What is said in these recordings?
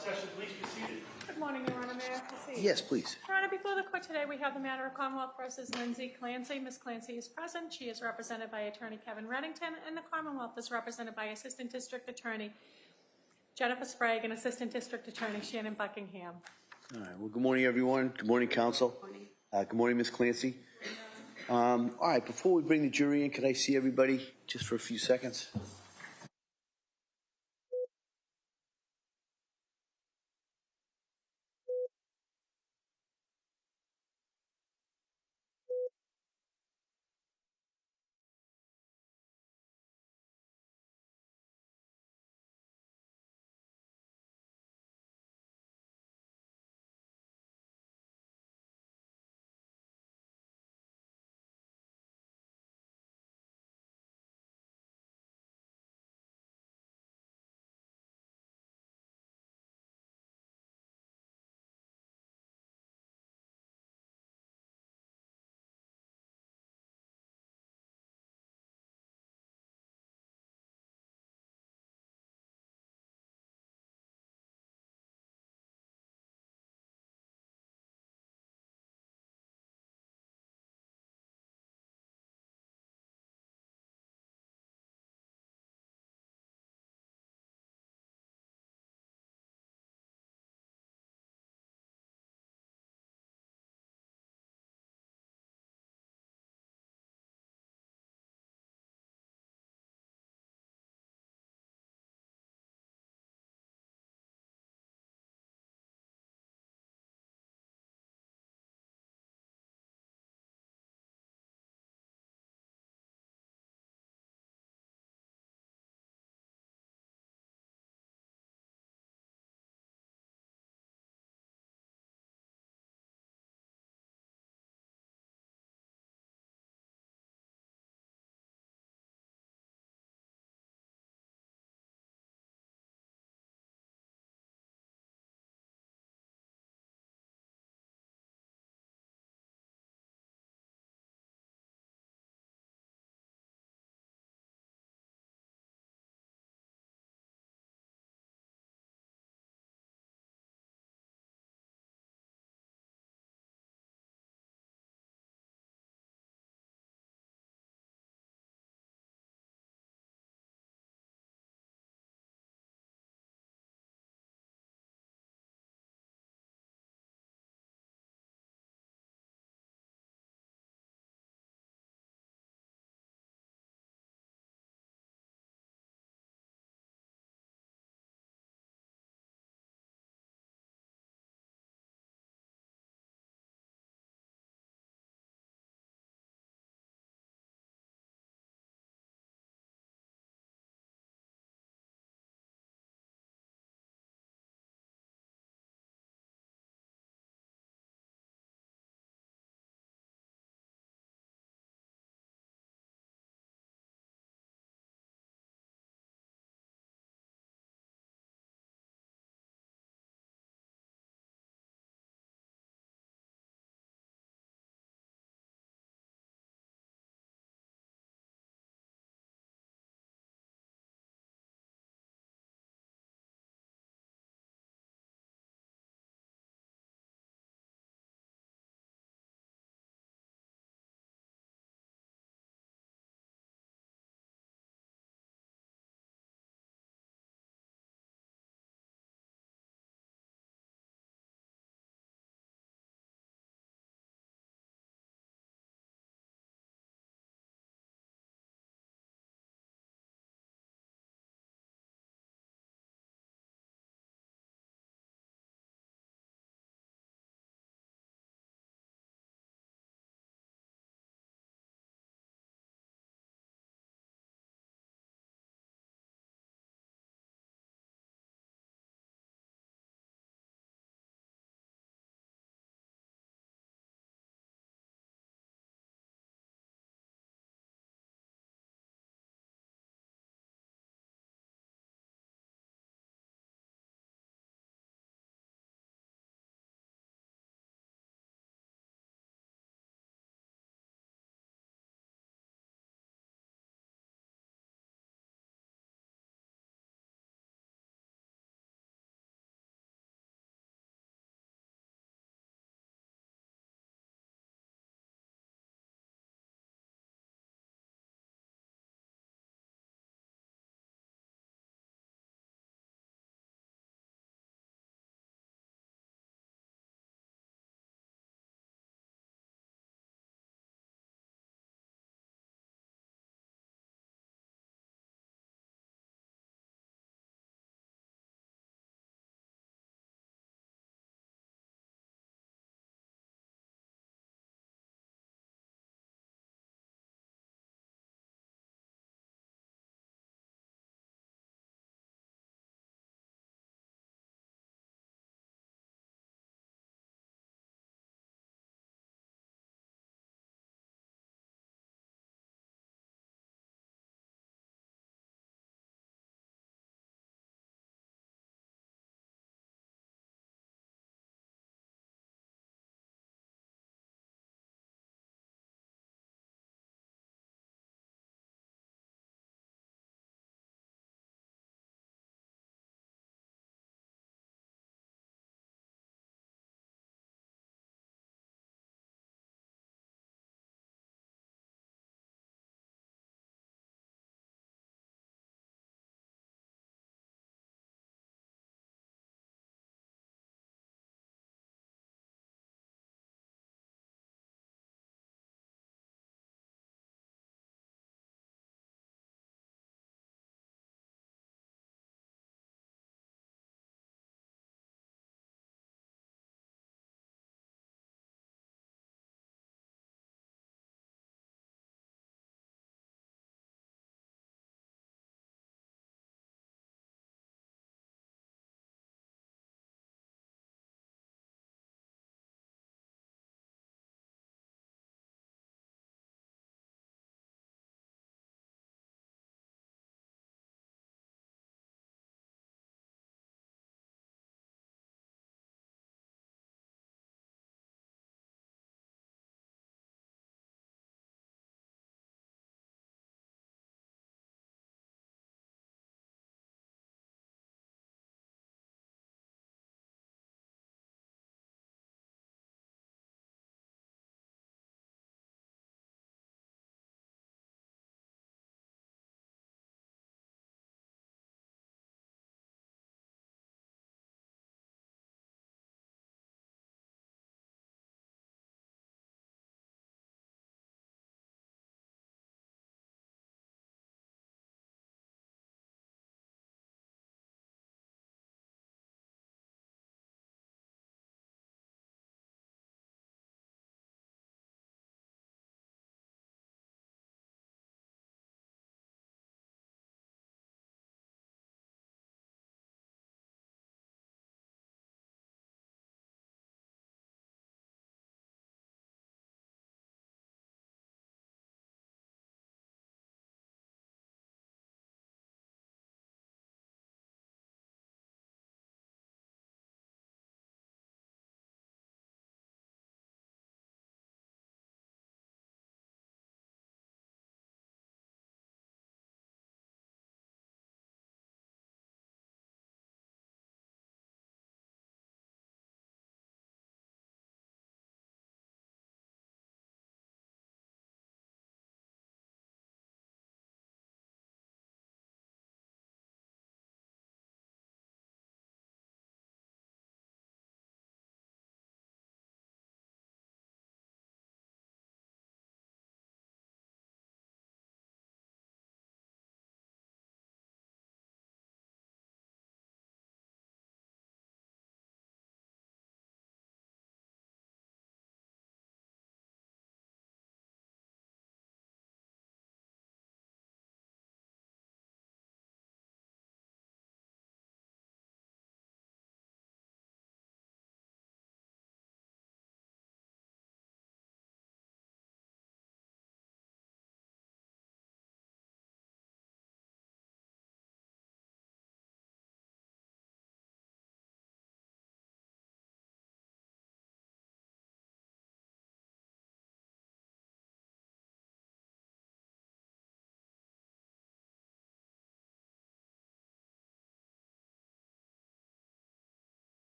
Session, please be seated. Good morning, Your Honor. May I proceed? Yes, please. Your Honor, before the court today, we have the matter of Commonwealth versus Lindsay Clancy. Ms. Clancy is present. She is represented by Attorney Kevin Reddington, and the Commonwealth is represented by Assistant District Attorney Jennifer Sprague and Assistant District Attorney Shannon Buckingham. All right. Well, good morning, everyone. Good morning, counsel. Good morning, Ms. Clancy. All right. Before we bring the jury in, could I see everybody just for a few seconds?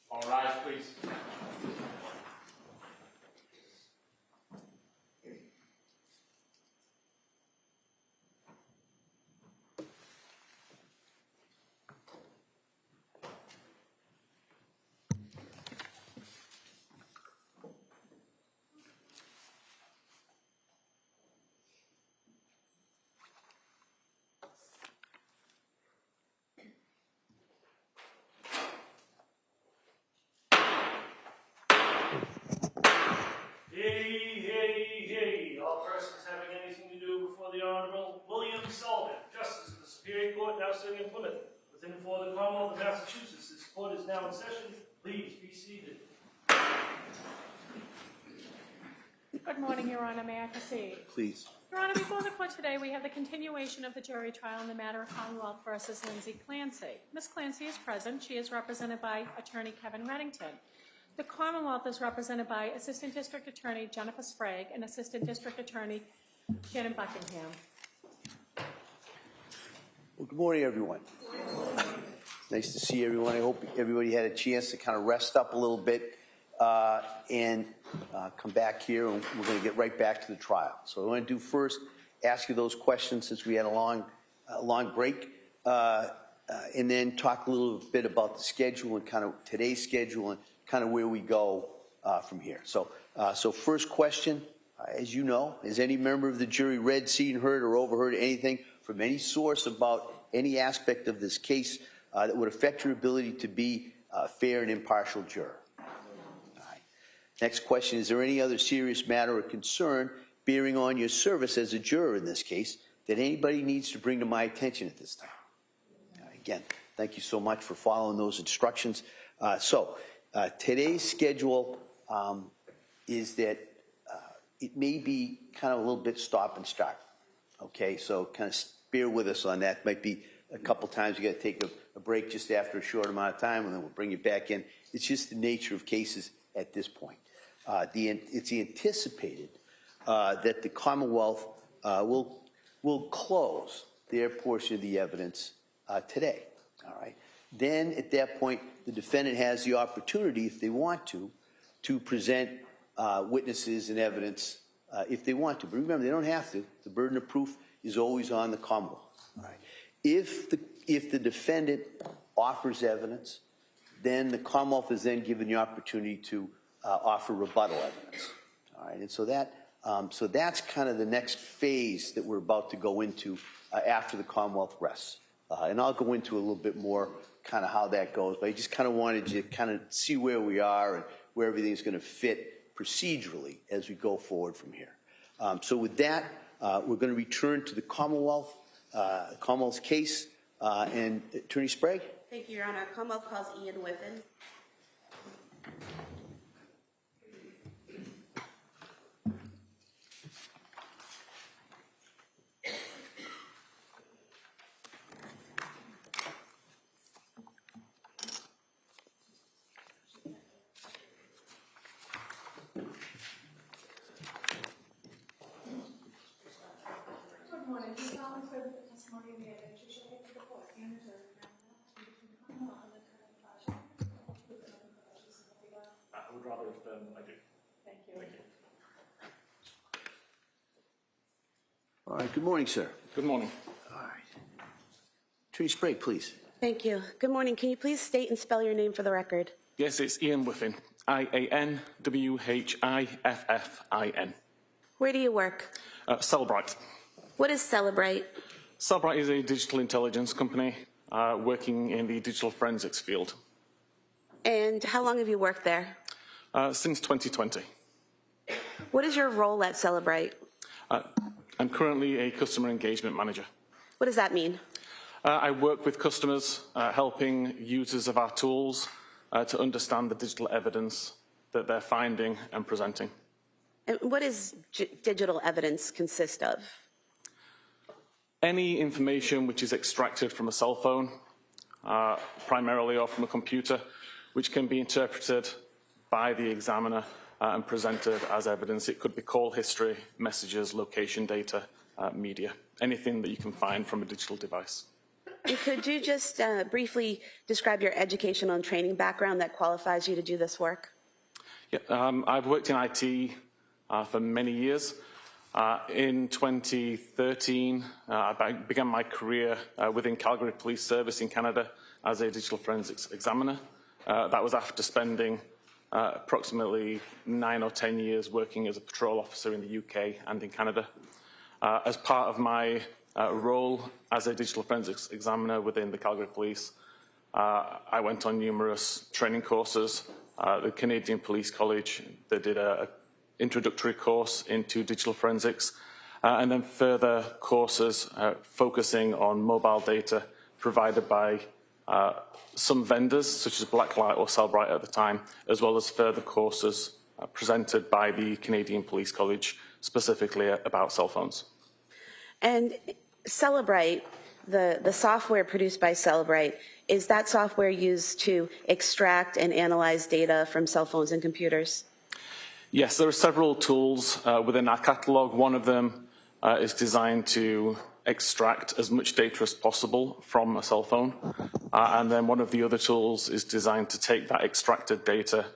All rise, please. Hey, all persons having anything to do before the Honorable William Sullivan, Justice of the Superior Court, now sitting in Plymouth, within and for the Commonwealth of Massachusetts. This court is now in session. Please be seated. Good morning, Your Honor. May I proceed? Please. Your Honor, before the court today, we have the continuation of the jury trial in the matter of Commonwealth versus Lindsay Clancy. Ms. Clancy is present. She is represented by Attorney Kevin Reddington. The Commonwealth is represented by Assistant District Attorney Jennifer Sprague and Assistant District Attorney Shannon Buckingham. Well, good morning, everyone. Nice to see everyone. I hope everybody had a chance to kind of rest up a little bit and come back here, and we're going to get right back to the trial. So I want to do first, ask you those questions since we had a long break, and then talk a little bit about the schedule and kind of today's schedule and kind of where we go from here. So first question, as you know, has any member of the jury read, seen, heard, or overheard anything from any source about any aspect of this case that would affect your ability to be a fair and impartial juror? All right. Next question, is there any other serious matter or concern bearing on your service as a juror in this case that anybody needs to bring to my attention at this time? Again, thank you so much for following those instructions. Today's schedule is that it may be kind of a little bit stop and start. Okay, so kind of bear with us on that. Might be a couple times you got to take a break just after a short amount of time, and then we'll bring you back in. It's just the nature of cases at this point. It's anticipated that the Commonwealth will close their portion of the evidence today. All right. Then at that point, the defendant has the opportunity, if they want to present witnesses and evidence if they want to. But remember, they don't have to. The burden of proof is always on the Commonwealth. All right. If the defendant offers evidence, then the Commonwealth is then given the opportunity to offer rebuttal evidence. All right. And so that's kind of the next phase that we're about to go into after the Commonwealth rests. And I'll go into a little bit more kind of how that goes, but I just kind of wanted you to kind of see where we are and where everything's going to fit procedurally as we go forward from here. So with that, we're going to return to the Commonwealth's case, and Attorney Sprague. Thank you, Your Honor. Commonwealth calls Ian Whiffen. Good morning. You solemnly swear that the testimony in the evidence you shall give to the court and the jury between the Commonwealth and the I would rather if I do. Thank you. Thank you. All right. Good morning, sir. Good morning. All right. Attorney Sprague, please. Thank you. Good morning. Can you please state and spell your name for the record? Yes, it's Ian Whiffen. IANWHIFFIN. Where do you work? Celebrite. What is Celebrite? Celebrite is a digital intelligence company working in the digital forensics field. And how long have you worked there? Since 2020. What is your role at Celebrite? I'm currently a customer engagement manager. What does that mean? I work with customers, helping users of our tools to understand the digital evidence that they're finding and presenting. And what does digital evidence consist of? Any information which is extracted from a cell phone, primarily or from a computer, which can be interpreted by the examiner and presented as evidence. It could be call history, messages, location data, media, anything that you can find from a digital device. And could you just briefly describe your educational and training background that qualifies you to do this work? Yeah, I've worked in IT for many years. In 2013, I began my career within Calgary Police Service in Canada as a digital forensics examiner. That was after spending approximately 9 or 10 years working as a patrol officer in the UK and in Canada. As part of my role as a digital forensics examiner within the Calgary Police, I went on numerous training courses. The Canadian Police College, they did an introductory course into digital forensics, and then further courses focusing on mobile data provided by some vendors, such as Blacklight or Cellbrite at the time, as well as further courses presented by the Canadian Police College, specifically about cell phones. And Cellbrite, the software produced by Cellbrite, is that software used to extract and analyze data from cell phones and computers? Yes, there are several tools within our catalog. One of them is designed to extract as much data as possible from a cell phone. And then one of the other tools is designed to take that extracted data,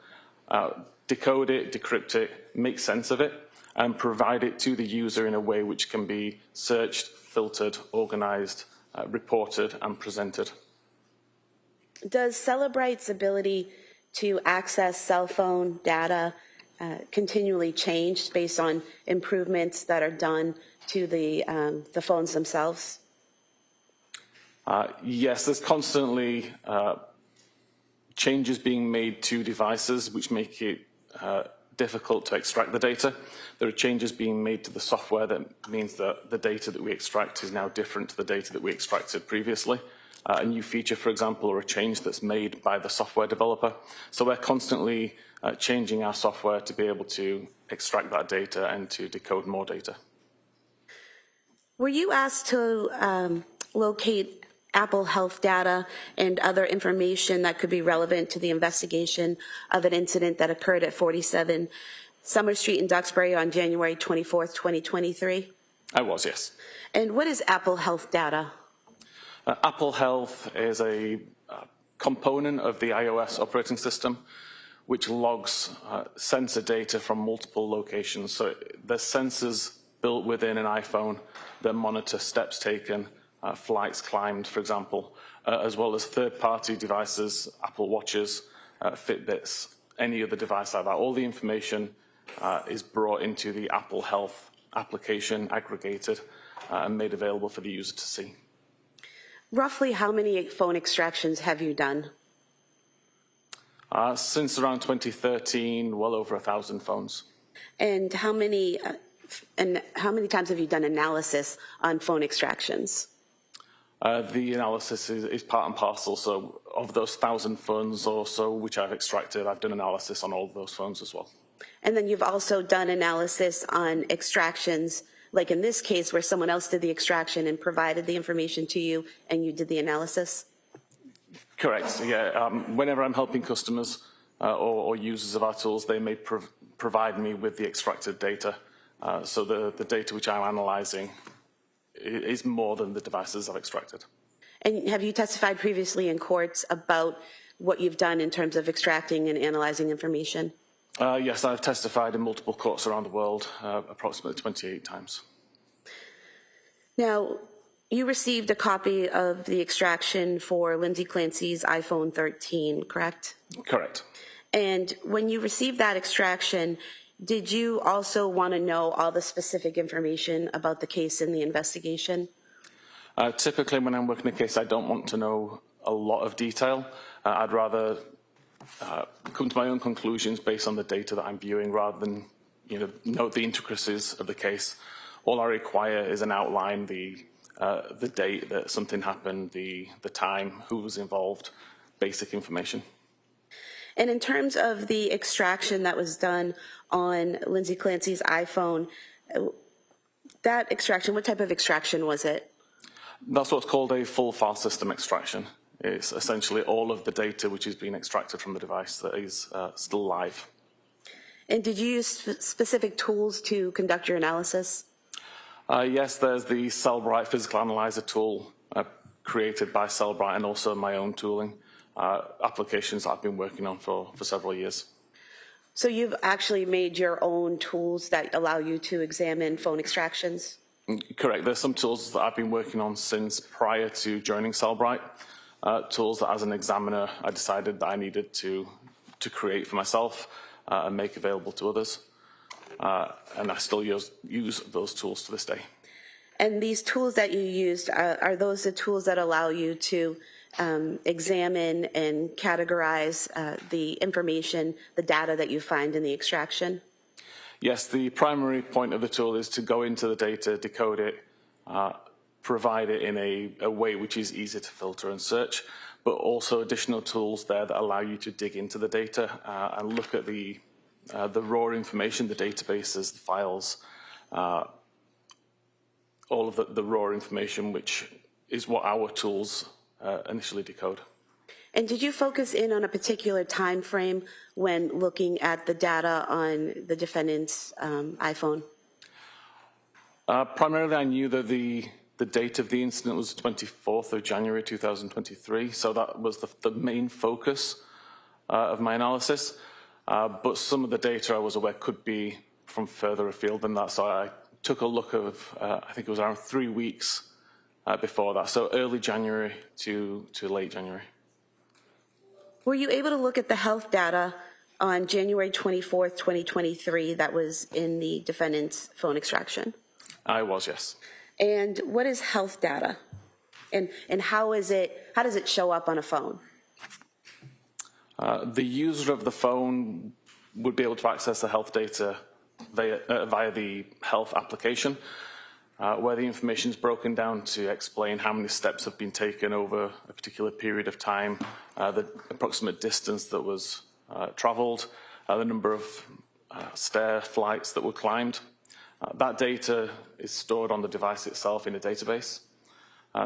decode it, decrypt it, make sense of it, and provide it to the user in a way which can be searched, filtered, organized, reported, and presented. Does Cellbrite's ability to access cell phone data continually change based on improvements that are done to the phones themselves? Yes, there's constantly changes being made to devices which make it difficult to extract the data. There are changes being made to the software that means that the data that we extract is now different to the data that we extracted previously. A new feature, for example, or a change that's made by the software developer. So we're constantly changing our software to be able to extract that data and to decode more data. Were you asked to locate Apple Health data and other information that could be relevant to the investigation of an incident that occurred at 47 Summer Street in Duxbury on January 24th, 2023? I was, yes. And what is Apple Health data? Apple Health is a component of the iOS operating system which logs sensor data from multiple locations. So there's sensors built within an iPhone that monitor steps taken, flights climbed, for example, as well as third-party devices, Apple Watches, Fitbits, any other device like that. All the information is brought into the Apple Health application, aggregated, and made available for the user to see. Roughly how many phone extractions have you done? Since around 2013, well over 1,000 phones. And how many times have you done analysis on phone extractions? The analysis is part and parcel. So of those 1,000 phones or so which I've extracted, I've done analysis on all of those phones as well. And then you've also done analysis on extractions, like in this case where someone else did the extraction and provided the information to you and you did the analysis? Correct, yeah. Whenever I'm helping customers or users of our tools, they may provide me with the extracted data. So the data which I'm analyzing is more than the devices I've extracted. And have you testified previously in courts about what you've done in terms of extracting and analyzing information? Yes, I've testified in multiple courts around the world, approximately 28 times. Now, you received a copy of the extraction for Lindsay Clancy's iPhone 13, correct? Correct. And when you received that extraction, did you also want to know all the specific information about the case and the investigation? Typically, when I'm working a case, I don't want to know a lot of detail. I'd rather come to my own conclusions based on the data that I'm viewing rather than note the intricacies of the case. All I require is an outline, the date that something happened, the time, who was involved, basic information. And in terms of the extraction that was done on Lindsay Clancy's iPhone, that extraction, what type of extraction was it? That's what's called a full file system extraction. It's essentially all of the data which is being extracted from the device that is still live. And did you use specific tools to conduct your analysis? Yes, there's the Cellbrite physical analyzer tool created by Cellbrite, and also my own tooling applications I've been working on for several years. So you've actually made your own tools that allow you to examine phone extractions? Correct. There's some tools that I've been working on since prior to joining Cellbrite, tools that as an examiner I decided that I needed to create for myself and make available to others. And I still use those tools to this day. And these tools that you used, are those the tools that allow you to examine and categorize the information, the data that you find in the extraction? Yes, the primary point of the tool is to go into the data, decode it, provide it in a way which is easy to filter and search, but also additional tools there that allow you to dig into the data and look at the raw information, the databases, the files, all of the raw information, which is what our tools initially decode. And did you focus in on a particular time frame when looking at the data on the defendant's iPhone? Primarily, I knew that the date of the incident was 24th of January 2023, so that was the main focus of my analysis. But some of the data I was aware could be from further afield than that, so I took a look of, I think it was around 3 weeks before that, so early January to late January. Were you able to look at the health data on January 24th, 2023 that was in the defendant's phone extraction? I was, yes. And what is health data? And how does it show up on a phone? The user of the phone would be able to access the health data via the health application, where the information is broken down to explain how many steps have been taken over a particular period of time, the approximate distance that was travelled, the number of stair flights that were climbed. That data is stored on the device itself in a database.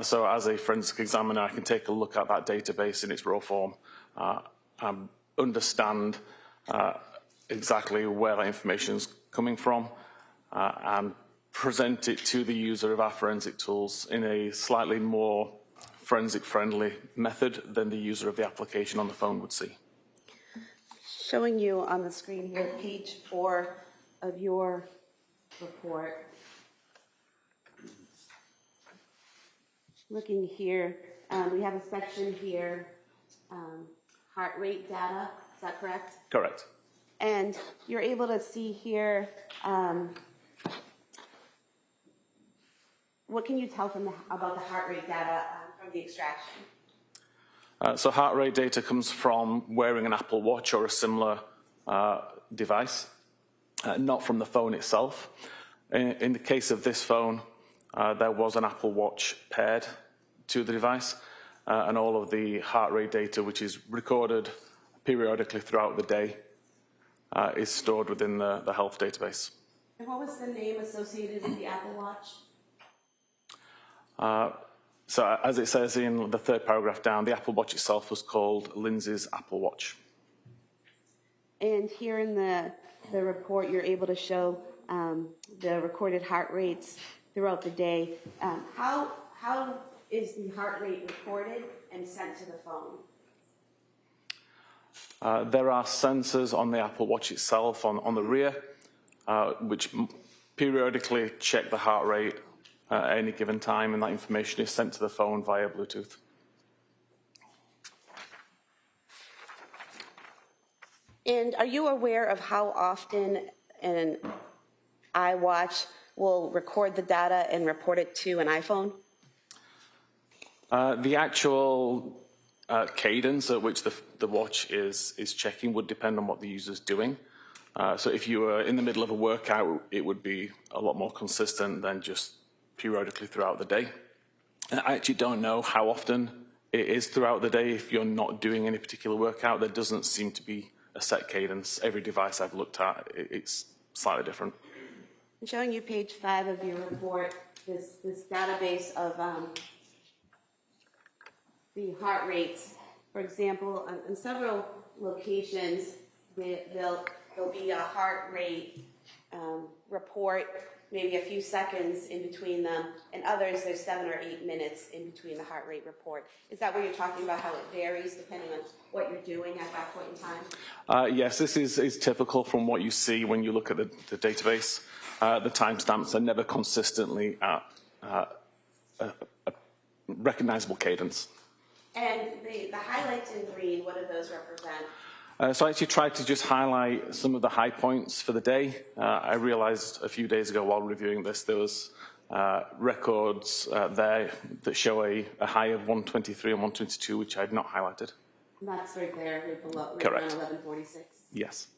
So as a forensic examiner, I can take a look at that database in its raw form, understand exactly where that information is coming from, and present it to the user of our forensic tools in a slightly more forensic-friendly method than the user of the application on the phone would see. Showing you on the screen here, page 4 of your report. Looking here, we have a section here, heart rate data, is that correct? Correct. And you're able to see here, what can you tell about the heart rate data from the extraction? So heart rate data comes from wearing an Apple Watch or a similar device, not from the phone itself. In the case of this phone, there was an Apple Watch paired to the device, and all of the heart rate data, which is recorded periodically throughout the day, is stored within the health database. And what was the name associated with the Apple Watch? So as it says in the third paragraph down, the Apple Watch itself was called Lindsay's Apple Watch. And here in the report, you're able to show the recorded heart rates throughout the day. How is the heart rate recorded and sent to the phone? There are sensors on the Apple Watch itself on the rear, which periodically check the heart rate at any given time, and that information is sent to the phone via Bluetooth. And are you aware of how often an iWatch will record the data and report it to an iPhone? The actual cadence at which the watch is checking would depend on what the user's doing. So if you were in the middle of a workout, it would be a lot more consistent than just periodically throughout the day. And I actually don't know how often it is throughout the day. If you're not doing any particular workout, there doesn't seem to be a set cadence. Every device I've looked at, it's slightly different. I'm showing you page 5 of your report, this database of the heart rates. For example, on several locations, there'll be a heart rate report, maybe a few seconds in between them, and others there's 7 or 8 minutes in between the heart rate report. Is that what you're talking about, how it varies depending on what you're doing at that point in time? Yes, this is typical from what you see when you look at the database. The timestamps are never consistently at a recognizable cadence. And the highlights in green, what do those represent? So I actually tried to just highlight some of the high points for the day. I realized a few days ago while reviewing this, there was records there that show a high of 123 and 122, which I had not highlighted. And that's right there, right below, right Correct. around 1146. Yes.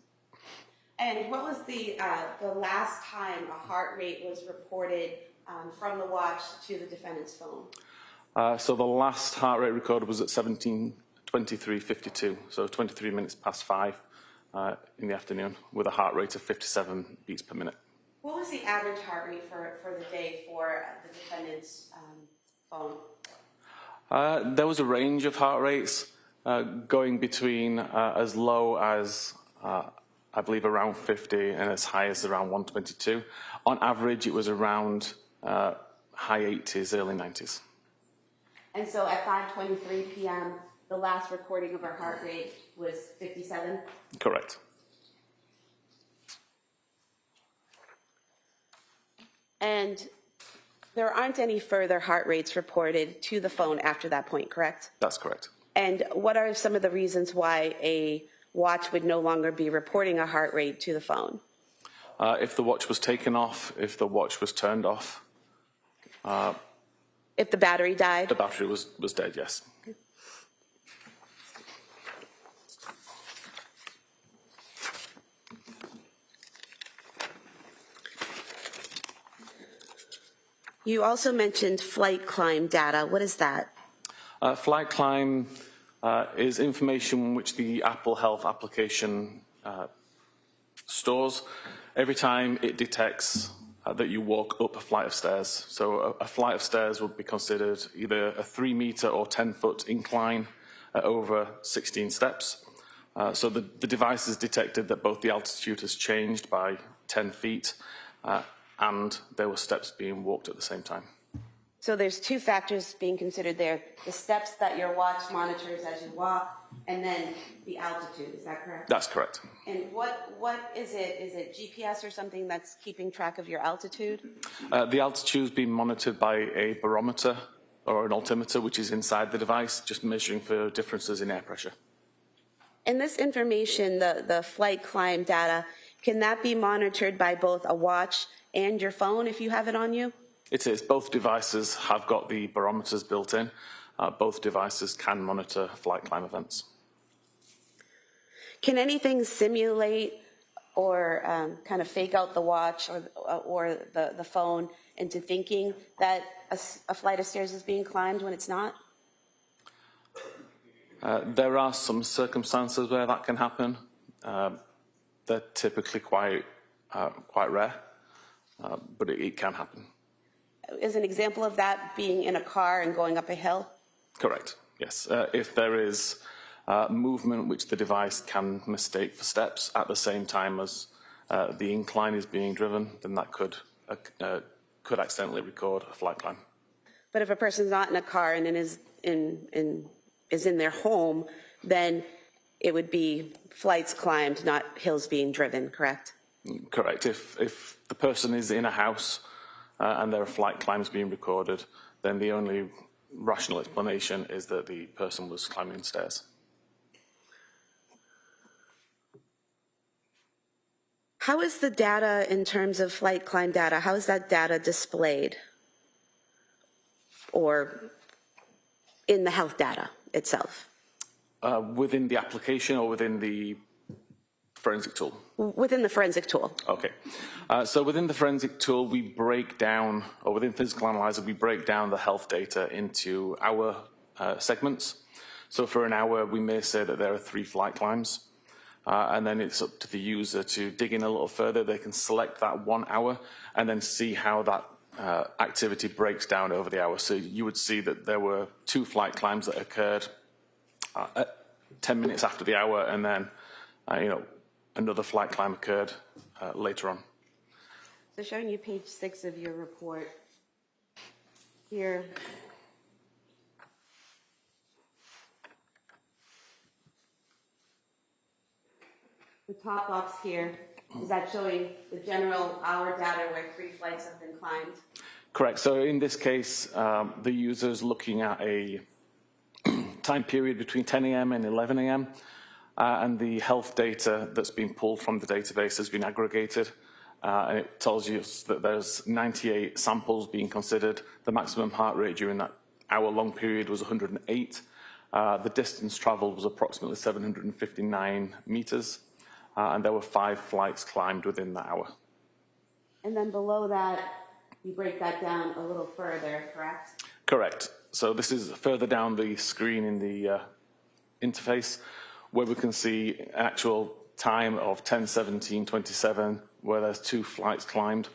And what was the last time a heart rate was reported from the watch to the defendant's phone? So the last heart rate recorded was at 17:23:52, so 23 minutes past 5 in the afternoon, with a heart rate of 57 beats per minute. What was the average heart rate for the day for the defendant's phone? There was a range of heart rates going between as low as, I believe, around 50 and as high as around 122. On average, it was around high 80s, early 90s. And so at 5:23 p.m., the last recording of her heart rate was 57? Correct. And there aren't any further heart rates reported to the phone after that point, correct? That's correct. And what are some of the reasons why a watch would no longer be reporting a heart rate to the phone? If the watch was taken off, if the watch was turned off, If the battery died? the battery was dead, yes. You also mentioned flight climb data. What is that? Flight climb is information which the Apple Health application stores every time it detects that you walk up a flight of stairs. So a flight of stairs would be considered either a 3-meter or 10-foot incline over 16 steps. So the device has detected that both the altitude has changed by 10 feet and there were steps being walked at the same time. So there's two factors being considered there: the steps that your watch monitors as you walk, and then the altitude. Is that correct? That's correct. And what is it? Is it GPS or something that's keeping track of your altitude? The altitude is being monitored by a barometer or an altimeter, which is inside the device, just measuring for differences in air pressure. And this information, the flight climb data, can that be monitored by both a watch and your phone if you have it on you? It is. Both devices have got the barometers built in. Both devices can monitor flight climb events. Can anything simulate or kind of fake out the watch or the phone into thinking that a flight of stairs is being climbed when it's not? There are some circumstances where that can happen. They're typically quite rare, but it can happen. Is an example of that being in a car and going up a hill? Correct, yes. If there is movement which the device can mistake for steps at the same time as the incline is being driven, then that could accidentally record a flight climb. But if a person's not in a car and is in their home, then it would be flights climbed, not hills being driven, correct? Correct. If the person is in a house and there are flight climbs being recorded, then the only rational explanation is that the person was climbing stairs. How is the data in terms of flight climb data, how is that data displayed? Or in the health data itself? Within the application or within the forensic tool? Within the forensic tool. Okay. So within the forensic tool, we break down, or within Physical Analyzer, we break down the health data into hour segments. So for an hour, we may say that there are 3 flight climbs. And then it's up to the user to dig in a little further. They can select that 1 hour and then see how that activity breaks down over the hour. So you would see that there were 2 flight climbs that occurred at 10 minutes after the hour, and then, another flight climb occurred later on. So showing you page 6 of your report here. The top box here, is that showing the general hour data where 3 flights have been climbed? Correct. So in this case, the user is looking at a time period between 10 a.m. and 11 a.m. And the health data that's been pulled from the database has been aggregated. And it tells you that there's 98 samples being considered. The maximum heart rate during that hour-long period was 108. The distance traveled was approximately 759 meters. And there were 5 flights climbed within the hour. And then below that, you break that down a little further, correct? Correct. So this is further down the screen in the interface, where we can see actual time of 10:17:27, where there's 2 flights climbed.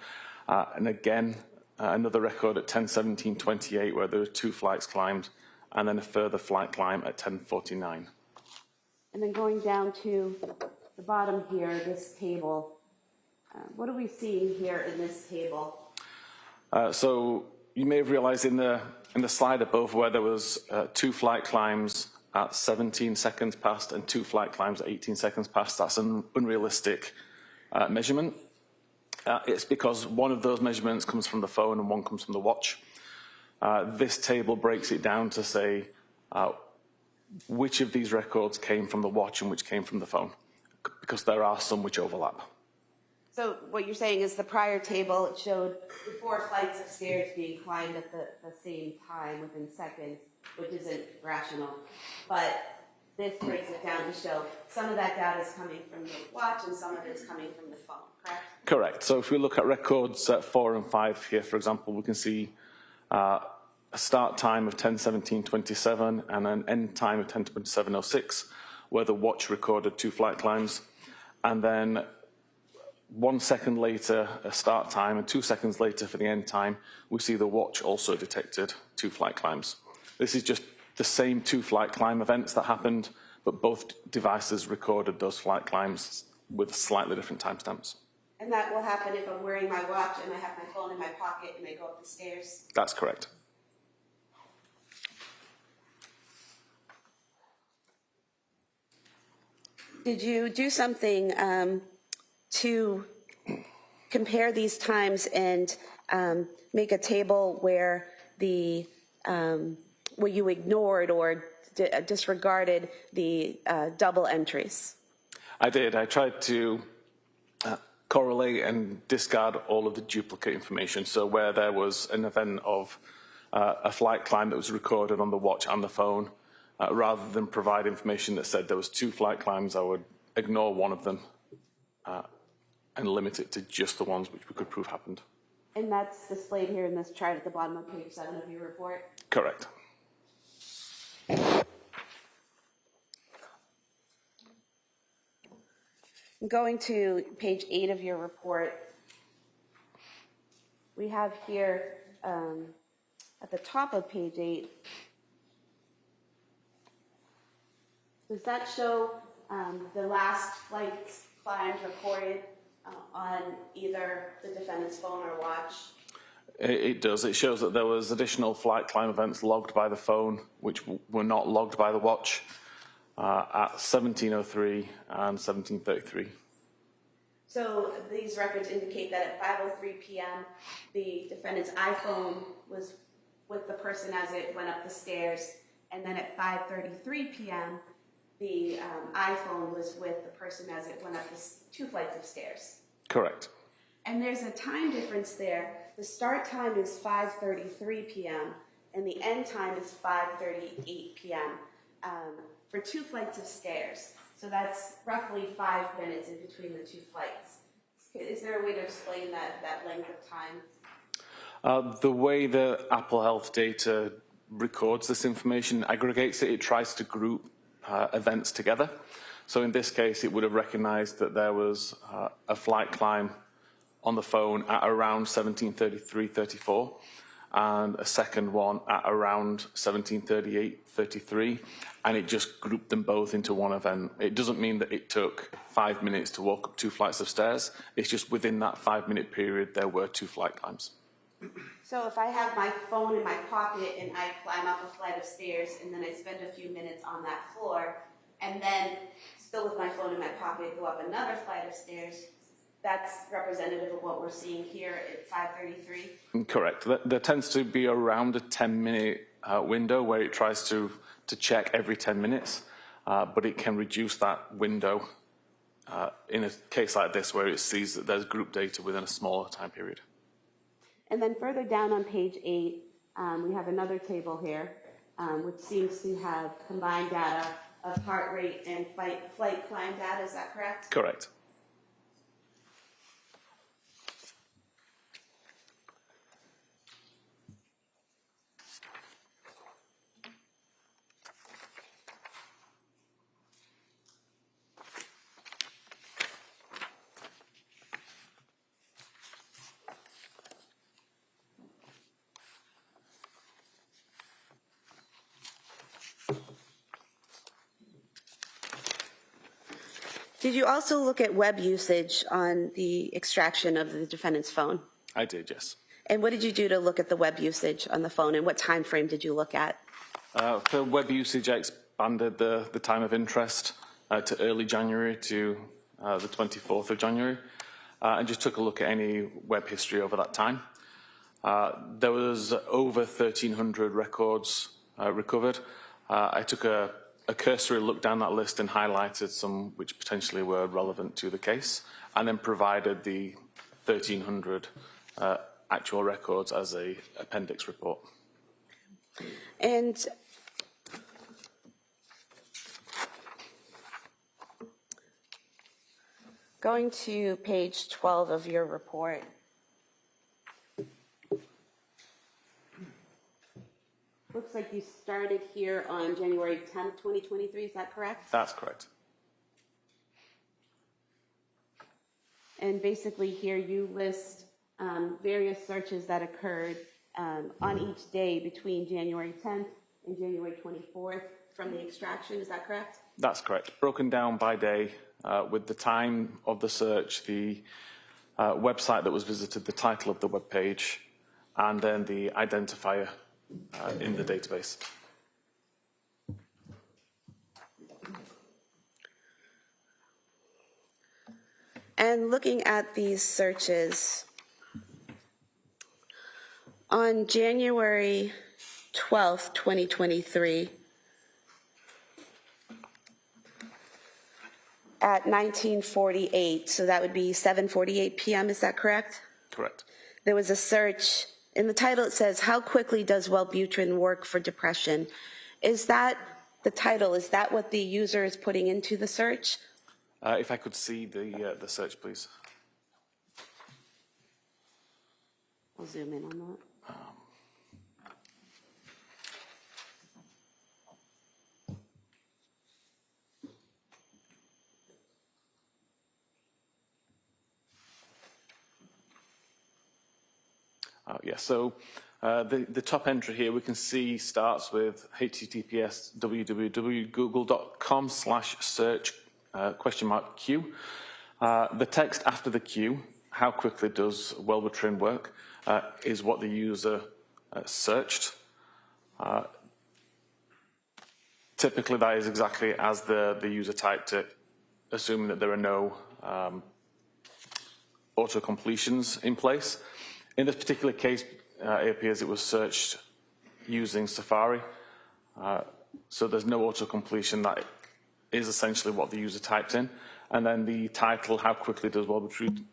And again, another record at 10:17:28, where there were 2 flights climbed, and then a further flight climb at 10:49. And then going down to the bottom here, this table, what are we seeing here in this table? So you may have realized in the slide above where there was 2 flight climbs at 17 seconds past and 2 flight climbs at 18 seconds past. That's an unrealistic measurement. It's because one of those measurements comes from the phone and one comes from the watch. This table breaks it down to say which of these records came from the watch and which came from the phone, because there are some which overlap. So what you're saying is the prior table, it showed the 4 flights of stairs being climbed at the same time within seconds, which isn't rational. But this breaks it down to show some of that data is coming from the watch and some of it's coming from the phone, correct? Correct. So if we look at records 4 and 5 here, for example, we can see a start time of 10:17:27 and an end time of 10:27:06, where the watch recorded 2 flight climbs. And then 1 second later, a start time, and 2 seconds later for the end time, we see the watch also detected 2 flight climbs. This is just the same 2 flight climb events that happened, but both devices recorded those flight climbs with slightly different timestamps. And that will happen if I'm wearing my watch and I have my phone in my pocket and I go up the stairs? That's correct. Did you do something to compare these times and make a table where where you ignored or disregarded the double entries? I did. I tried to correlate and discard all of the duplicate information. So where there was an event of a flight climb that was recorded on the watch and the phone, rather than provide information that said there was 2 flight climbs, I would ignore one of them and limit it to just the ones which we could prove happened. And that's displayed here in this chart at the bottom of page 7 of your report? Correct. Going to page 8 of your report, we have here at the top of page 8, does that show the last flight climbs recorded on either the defendant's phone or watch? It does. It shows that there was additional flight climb events logged by the phone, which were not logged by the watch, at 17:03 and 17:33. So these records indicate that at 5:03 p.m., the defendant's iPhone was with the person as it went up the stairs, and then at 5:33 p.m., the iPhone was with the person as it went up the 2 flights of stairs. Correct. And there's a time difference there. The start time is 5:33 p.m. and the end time is 5:38 p.m. For 2 flights of stairs. So that's roughly 5 minutes in between the two flights. Is there a way to explain that length of time? The way the Apple Health data records this information, aggregates it, it tries to group events together. So in this case, it would have recognized that there was a flight climb on the phone at around 17:33:34 and a second one at around 17:38:33, and it just grouped them both into one event. It doesn't mean that it took 5 minutes to walk up 2 flights of stairs. It's just within that 5-minute period, there were 2 flight climbs. So if I have my phone in my pocket and I climb up a flight of stairs and then I spend a few minutes on that floor, and then still with my phone in my pocket go up another flight of stairs, that's representative of what we're seeing here at 5:33? Correct. There tends to be around a 10-minute window where it tries to check every 10 minutes, but it can reduce that window in a case like this where it sees that there's group data within a smaller time period. And then further down on page 8, we have another table here, which seems to have combined data of heart rate and flight climb data. Is that correct? Correct. Did you also look at web usage on the extraction of the defendant's phone? I did, yes. And what did you do to look at the web usage on the phone, and what time frame did you look at? For web usage, I expanded the time of interest to early January to the 24th of January, and just took a look at any web history over that time. There was over 1,300 records recovered. I took a cursory look down that list and highlighted some which potentially were relevant to the case, and then provided the 1,300 actual records as a appendix report. And going to page 12 of your report, looks like you started here on January 10th, 2023, is that correct? That's correct. And basically here you list various searches that occurred on each day between January 10th and January 24th from the extraction, is that correct? That's correct. Broken down by day with the time of the search, the website that was visited, the title of the web page, and then the identifier in the database. And looking at these searches, on January 12th, 2023, at 19:48, so that would be 7:48 p.m., is that correct? Correct. There was a search. In the title it says, "How quickly does Wellbutrin work for depression?" Is that the title? Is that what the user is putting into the search? If I could see the search, please. I'll zoom in on that. Yes, so the top entry here we can see starts with https www.google.com/search !Q. The text after the Q, how quickly does Wellbutrin work, is what the user searched. Typically that is exactly as the user typed it, assuming that there are no auto-completions in place. In this particular case, it appears it was searched using Safari, so there's no auto-completion. That is essentially what the user typed in. And then the title, how quickly does Wellbutrin,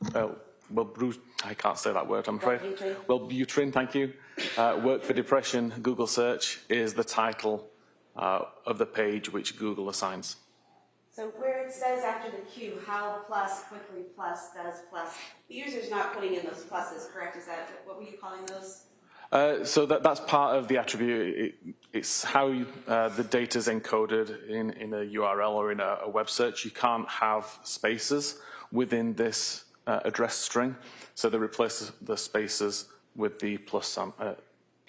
I can't say that word, I'm afraid. Wellbutrin, thank you. Work for depression, Google search, is the title of the page which Google assigns. So where it says after the Q, how plus, quickly plus, does plus, the user's not putting in those pluses, correct? Is that, what were you calling those? So that's part of the attribute. It's how the data is encoded in a URL or in a web search. You can't have spaces within this address string, so they replace the spaces with the plus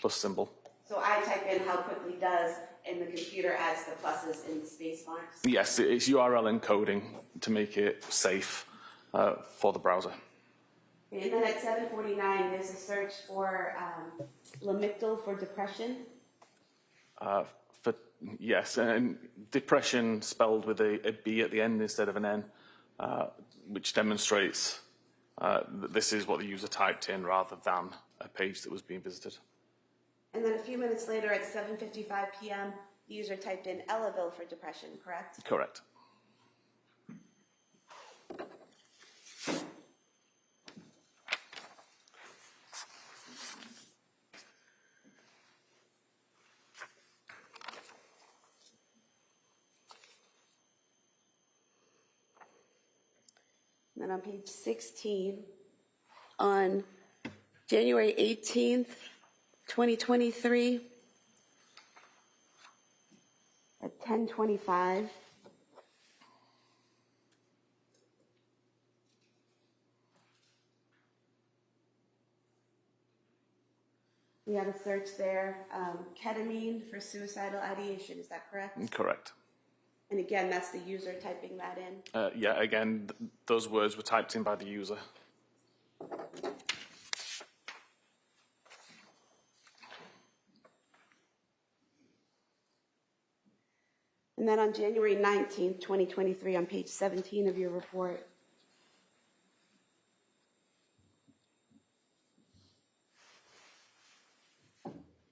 symbol. So I type in how quickly does, and the computer adds the pluses in the space marks? Yes, it's URL encoding to make it safe for the browser. And then at 7:49, there's a search for Lamictal for depression. Yes, and depression spelled with a B at the end instead of an N, which demonstrates that this is what the user typed in rather than a page that was being visited. And then a few minutes later at 7:55 p.m., the user typed in Ellaville for depression, correct? Correct. And then on page 16, on January 18th, 2023, at 10:25, we have a search there, ketamine for suicidal ideation, is that correct? Correct. And again, that's the user typing that in. Yeah, again, those words were typed in by the user. And then on January 19th, 2023, on page 17 of your report,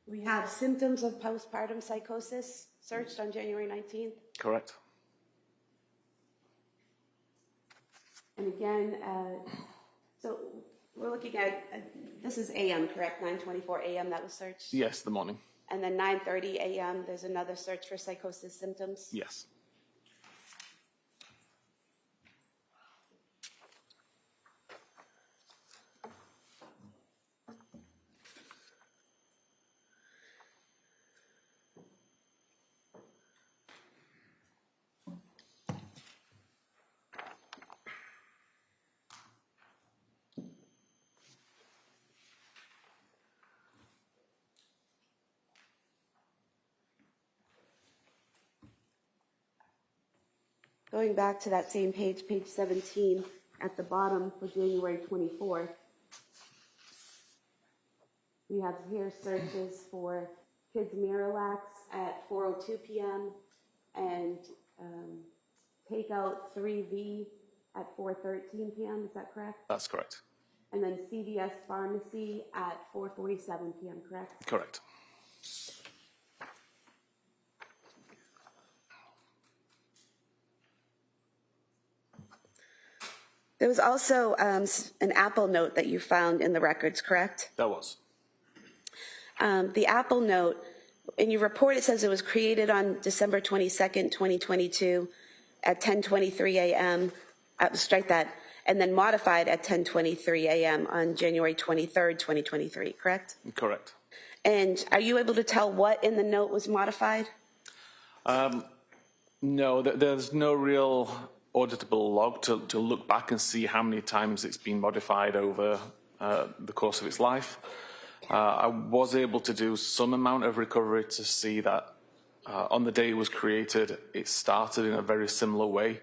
we have symptoms of postpartum psychosis searched on January 19th. Correct. And again, so we're looking at, this is AM, correct? 9:24 AM that was searched? Yes, the morning. And then 9:30 AM, there's another search for psychosis symptoms? Yes. Going back to that same page, page 17, at the bottom for January 24th, we have here searches for Kids Miralax at 4:02 p.m. and Takeout 3V at 4:13 p.m. Is that correct? That's correct. And then CVS Pharmacy at 4:47 p.m. Correct? Correct. There was also an Apple note that you found in the records, correct? That was. The Apple note, in your report, it says it was created on December 22nd, 2022 at 10:23 a.m. Strike that, and then modified at 10:23 a.m. on January 23rd, 2023, correct? Correct. And are you able to tell what in the note was modified? No, there's no real auditable log to look back and see how many times it's been modified over the course of its life. I was able to do some amount of recovery to see that on the day it was created, it started in a very similar way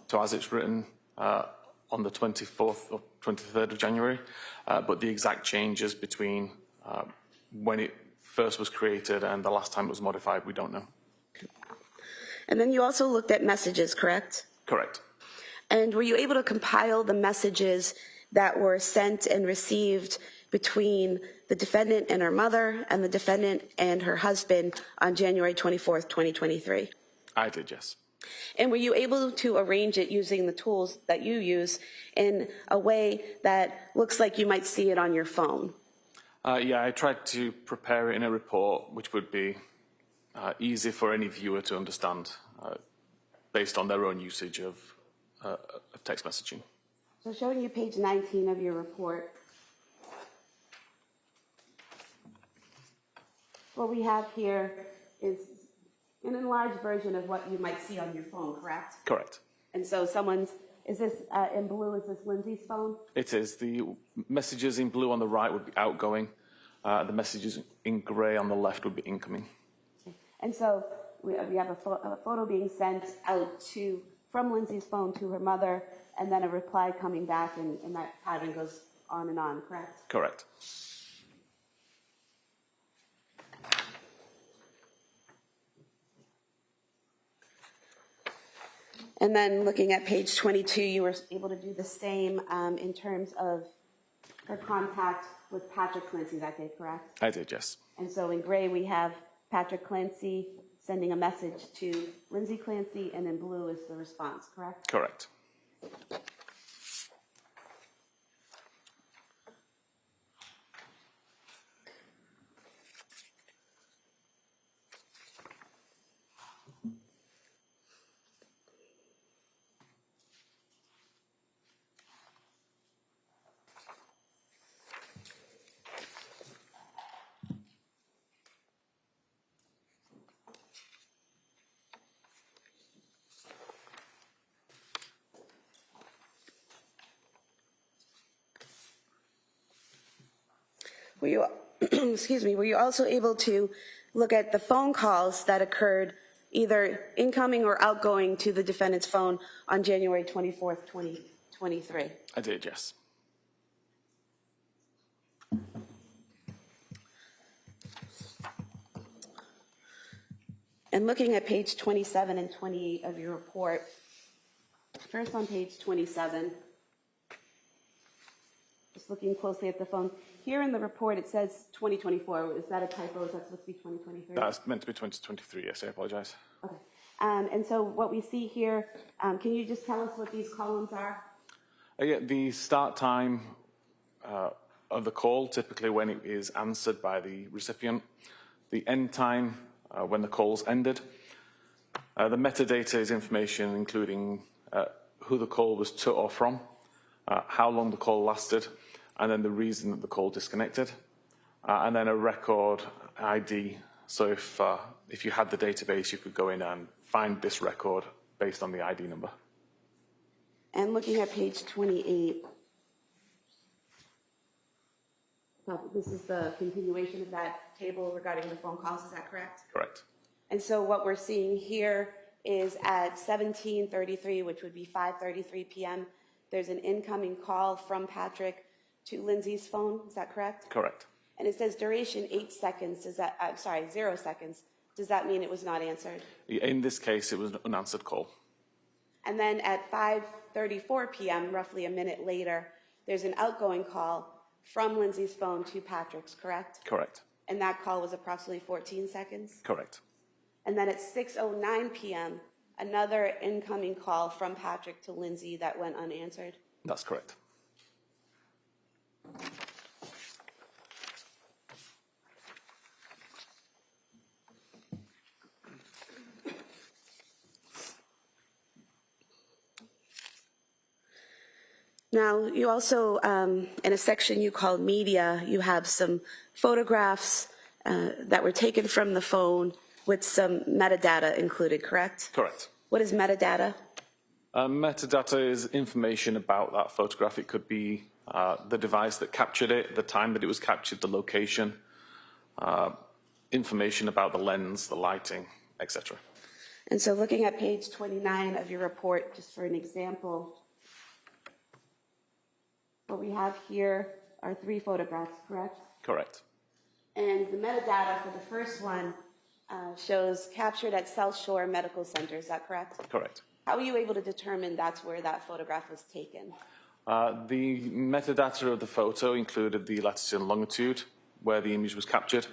to as it's written on the 24th or 23rd of January, but the exact changes between when it first was created and the last time it was modified, we don't know. And then you also looked at messages, correct? Correct. And were you able to compile the messages that were sent and received between the defendant and her mother and the defendant and her husband on January 24th, 2023? I did, yes. And were you able to arrange it using the tools that you use in a way that looks like you might see it on your phone? Yeah, I tried to prepare it in a report which would be easy for any viewer to understand. based on their own usage of text messaging. So showing you page 19 of your report, what we have here is an enlarged version of what you might see on your phone, correct? Correct. And so is this in blue, is this Lindsay's phone? It is. The messages in blue on the right would be outgoing. The messages in grey on the left would be incoming. And so we have a photo being sent out from Lindsay's phone to her mother, and then a reply coming back, and that pattern goes on and on, correct? Correct. And then looking at page 22, you were able to do the same in terms of her contact with Patrick Clancy that day, correct? I did, yes. And so in gray, we have Patrick Clancy sending a message to Lindsay Clancy, and in blue is the response, correct? Correct. Were you, were you also able to look at the phone calls that occurred either incoming or outgoing to the defendant's phone on January 24th, 2023? I did, yes. And looking at page 27 and 28 of your report, first on page 27, just looking closely at the phone. Here in the report, it says 2024. Is that a typo? Is that supposed to be 2023? That's meant to be 2023, yes, I apologize. Okay. And so what we see here, can you just tell us what these columns are? Yeah, the start time of the call, typically when it is answered by the recipient. The end time, when the call's ended. The metadata is information including who the call was to or from, how long the call lasted, and then the reason that the call disconnected, and then a record ID. So if you had the database, you could go in and find this record based on the ID number. And looking at page 28, this is the continuation of that table regarding the phone calls, is that correct? Correct. And so what we're seeing here is at 17:33, which would be 5:33 p.m., there's an incoming call from Patrick to Lindsay's phone, is that correct? Correct. And it says duration 8 seconds, 0 seconds. Does that mean it was not answered? In this case, it was an unanswered call. And then at 5:34 p.m., roughly a minute later, there's an outgoing call from Lindsay's phone to Patrick's, correct? Correct. And that call was approximately 14 seconds? Correct. And then at 6:09 p.m., another incoming call from Patrick to Lindsay that went unanswered? That's correct. Now, you also, in a section you called media, you have some photographs that were taken from the phone with some metadata included, correct? Correct. What is metadata? Metadata is information about that photograph. It could be the device that captured it, the time that it was captured, the location, information about the lens, the lighting, etc. And so looking at page 29 of your report, just for an example, what we have here are 3 photographs, correct? Correct. And the metadata for the first one shows captured at South Shore Medical Center, is that correct? Correct. How were you able to determine that's where that photograph was taken? The metadata of the photo included the latitude and longitude where the image was captured.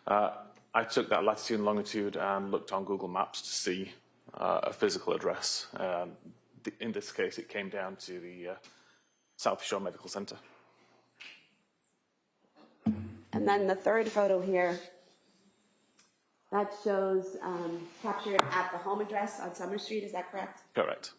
I took that latitude and longitude and looked on Google Maps to see a physical address. In this case, it came down to the South Shore Medical Center. And then the third photo here, that shows captured at the home address on Summer Street, is that correct? Correct.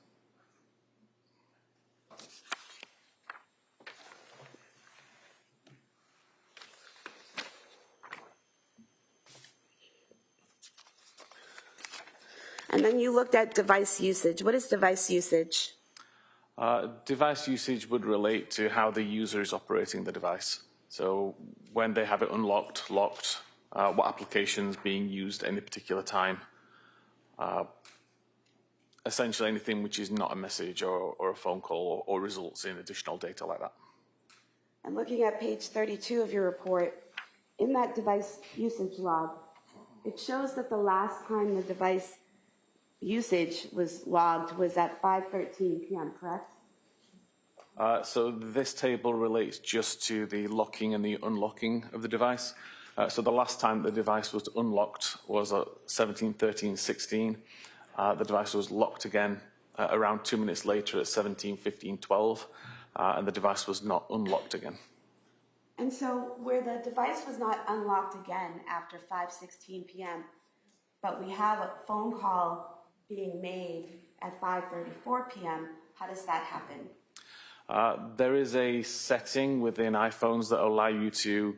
And then you looked at device usage. What is device usage? Device usage would relate to how the user is operating the device. So when they have it unlocked, locked, what applications being used at any particular time. Essentially anything which is not a message or a phone call or results in additional data like that. And looking at page 32 of your report, in that device usage log, it shows that the last time the device usage was logged was at 5:13 p.m., correct? So this table relates just to the locking and the unlocking of the device. So the last time the device was unlocked was at 17:13:16. The device was locked again around 2 minutes later at 17:15:12, and the device was not unlocked again. And so where the device was not unlocked again after 5:16 p.m., but we have a phone call being made at 5:34 p.m., how does that happen? There is a setting within iPhones that allow you to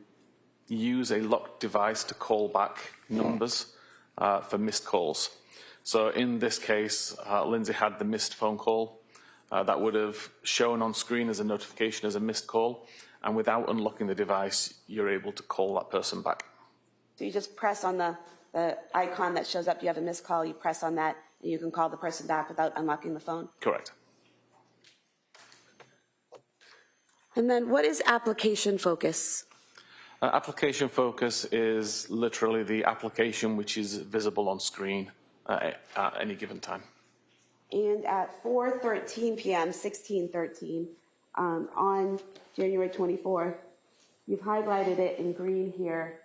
use a locked device to call back numbers for missed calls. So in this case, Lindsay had the missed phone call. That would have shown on screen as a notification as a missed call. And without unlocking the device, you're able to call that person back. So you just press on the icon that shows up, you have a missed call, you press on that, and you can call the person back without unlocking the phone? Correct. And then what is application focus? Application focus is literally the application which is visible on screen at any given time. And at 4:13 p.m., 16:13, on January 24th, you've highlighted it in green here.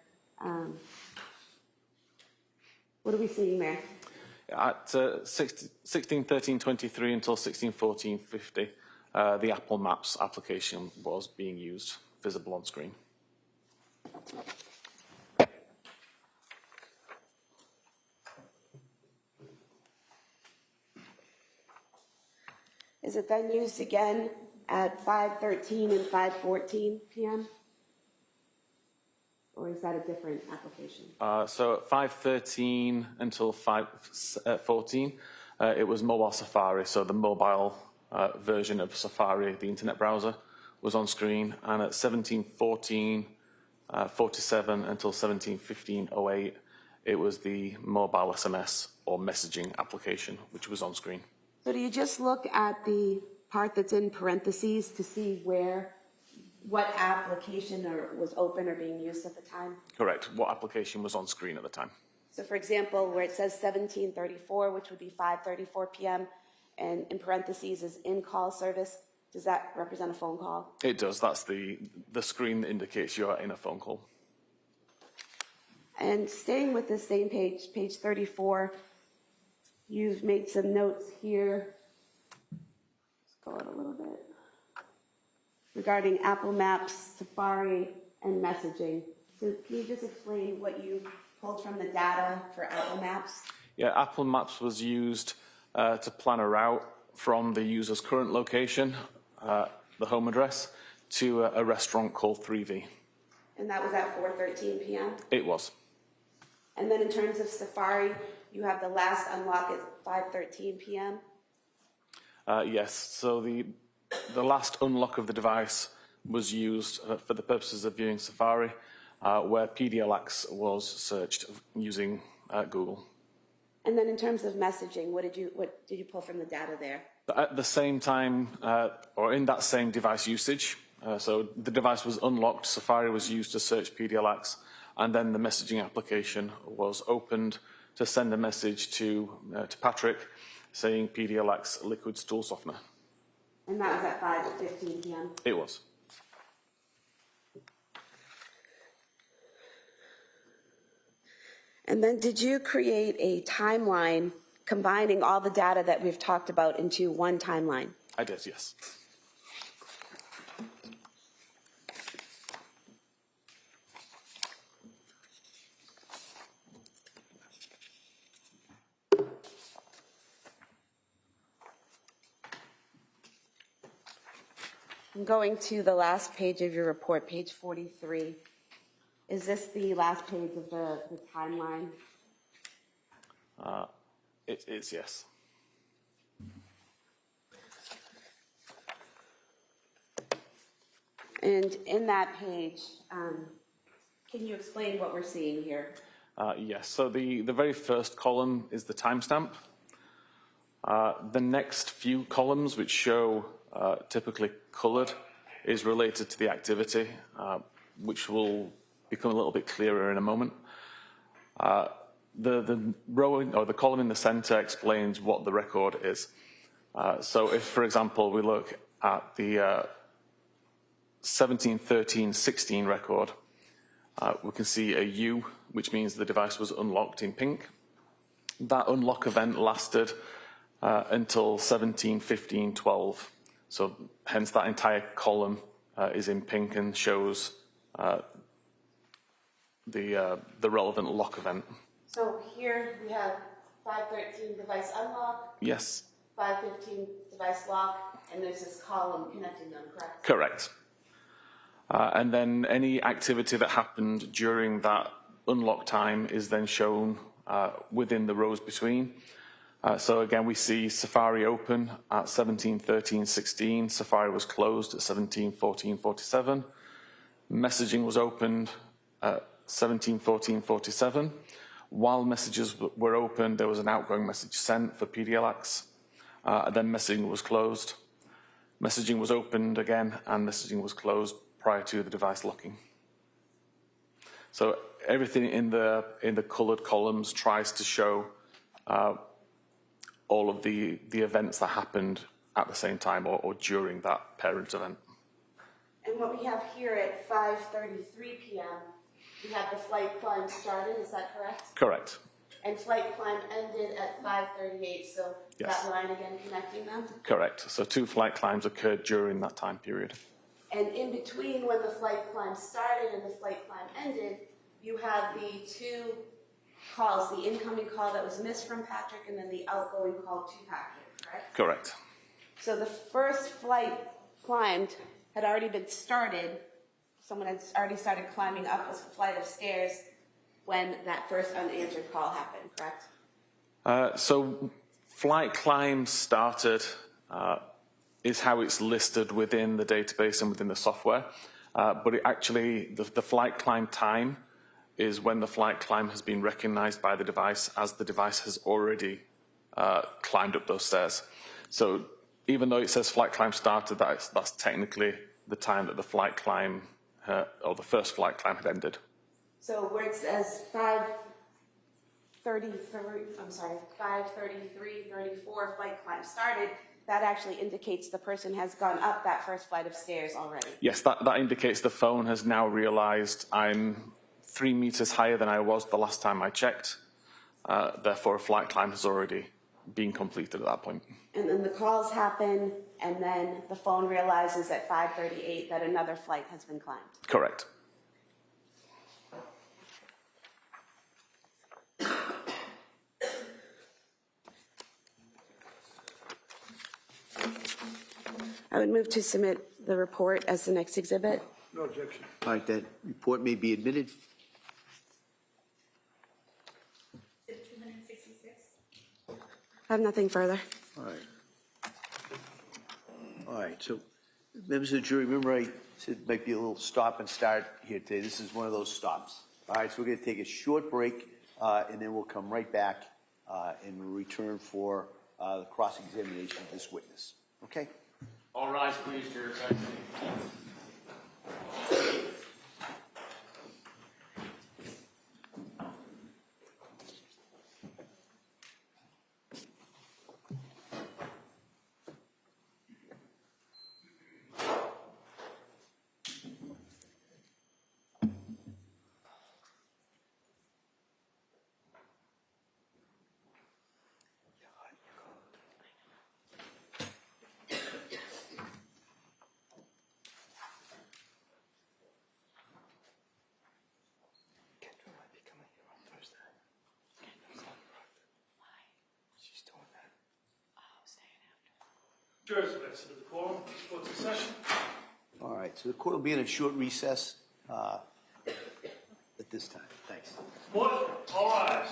What are we seeing there? At 16:13:23 until 16:14:50, the Apple Maps application was being used, visible on screen. Is it then used again at 5:13 and 5:14 p.m.? Or is that a different application? So at 5:13 until 5:14, it was mobile Safari, so the mobile version of Safari, the internet browser, was on screen. And at 17:14:47 until 17:15:08, it was the mobile SMS or messaging application, which was on screen. So do you just look at the part that's in parentheses to see what application was open or being used at the time? Correct. What application was on screen at the time? So for example, where it says 17:34, which would be 5:34 p.m., and in parentheses is in-call service, does that represent a phone call? It does. That's the screen that indicates you're in a phone call. And staying with the same page, page 34, you've made some notes here. Let's go out a little bit. Regarding Apple Maps, Safari, and messaging. So can you just explain what you pulled from the data for Apple Maps? Yeah, Apple Maps was used to plan a route from the user's current location, the home address, to a restaurant called 3V. And that was at 4:13 p.m.? It was. And then in terms of Safari, you have the last unlock at 5:13 p.m.? Yes, so the last unlock of the device was used for the purposes of viewing Safari, where PDLX was searched using Google. And then in terms of messaging, what did you pull from the data there? At the same time, or in that same device usage, so the device was unlocked, Safari was used to search PDLX, and then the messaging application was opened to send a message to Patrick saying PDLX liquid stool softener. And that was at 5:15 p.m.? It was. And then did you create a timeline combining all the data that we've talked about into one timeline? I did, yes. I'm going to the last page of your report, page 43. Is this the last page of the timeline? It is, yes. And in that page, can you explain what we're seeing here? Yes, so the very first column is the timestamp. The next few columns, which show typically coloured, is related to the activity, which will become a little bit clearer in a moment. The row or the column in the centre explains what the record is. So if, for example, we look at the 17-13-16 record, we can see a U, which means the device was unlocked in pink. That unlock event lasted until 17-15-12. So hence that entire column is in pink and shows the relevant lock event. So here we have 513 device unlock, Yes. 515 device lock, and there's this column connecting them, correct? Correct. And then any activity that happened during that unlock time is then shown within the rows between. So again, we see Safari open at 17-13-16. Safari was closed at 17-14-47. Messaging was opened at 17-14-47. While messages were open, there was an outgoing message sent for PDLX. Then messaging was closed. Messaging was opened again, and messaging was closed prior to the device locking. So everything in the coloured columns tries to show all of the events that happened at the same time or during that parent event. And what we have here at 5:33 p.m., we have the flight climb started, is that correct? Correct. And flight climb ended at 5:38, so Yes. that line again connecting them? Correct. So 2 flight climbs occurred during that time period. And in between when the flight climb started and the flight climb ended, you have the 2 calls, the incoming call that was missed from Patrick and then the outgoing call to Patrick, correct? Correct. So the first flight climbed had already been started. Someone had already started climbing up a flight of stairs when that first unanswered call happened, correct? So flight climb started is how it's listed within the database and within the software. But it actually, the flight climb time is when the flight climb has been recognized by the device as the device has already climbed up those stairs. So even though it says flight climb started, that's technically the time that the flight climb or the first flight climb had ended. So where it says 5:33:34 flight climb started, that actually indicates the person has gone up that first flight of stairs already. Yes, that indicates the phone has now realized I'm 3 meters higher than I was the last time I checked. Therefore, a flight climb has already been completed at that point. And then the calls happen, and then the phone realizes at 5:38 that another flight has been climbed. Correct. I would move to submit the report as the next exhibit. No objection. All right, that report may be admitted. I have nothing further. All right. All right, so members of the jury, remember I said it might be a little stop and start here today. This is one of those stops. All right, so we're going to take a short break, and then we'll come right back and return for the cross-examination of this witness. Okay? All rise, please, Your Excellency. Jurors have exited the quorum. Court's in session. All right, so the court will be in a short recess at this time. Thanks. Court, all rise.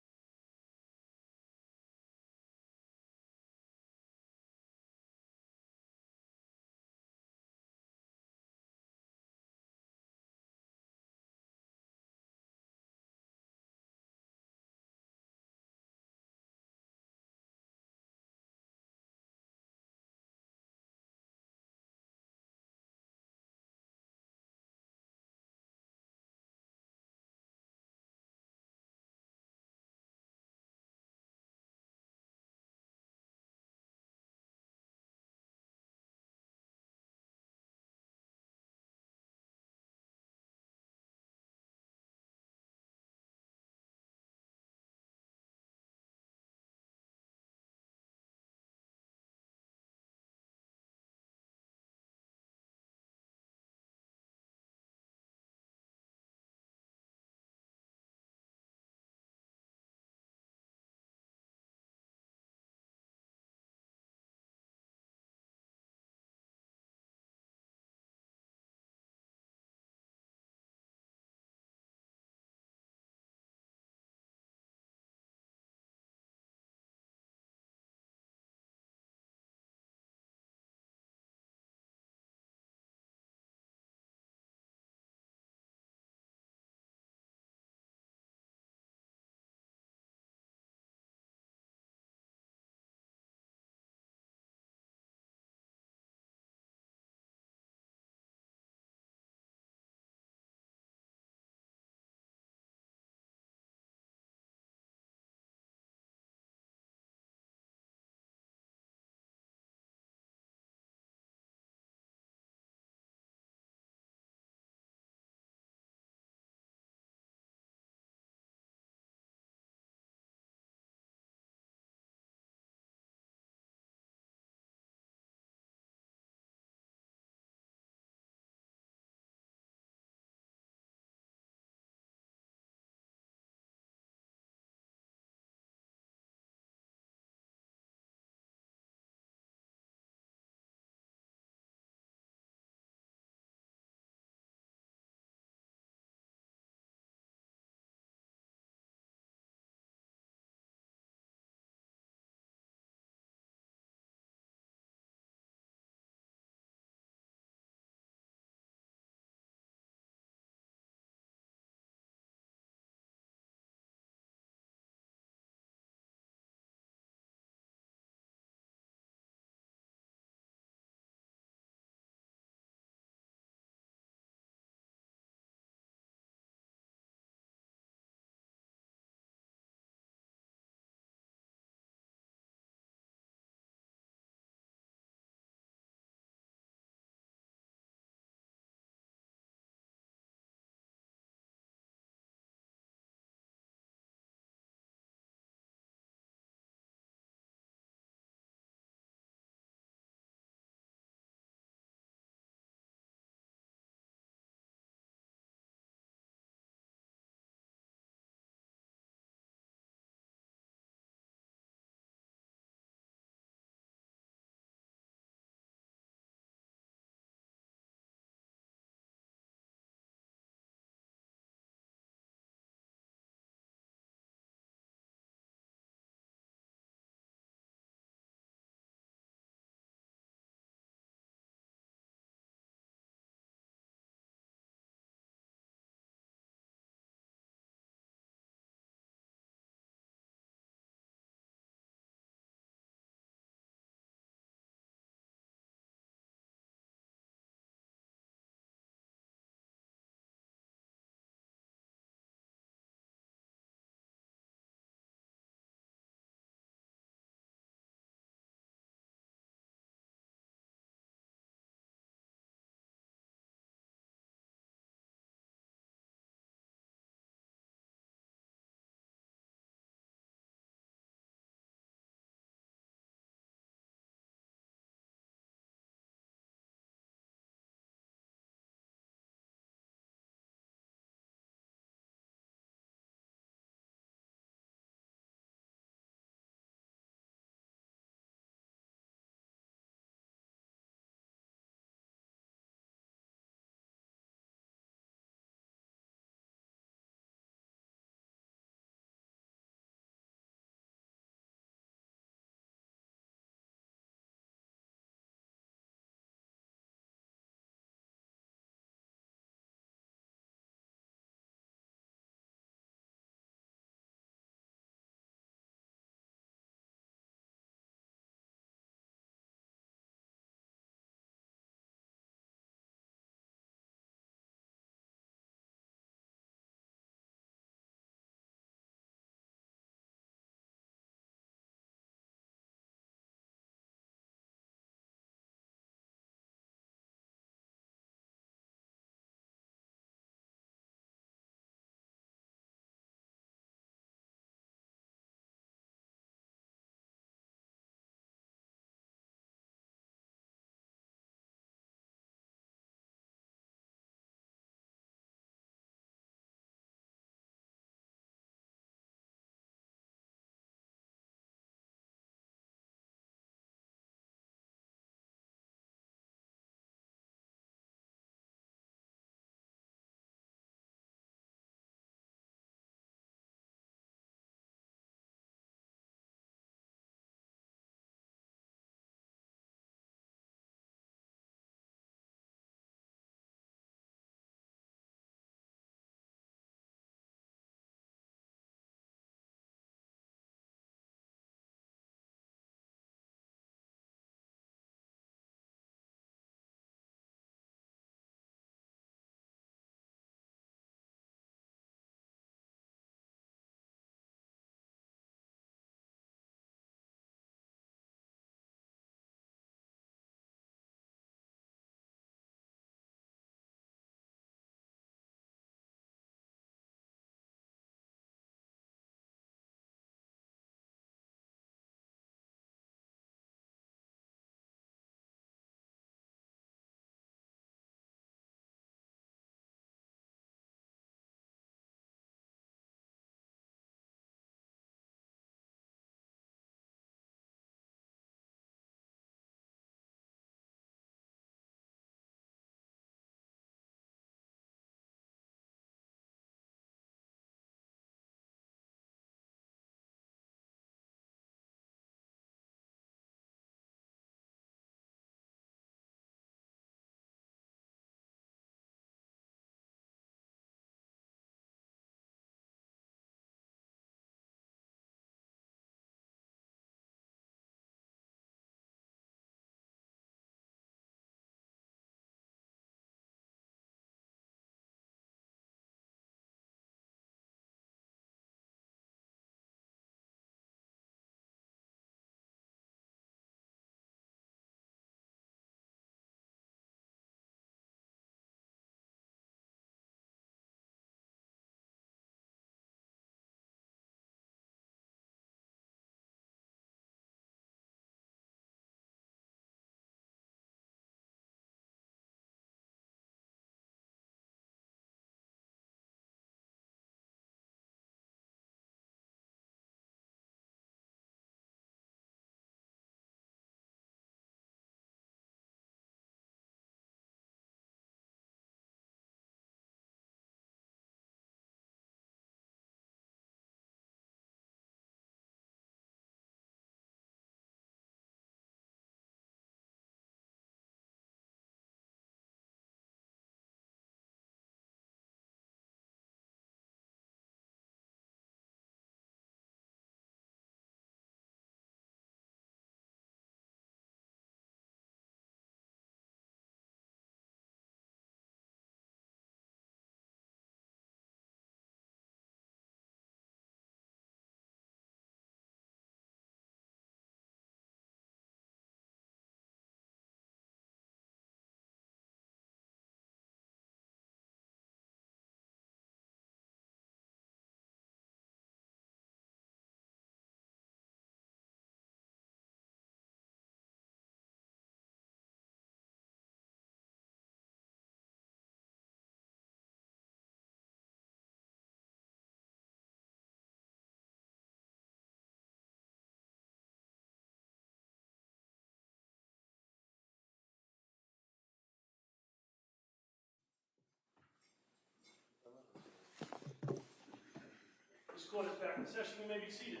court is back in session. You may be seated.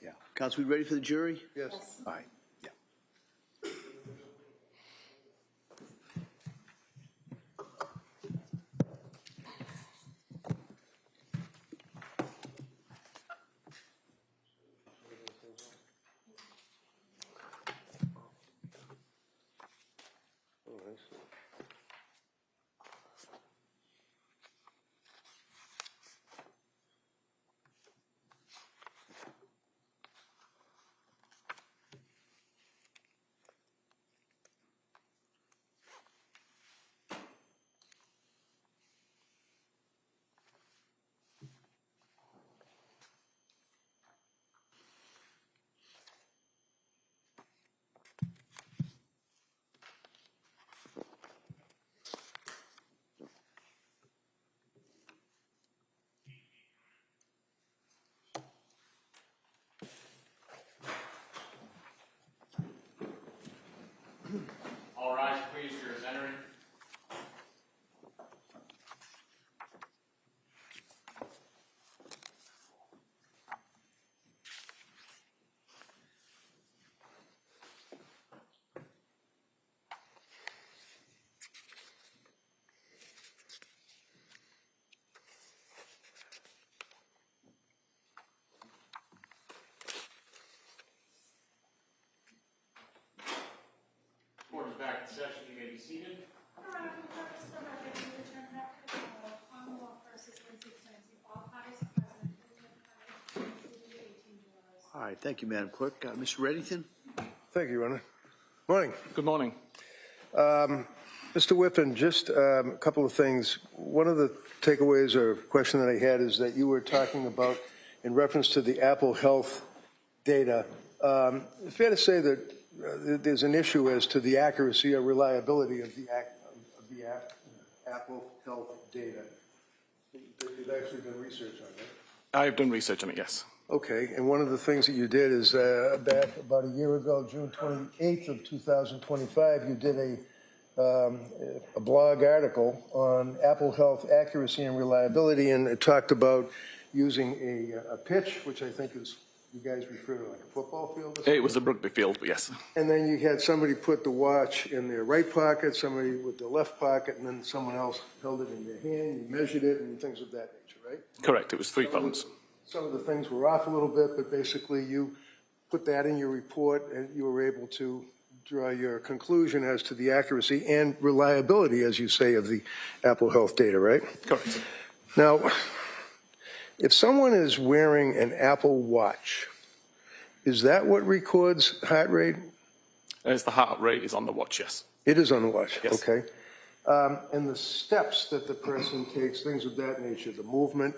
Yeah. Counsel, we ready for the jury? Yes. All right. Yeah. All rise, please. Jurors entering. Court is back in session. You may be seated. Your Honor, for the purpose of the record, we return back to the trial, Commonwealth versus Lindsay Clancy. All parties present, including the 18 jurors. All right. Thank you, Madam Clerk. Mr. Reddington? Thank you, Your Honor. Morning. Good morning. Mr. Whiffen, just a couple of things. One of the takeaways or question that I had is that you were talking about, in reference to the Apple Health data, fair to say that there's an issue as to the accuracy or reliability of the Apple Health data. You've actually done research on that. I've done research on it, yes. Okay, and one of the things that you did is back about a year ago, June 28th of 2025, you did a blog article on Apple Health accuracy and reliability, and it talked about using a pitch, which I think is, you guys refer to like a football field or something? It was a rugby field, but yes. And then you had somebody put the watch in their right pocket, somebody with the left pocket, and then someone else held it in their hand, you measured it, and things of that nature, right? Correct. It was 3 phones. Some of the things were off a little bit, but basically you put that in your report and you were able to draw your conclusion as to the accuracy and reliability, as you say, of the Apple Health data, right? Correct. Now, if someone is wearing an Apple Watch, is that what records heart rate? As the heart rate is on the watch, yes. It is on the watch, Yes. okay. And the steps that the person takes, things of that nature, the movement,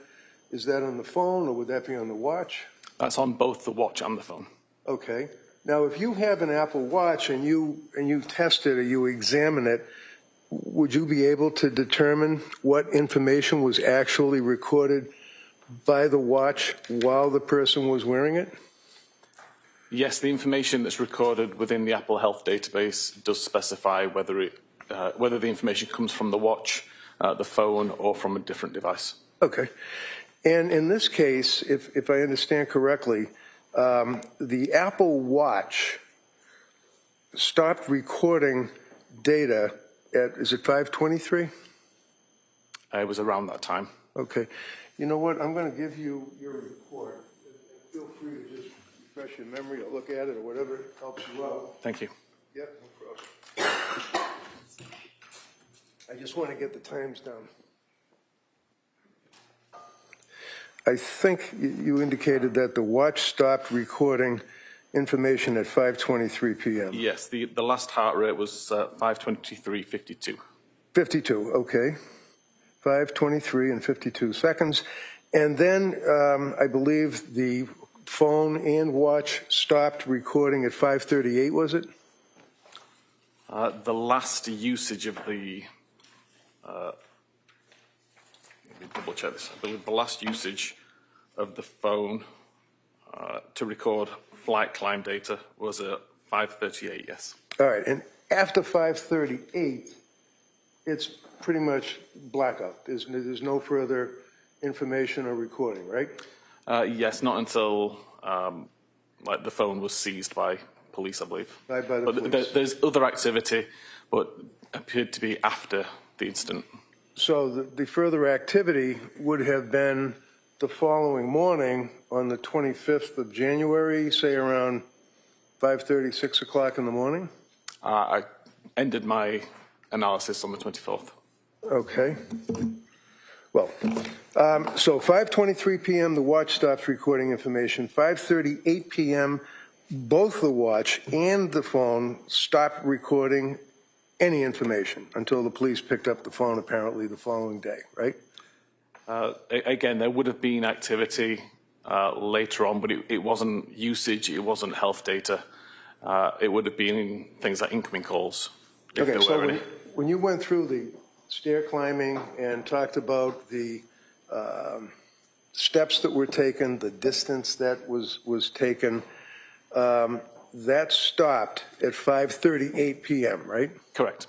is that on the phone or would that be on the watch? That's on both the watch and the phone. Okay. Now, if you have an Apple Watch and you test it or you examine it, would you be able to determine what information was actually recorded by the watch while the person was wearing it? Yes, the information that's recorded within the Apple Health database does specify whether the information comes from the watch, the phone, or from a different device. Okay. And in this case, if I understand correctly, the Apple Watch stopped recording data at, is it 5:23? It was around that time. Okay. You know what? I'm going to give you your report. Feel free to just refresh your memory or look at it or whatever helps you out. Thank you. Yep, no problem. I just want to get the times down. I think you indicated that the watch stopped recording information at 5:23 p.m. Yes, the last heart rate was 5:23:52. 52, okay. 5:23 and 52 seconds. And then I believe the phone and watch stopped recording at 5:38, was it? The last usage of the, let me double check this. I believe the last usage of the phone to record flight climb data was at 5:38, yes. All right, and after 5:38, it's pretty much blackout. There's no further information or recording, right? Yes, not until like the phone was seized by police, I believe. By the But police. there's other activity, but appeared to be after the incident. So the further activity would have been the following morning on the 25th of January, say around 5:30, 6 o'clock in the morning? I ended my analysis on the 24th. Okay. Well, so 5:23 p.m., the watch stops recording information. 5:38 p.m., both the watch and the phone stopped recording any information until the police picked up the phone apparently the following day, right? Again, there would have been activity later on, but it wasn't usage, it wasn't health data. It would have been things like incoming calls, if Okay, there so were any. when you went through the stair climbing and talked about the steps that were taken, the distance that was taken, that stopped at 5:38 p.m., right? Correct.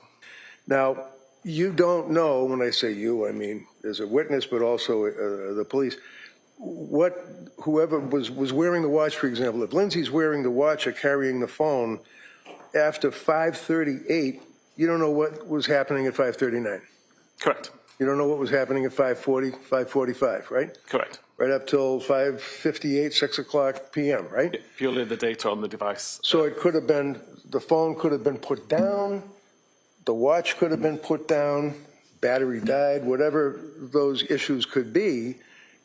Now, you don't know, when I say you, I mean as a witness, but also the police, whoever was wearing the watch, for example, if Lindsay's wearing the watch or carrying the phone, after 5:38, you don't know what was happening at 5:39. Correct. You don't know what was happening at 5:40, 5:45, right? Correct. Right up till 5:58, 6 o'clock p.m., right? Purely the data on the device. So it could have been, the phone could have been put down, the watch could have been put down, battery died, whatever those issues could be,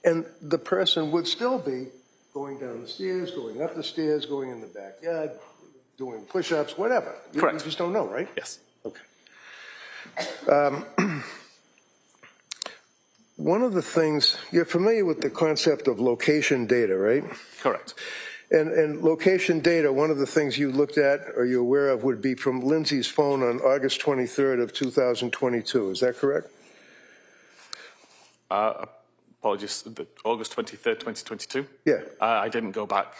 and the person would still be going down the stairs, going up the stairs, going in the backyard, doing push-ups, whatever. Correct. You just don't know, right? Yes. Okay. One of the things, you're familiar with the concept of location data, right? Correct. And location data, one of the things you looked at or you're aware of would be from Lindsay's phone on August 23rd of 2022. Is that correct? Apologies, August 23rd, 2022? Yeah. I didn't go back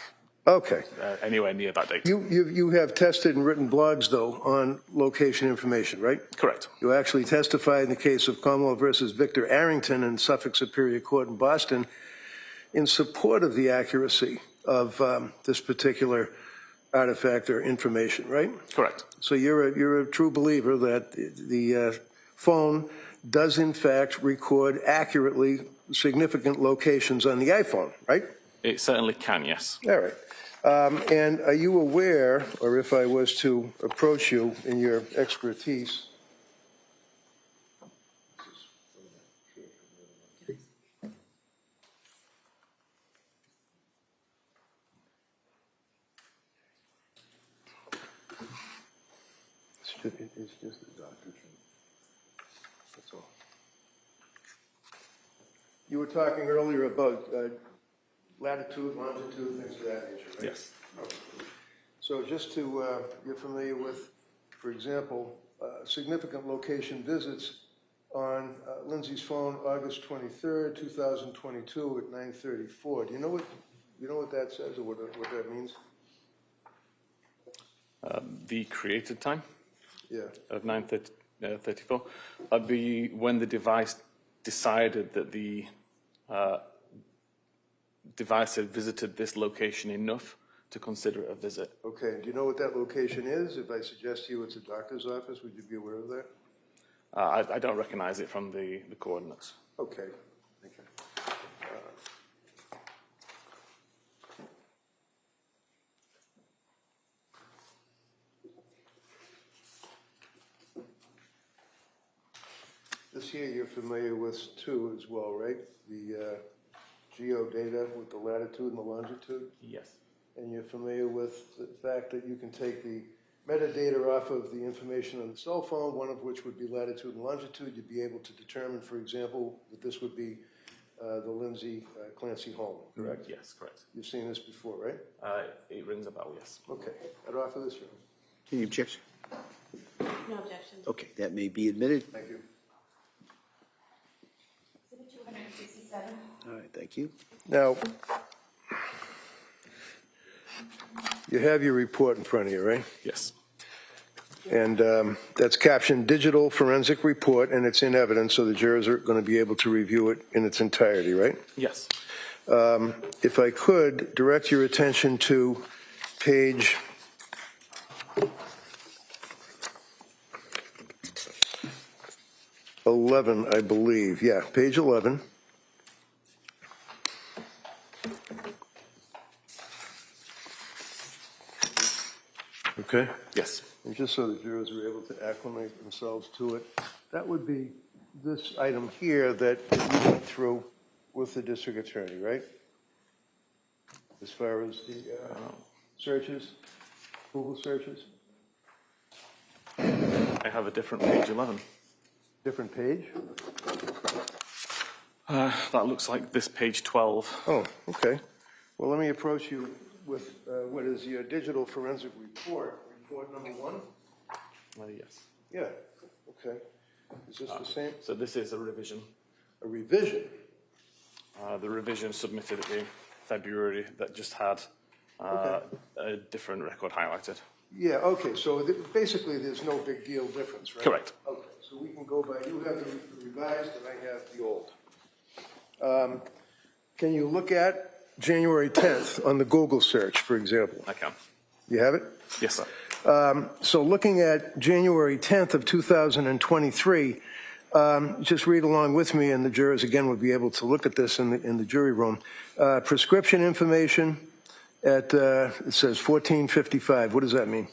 Okay. anywhere near that date. You have tested and written blogs, though, on location information, right? Correct. You actually testified in the case of Commonwealth versus Victor Arrington in Suffolk Superior Court in Boston in support of the accuracy of this particular artifact or information, right? Correct. So you're a true believer that the phone does in fact record accurately significant locations on the iPhone, right? It certainly can, yes. All right. And are you aware, or if I was to approach you in your expertise, it's just a doctor's. That's all. You were talking earlier about latitude, longitude, things of that nature, right? Yes. Okay. So just to, you're familiar with, for example, significant location visits on Lindsay's phone, August 23rd, 2022 at 9:34. Do you know what that says or what that means? The created time Yeah. of 9:34 would be when the device decided that the device had visited this location enough to consider it a visit. Okay. Do you know what that location is? If I suggest to you it's a doctor's office, would you be aware of that? I don't recognize it from the coordinates. Okay. Thank you. This here you're familiar with too as well, right? The geo data with the latitude and the longitude? Yes. And you're familiar with the fact that you can take the metadata off of the information on the cell phone, one of which would be latitude and longitude. You'd be able to determine, for example, that this would be the Lindsay Clancy home, correct? Yes, correct. You've seen this before, right? It rings a bell, yes. Okay. I'd offer this, Your Honor. Any objection? No objection. Okay, that may be admitted. Thank you. All right, thank you. Now, you have your report in front of you, right? Yes. And that's captioned Digital Forensic Report, and it's in evidence, so the jurors are going to be able to review it in its entirety, right? Yes. If I could direct your attention to page 11, I believe. Yeah, page 11. Okay? Yes. And just so the jurors are able to acclimate themselves to it, that would be this item here that you went through with the district attorney, right? As far as the searches, Google searches? I have a different page 11. Different page? That looks like this page 12. Oh, okay. Well, let me approach you with what is your digital forensic report, report number 1? Yes. Yeah, okay. Is this the same? So this is a revision. A revision? The revision submitted in February that just had a different record highlighted. Yeah, okay, so basically there's no big deal difference, right? Correct. Okay, so we can go by, you have the revised and I have the old. Can you look at January 10th on the Google search, for example? I can. You have it? Yes, sir. So looking at January 10th of 2023, just read along with me, and the jurors again would be able to look at this in the jury room. Prescription information at, it says 14:55. What does that mean?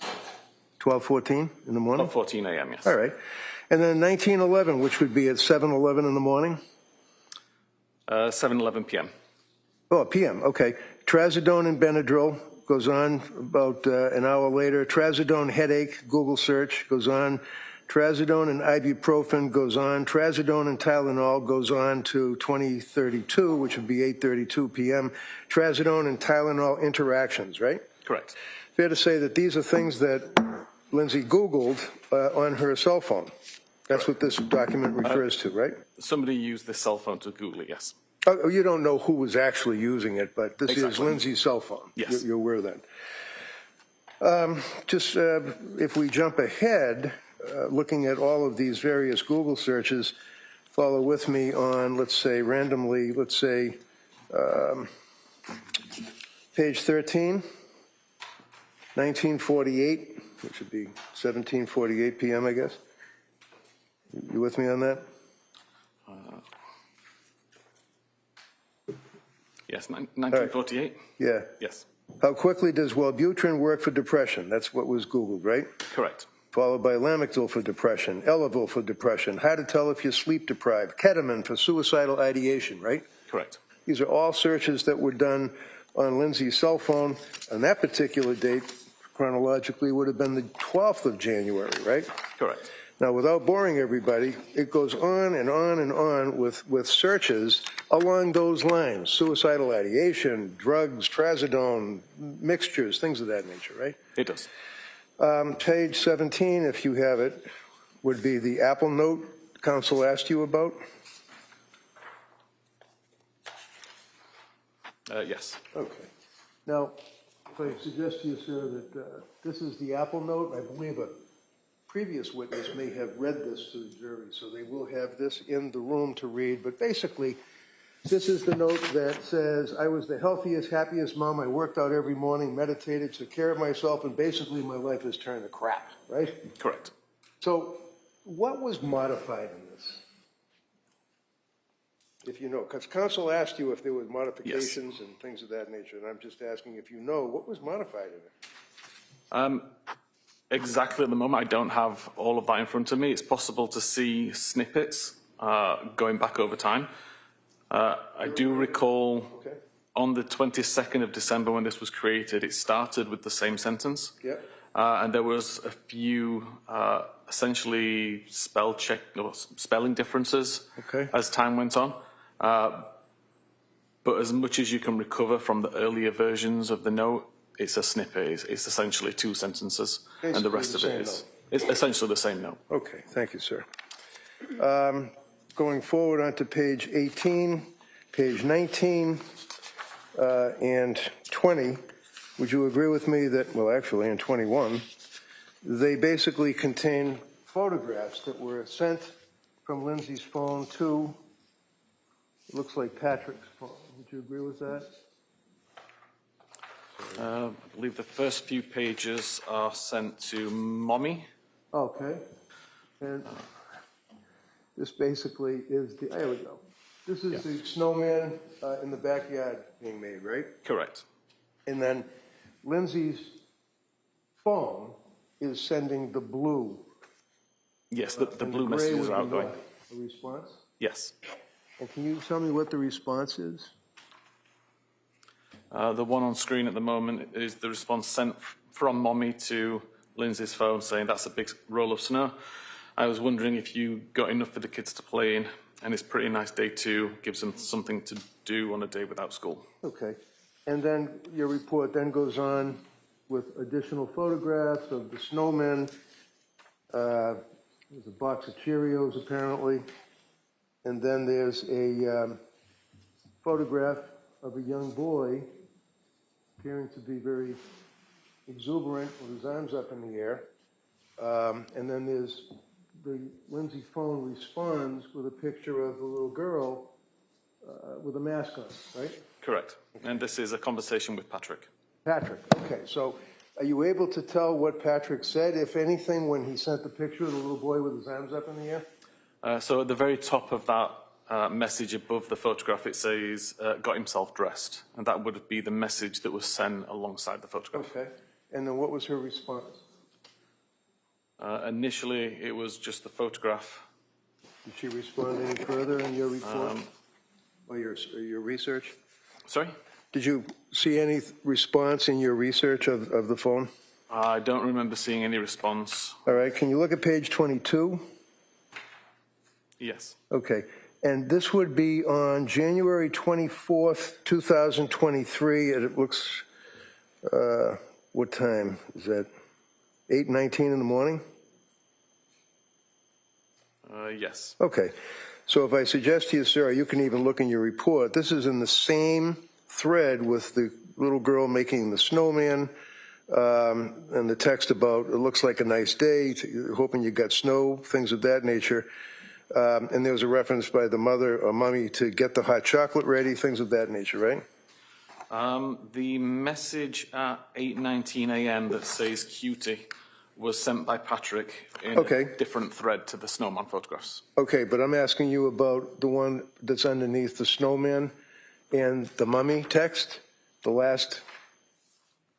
12:14 in the morning? 14 a.m., yes. All right. And then 19:11, which would be at 7:11 in the morning? 7:11 p.m. Oh, PM, okay. Trazodone and Benadryl goes on about an hour later. Trazodone headache, Google search goes on. Trazodone and ibuprofen goes on. Trazodone and Tylenol goes on to 2032, which would be 8:32 p.m. Trazodone and Tylenol interactions, right? Correct. Fair to say that these are things that Lindsay Googled on her cell phone. That's what this document refers to, right? Somebody used this cell phone to Google it, yes. Oh, you don't know who was actually using it, but this is Exactly. Lindsay's cell phone. Yes. You're aware of that. Just if we jump ahead, looking at all of these various Google searches, follow with me on, let's say, randomly, let's say, page 13, 1948, which would be 17:48 p.m., I guess. You with me on that? Yes, 1948? Yeah. Yes. How quickly does Wellbutrin work for depression? That's what was Googled, right? Correct. Followed by Lamictal for depression, Elavil for depression, how to tell if you're sleep deprived, ketamine for suicidal ideation, right? Correct. These are all searches that were done on Lindsay's cell phone. On that particular date, chronologically, would have been the 12th of January, right? Correct. Now, without boring everybody, it goes on and on and on with searches along those lines. Suicidal ideation, drugs, trazodone, mixtures, things of that nature, right? It does. Page 17, if you have it, would be the Apple Note counsel asked you about. Yes. Okay. Now, if I suggest to you, sir, that this is the Apple Note, I believe a previous witness may have read this to the jury, so they will have this in the room to read. But basically, this is the note that says, I was the healthiest, happiest mom. I worked out every morning, meditated, took care of myself, and basically my life has turned to crap, right? Correct. So what was modified in this? If you know, because counsel asked you if there were modifications and things of that nature, and I'm just asking if you know, what was modified in it? Exactly at the moment, I don't have all of that in front of me. It's possible to see snippets going back over time. I do recall on the 22nd of December when this was created, it started with the same sentence. Yep. And there was a few essentially spelling differences as time went on. But as much as you can recover from the earlier versions of the note, it's a snippet. It's essentially two sentences, and the rest of it is it's essentially the same note. Okay, thank you, sir. Going forward onto page 18, page 19, and 20, would you agree with me that, well, actually, in 21, they basically contain photographs that were sent from Lindsay's phone to, it looks like Patrick's phone. Would you agree with that? I believe the first few pages are sent to Mommy. Okay. And this basically is the, there we go. This is the snowman in the backyard being made, right? Correct. And then Lindsay's phone is sending the blue. Yes, the and blue gray messages would are be outgoing. what? A response? Yes. And can you tell me what the response is? The one on screen at the moment is the response sent from Mommy to Lindsay's phone saying that's a big roll of snow. I was wondering if you got enough for the kids to play in, and it's a pretty nice day too. Gives them something to do on a day without school. Okay. And then your report then goes on with additional photographs of the snowmen. There's a box of Cheerios apparently. And then there's a photograph of a young boy appearing to be very exuberant with his arms up in the air. And then there's the Lindsay phone responds with a picture of a little girl with a mask on, right? Correct. And this is a conversation with Patrick. Patrick, okay. So are you able to tell what Patrick said, if anything, when he sent the picture of the little boy with his arms up in the air? So at the very top of that message above the photograph, it says, got himself dressed. And that would be the message that was sent alongside the photograph. Okay. And then what was her response? Initially, it was just the photograph. Did she respond any further in your report or your research? Sorry? Did you see any response in your research of the phone? I don't remember seeing any response. All right. Can you look at page 22? Yes. Okay. And this would be on January 24th, 2023. And it looks, what time is that? 8:19 in the morning? Yes. Okay. So if I suggest to you, Sarah, you can even look in your report. This is in the same thread with the little girl making the snowman and the text about, it looks like a nice day, hoping you got snow, things of that nature. And there was a reference by the mother or mommy to get the hot chocolate ready, things of that nature, right? The message at 8:19 a.m. that says cutie was sent by Patrick in Okay. a different thread to the snowman photographs. Okay, but I'm asking you about the one that's underneath the snowman and the mummy text. The last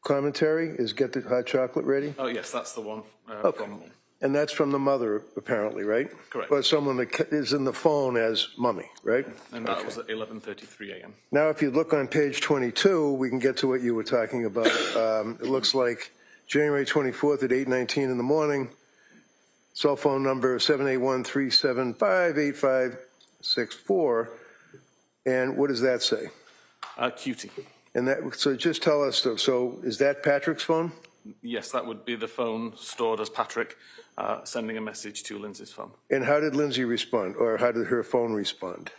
commentary is get the hot chocolate ready. Oh, yes, that's the one Okay. from... And that's from the mother, apparently, right? Correct. Or someone that is in the phone as mummy, right? And that was at 11:33 a.m. Now, if you look on page 22, we can get to what you were talking about. It looks like January 24th at 8:19 in the morning, cell phone number 781-375-8564. And what does that say? Cutie. And that, so just tell us, so is that Patrick's phone? Yes, that would be the phone stored as Patrick sending a message to Lindsay's phone. And how did Lindsay respond, or how did her phone respond?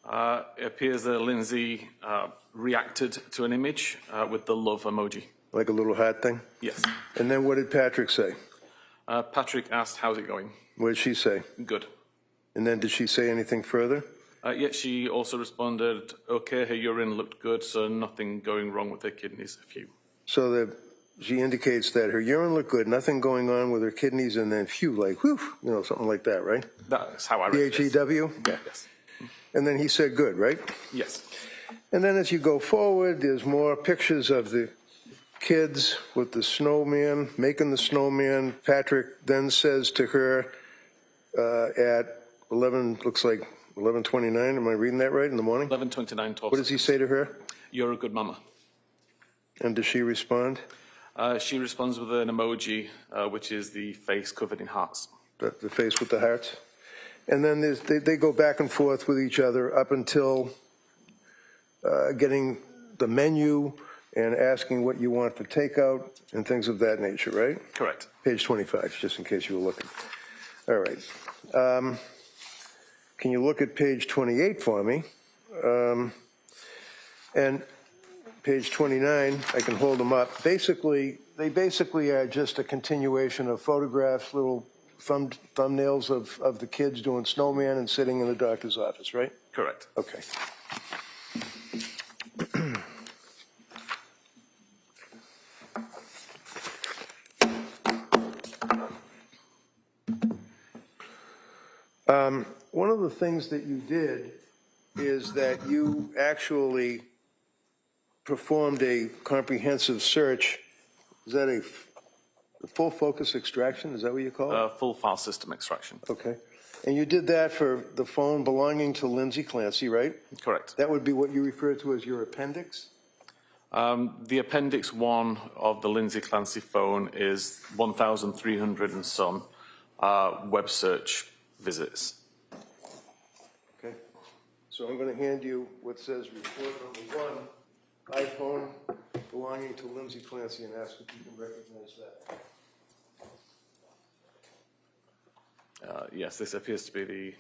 It appears that Lindsay reacted to an image with the love emoji. Like a little hat thing? Yes. And then what did Patrick say? Patrick asked, how's it going? What did she say? Good. And then did she say anything further? Yet she also responded, okay, her urine looked good, so nothing going wrong with her kidneys, a few. So that she indicates that her urine looked good, nothing going on with her kidneys, and then phew, like whew, you know, something like that, right? That's how I read this. P-H-E-W? Yeah. Yes. And then he said good, right? Yes. And then as you go forward, there's more pictures of the kids with the snowman, making the snowman. Patrick then says to her at 11, looks like 11:29, am I reading that right, in the morning? 11:29. What does he say to her? You're a good mama. And does she respond? She responds with an emoji, which is the face covered in hearts. The face with the hearts? And then they go back and forth with each other up until getting the menu and asking what you want for takeout and things of that nature, right? Correct. Page 25, just in case you were looking. All right. Can you look at page 28 for me? And page 29, I can hold them up. Basically, they basically are just a continuation of photographs, little thumbnails of the kids doing snowman and sitting in the doctor's office, right? Correct. Okay. One of the things that you did is that you actually performed a comprehensive search. Is that a full focus extraction? Is that what you call it? Full file system extraction. Okay. And you did that for the phone belonging to Lindsay Clancy, right? Correct. That would be what you refer to as your appendix? The appendix 1 of the Lindsay Clancy phone is 1,300 and some web search visits. Okay. So I'm going to hand you what says report number 1, iPhone belonging to Lindsay Clancy, and ask if you can recognize that. Yes, this appears to be the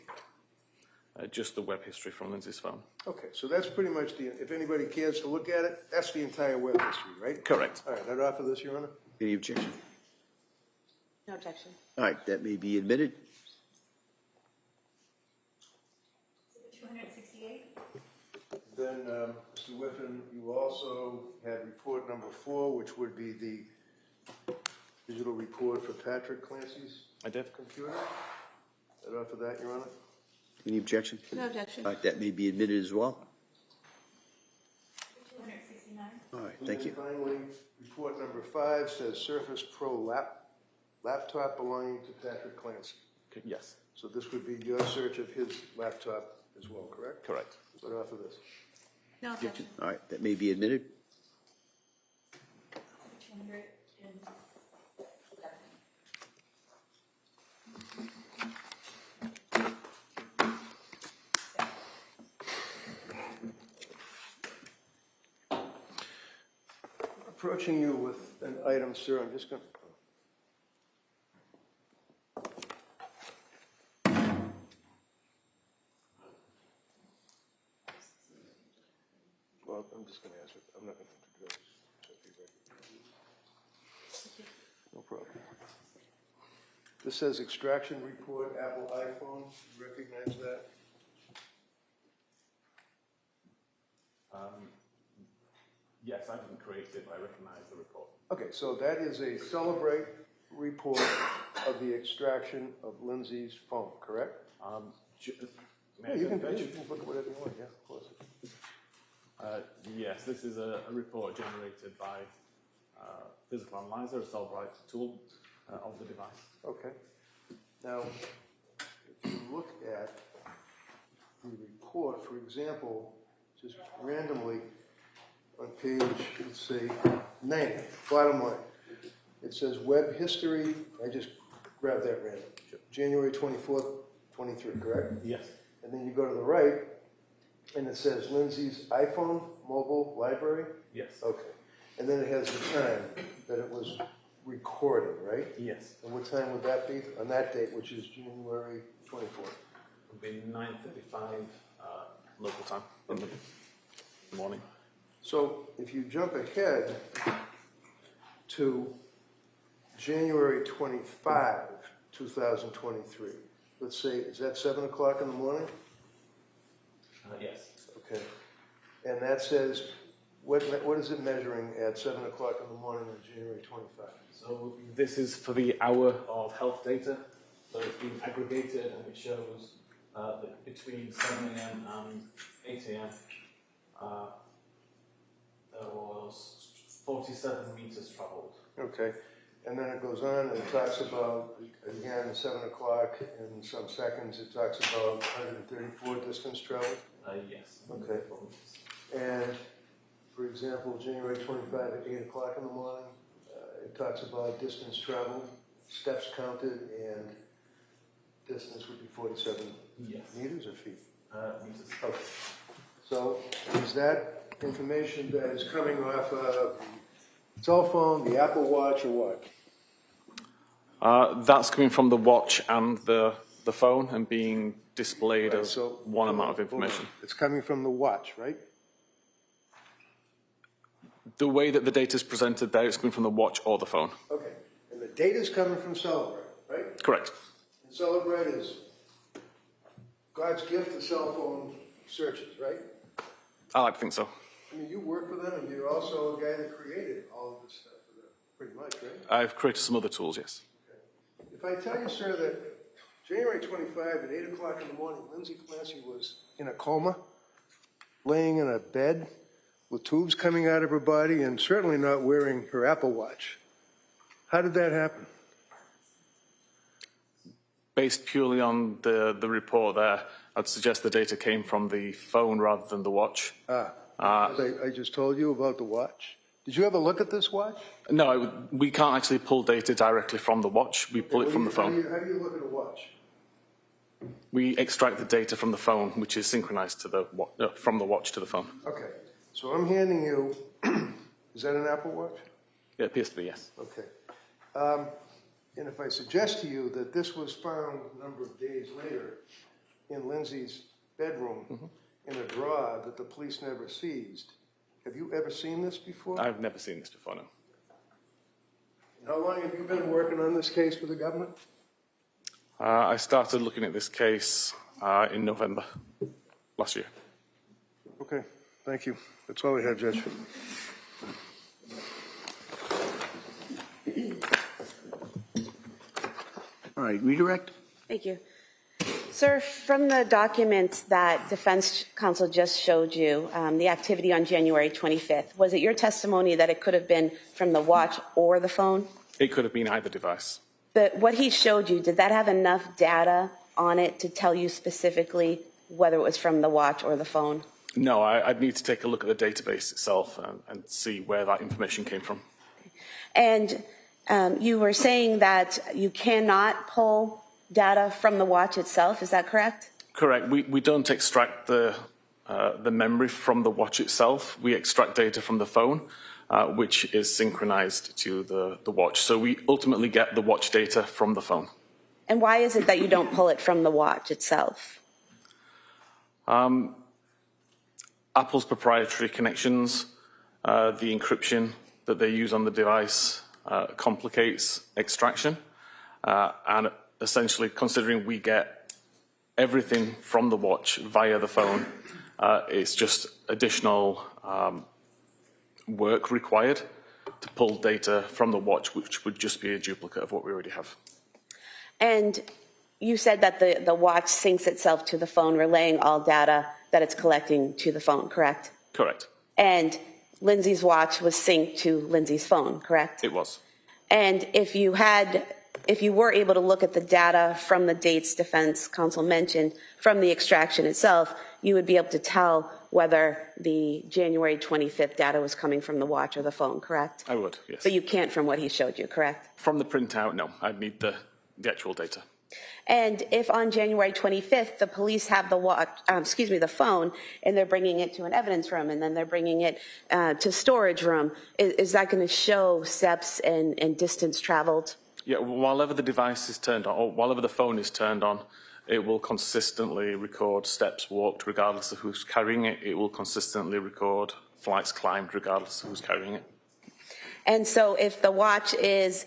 just the web history from Lindsay's phone. Okay, so that's pretty much if anybody cares to look at it, that's the entire web history, right? Correct. All right, I'd offer this, Your Honor. Any objection? No objection. All right, that may be admitted. 268. Then, Mr. Whiffen, you also had report number 4, which would be the digital report for Patrick Clancy's I did. computer. I'd offer that, Your Honor. Any objection? No objection. All right, that may be admitted as well. 269. All right, thank you. And then finally, report number 5 says Surface Pro laptop belonging to Patrick Clancy. Yes. So this would be your search of his laptop as well, correct? Correct. So I'd offer this. No objection. All right, that may be admitted. 207. Approaching you with an item, sir, I'm just going to... Well, I'm just going to ask it. I'm not going to do it. No problem. This says extraction report, Apple iPhone. You recognize that? Yes, I didn't create it, but I recognize the report. Okay, so that is a Celebrate report of the extraction of Lindsay's phone, correct? May I Yeah, you can take a page? look at whatever you want, yeah, of course. Yes, this is a report generated by Physical Analyzer, a Celebrate tool of the device. Okay. Now, if you look at the report, for example, just randomly on page, let's say, 9, bottom line, it says web history. I just grabbed that random. January 24th, 23, correct? Yes. And then you go to the right, and it says Lindsay's iPhone mobile library. Yes. Okay. And then it has the time that it was recorded, right? Yes. And what time would that be on that date, which is January 24th? It would be 9:35 local time in the morning. So if you jump ahead to January 25, 2023, let's say, is that 7 o'clock in the morning? Yes. Okay. And that says, what is it measuring at 7 o'clock in the morning on January 25? So this is for the hour of health data. So it's been aggregated and it shows that between 7 a.m. and 8 a.m. There was 47 meters traveled. Okay. And then it goes on and it talks about, again, 7 o'clock in some seconds, it talks about 134 distance traveled. Yes. Okay. And, for example, January 25 at 8 o'clock in the morning, it talks about distance traveled, steps counted, and distance would be 47 Yes. meters or feet. Meters. Okay. So is that information that is coming off of the cell phone, the Apple Watch, or what? That's coming from the watch and the phone and being displayed Right, as so- one amount of hold on. information. It's coming from the watch, right? The way that the data is presented there, it's coming from the watch or the phone. Okay. And the data's coming from Celebrate, right? Correct. And Celebrate is God's gift to cell phone searches, right? I like to think so. I mean, you work for them, and you're also a guy that created all of this stuff for them, pretty much, right? I've created some other tools, yes. If I tell you, sir, that January 25 at 8 o'clock in the morning, Lindsay Clancy was in a coma, laying in a bed with tubes coming out of her body and certainly not wearing her Apple Watch. How did that happen? Based purely on the report there, I'd suggest the data came from the phone rather than the watch. I just told you about the watch. Did you ever look at this watch? No, we can't actually pull data directly from the watch. We pull it from the phone. How do you look at a watch? We extract the data from the phone, which is synchronized to from the watch to the phone. Okay, so I'm handing you, is that an Apple Watch? It appears to be, yes. Okay. And if I suggest to you that this was found a number of days later in Lindsay's bedroom in a drawer that the police never seized, have you ever seen this before? I've never seen this before, no. How long have you been working on this case for the government? I started looking at this case in November last year. Okay, thank you. That's all I have, Judge. All right, redirect. Thank you. Sir, from the documents that defense counsel just showed you, the activity on January 25th, was it your testimony that it could have been from the watch or the phone? It could have been either device. But what he showed you, did that have enough data on it to tell you specifically whether it was from the watch or the phone? No, I'd need to take a look at the database itself and see where that information came from. And you were saying that you cannot pull data from the watch itself, is that correct? Correct. We don't extract the memory from the watch itself. We extract data from the phone, which is synchronized to the watch. So we ultimately get the watch data from the phone. And why is it that you don't pull it from the watch itself? Apple's proprietary connections, the encryption that they use on the device complicates extraction. And essentially, considering we get everything from the watch via the phone, it's just additional work required to pull data from the watch, which would just be a duplicate of what we already have. And you said that the watch syncs itself to the phone, relaying all data that it's collecting to the phone, correct? Correct. And Lindsay's watch was synced to Lindsay's phone, correct? It was. And if you were able to look at the data from the dates defense counsel mentioned from the extraction itself, you would be able to tell whether the January 25th data was coming from the watch or the phone, correct? I would, yes. But you can't from what he showed you, correct? From the printout, no. I'd need the actual data. And if on January 25th the police have the phone, and they're bringing it to an evidence room, and then they're bringing it to storage room, is that going to show steps and distance traveled? Yeah, whenever the device is turned on, or whenever the phone is turned on, it will consistently record steps walked regardless of who's carrying it. It will consistently record flights climbed regardless of who's carrying it. And so if the watch is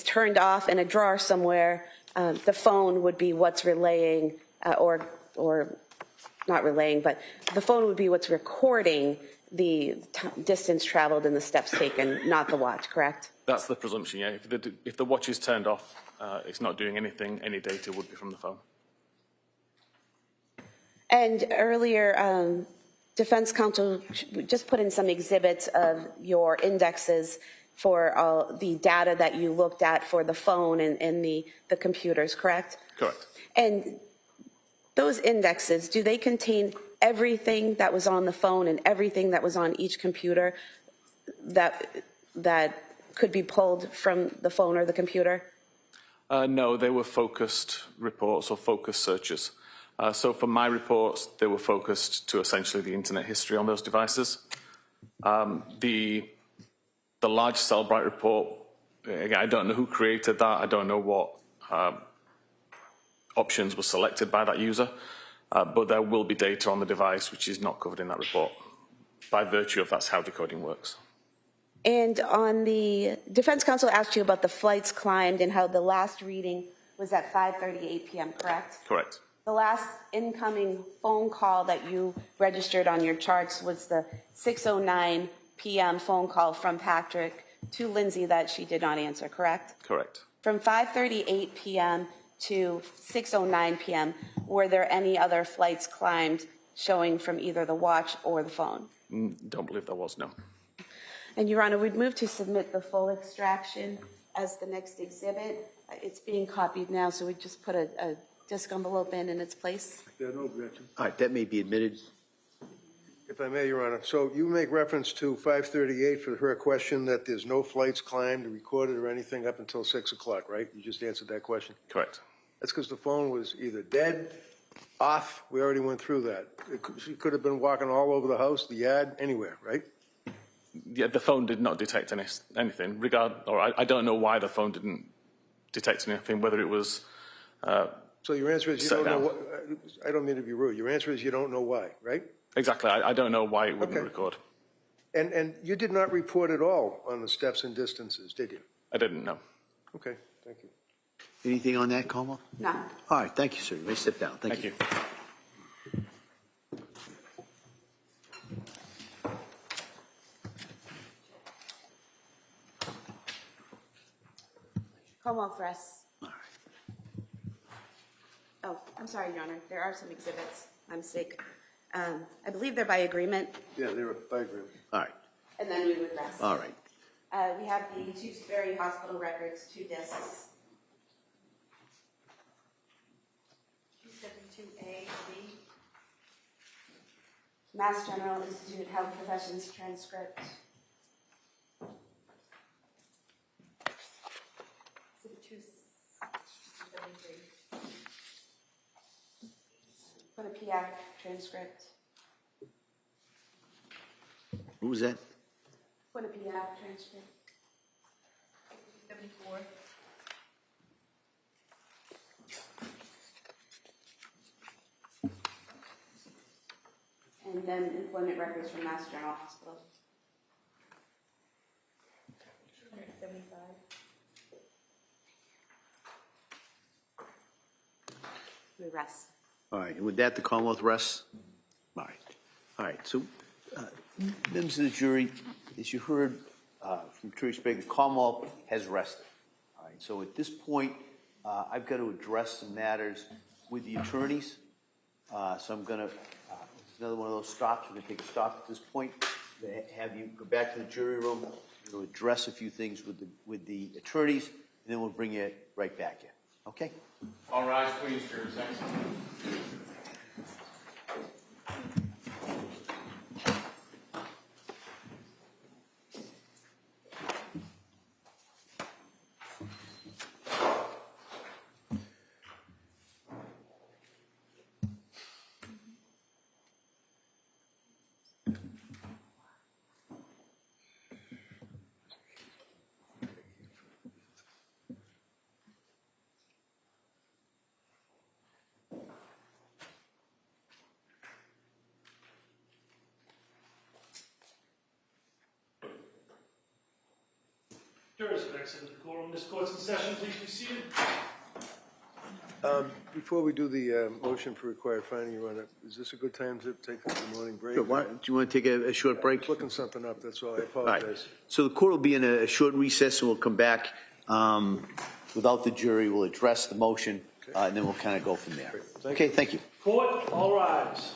turned off in a drawer somewhere, the phone would be what's relaying, or not relaying, but the phone would be what's recording the distance traveled and the steps taken, not the watch, correct? That's the presumption, yeah. If the watch is turned off, it's not doing anything, any data would be from the phone. And earlier, defense counsel just put in some exhibits of your indexes for all the data that you looked at for the phone and the computers, correct? Correct. And those indexes, do they contain everything that was on the phone and everything that was on each computer that could be pulled from the phone or the computer? No, they were focused reports or focused searches. So for my reports, they were focused to essentially the internet history on those devices. The large Cellbrite report, again, I don't know who created that. I don't know what options were selected by that user, but there will be data on the device which is not covered in that report by virtue of that's how decoding works. And on the defense counsel asked you about the flights climbed and how the last reading was at 5:38 p.m., correct? Correct. The last incoming phone call that you registered on your charts was the 6:09 p.m. phone call from Patrick to Lindsay that she did not answer, correct? Correct. From 5:38 p.m. to 6:09 p.m., were there any other flights climbed showing from either the watch or the phone? Don't believe there was, no. And Your Honor, we'd move to submit the full extraction as the next exhibit. It's being copied now, so we just put a disc envelope in its place. Yeah, no objection. All right, that may be admitted. If I may, Your Honor, so you make reference to 5:38 for her question that there's no flights climbed, recorded, or anything up until 6 o'clock, right? You just answered that question? Correct. That's because the phone was either dead, off, we already went through that. She could have been walking all over the house, the yard, anywhere, right? Yeah, the phone did not detect anything. I don't know why the phone didn't detect anything, whether it was So your answer is you Set don't know down. what, I don't mean to be rude, your answer is you don't know why, right? exactly. I don't know why it wouldn't Okay. record. And you did not report at all on the steps and distances, did you? I didn't know. Okay, thank you. Anything on that, Como? No. All right, thank you, sir. You may sit down. Thank you. Como Fress. Oh, I'm sorry, Your Honor. There are some exhibits. I'm sick. I believe they're by agreement, Yeah, they were, I agree. All right, and then we would rest. all right. We have the Tewksbury Hospital records, 2 discs. 272A, B. Mass General Institute Health Professions transcript. Quinnipiac transcript. What was that? Quinnipiac transcript. 74. And then employment records from Mass General Hospital. 175. We rest. All right, and with that, the Commonwealth rests? All right. All right, so, members of the jury, as you heard from Attorney Sprague, the Commonwealth has rested. All right, so at this point, I've got to address some matters with the attorneys. So I'm going to, this is another one of those stops. We're going to take a stop at this point. Have you go back to the jury room. We'll address a few things with the attorneys, and then we'll bring you right back in. Okay? All rise, please, jurors. Thanks. Jurors have exited the courtroom. This court's in session. Please be seated. Before we do the motion for required finding, Your Honor, is this a good time to take a morning break? Sure, do you want to take a short break? Looking something up, that's all, I All right, apologize. so the court will be in a short recess, and we'll come back without the jury. We'll address the motion, and then we'll kind of go from there. Okay, thank you. Court, all rise.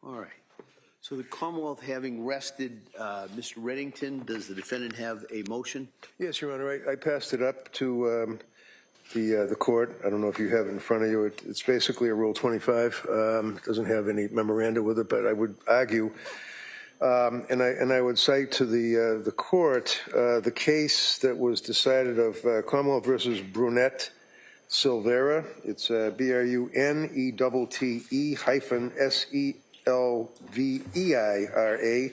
All right. So the Commonwealth having rested Mr. Reddington, does the defendant have a motion? Yes, Your Honor, I passed it up to the court. I don't know if you have it in front of you. It's basically a Rule 25. It doesn't have any memoranda with it, but I would argue, and I would cite to the court the case that was decided of Commonwealth versus Brunette Silvera. It's BRUNETTE-SELVEIRA.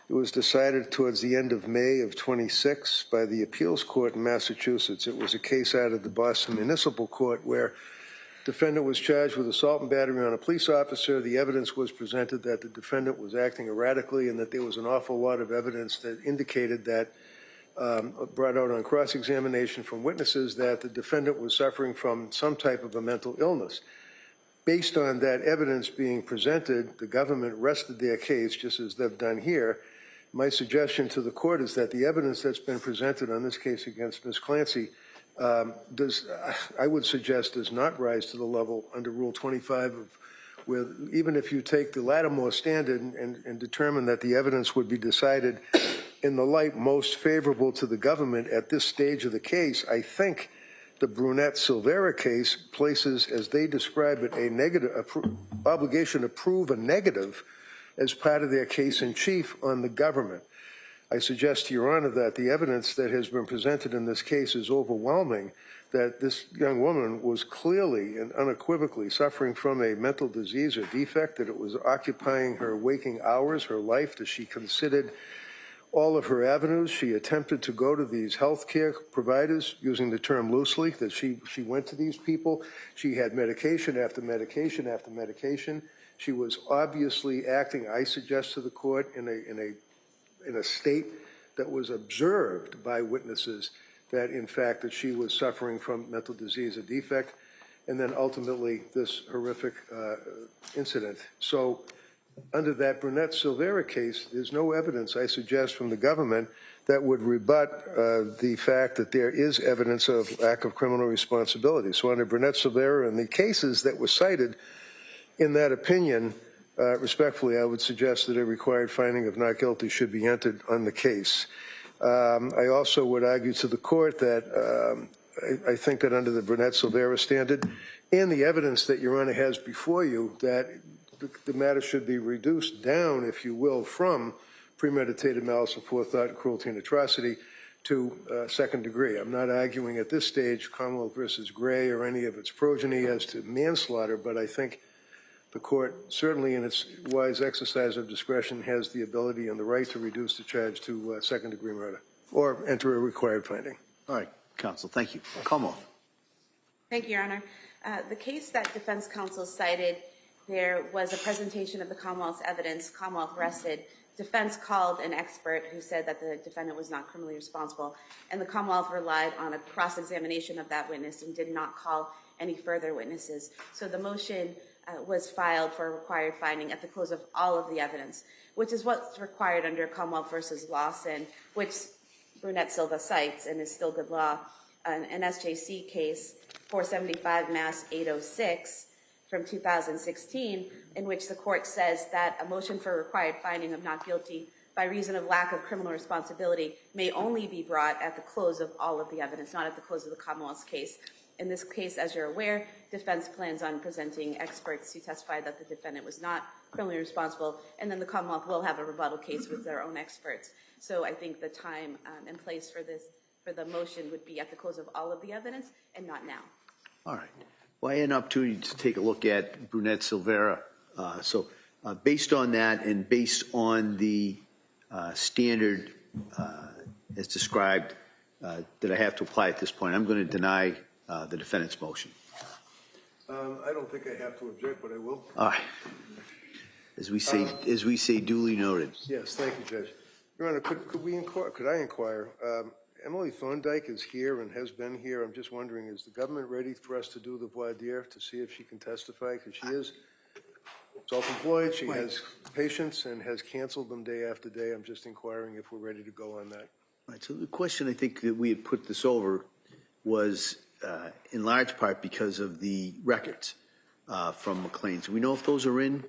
It was decided towards the end of May of 26 by the appeals court in Massachusetts. It was a case out of the Boston Municipal Court where defendant was charged with assault and battery on a police officer. The evidence was presented that the defendant was acting erratically and that there was an awful lot of evidence that indicated that, brought out on cross-examination from witnesses, that the defendant was suffering from some type of a mental illness. Based on that evidence being presented, the government rested their case, just as they've done here. My suggestion to the court is that the evidence that's been presented on this case against Ms. Clancy I would suggest does not rise to the level under Rule 25 of where, even if you take the Lattimore standard and determine that the evidence would be decided in the light most favorable to the government at this stage of the case, I think the Brunette-Silvera case places, as they describe it, a negative obligation to prove a negative as part of their case in chief on the government. I suggest to Your Honor that the evidence that has been presented in this case is overwhelming, that this young woman was clearly and unequivocally suffering from a mental disease or defect, that it was occupying her waking hours, her life, that she considered all of her avenues. She attempted to go to these health care providers, using the term loosely, that she went to these people. She had medication after medication after medication. She was obviously acting, I suggest to the court, in a state that was observed by witnesses that, in fact, that she was suffering from mental disease or defect, and then ultimately this horrific incident. So under that Brunette-Silvera case, there's no evidence, I suggest, from the government that would rebut the fact that there is evidence of lack of criminal responsibility. So under Brunette-Silvera and the cases that were cited in that opinion, respectfully, I would suggest that a required finding of not guilty should be entered on the case. I also would argue to the court that I think that under the Brunette-Silvera standard and the evidence that Your Honor has before you, that the matter should be reduced down, if you will, from premeditated malice and forethought, cruelty and atrocity to second degree. I'm not arguing at this stage Commonwealth versus Gray or any of its progeny as to manslaughter, but I think the court, certainly in its wise exercise of discretion, has the ability and the right to reduce the charge to second-degree murder or enter a required finding. All right, counsel, thank you. Commonwealth. Thank you, Your Honor. The case that defense counsel cited, there was a presentation of the Commonwealth's evidence. Commonwealth rested. Defense called an expert who said that the defendant was not criminally responsible, and the Commonwealth relied on a cross-examination of that witness and did not call any further witnesses. So the motion was filed for a required finding at the close of all of the evidence, which is what's required under Commonwealth versus Lawson, which Brunette-Silva cites and is still good law. An SJC case, 475 Mass 806 from 2016, in which the court says that a motion for a required finding of not guilty by reason of lack of criminal responsibility may only be brought at the close of all of the evidence, not at the close of the Commonwealth's case. In this case, as you're aware, defense plans on presenting experts who testified that the defendant was not criminally responsible, and then the Commonwealth will have a rebuttal case with their own experts. So I think the time and place for the motion would be at the close of all of the evidence and not now. All right. Well, I had an opportunity to take a look at Brunette-Silvera. So based on that and based on the standard as described that I have to apply at this point, I'm going to deny the defendant's motion. I don't think I have to object, but I will. All right. As we say, duly noted. Yes, thank you, Judge. Your Honor, could I inquire? Emily Thorndike is here and has been here. I'm just wondering, is the government ready for us to do the voir dire to see if she can testify? Because she is self-employed, she has patients and has canceled them day after day. I'm just inquiring if we're ready to go on that. All right. So the question I think that we had put this over was in large part because of the records from McLean. So we know if those are in?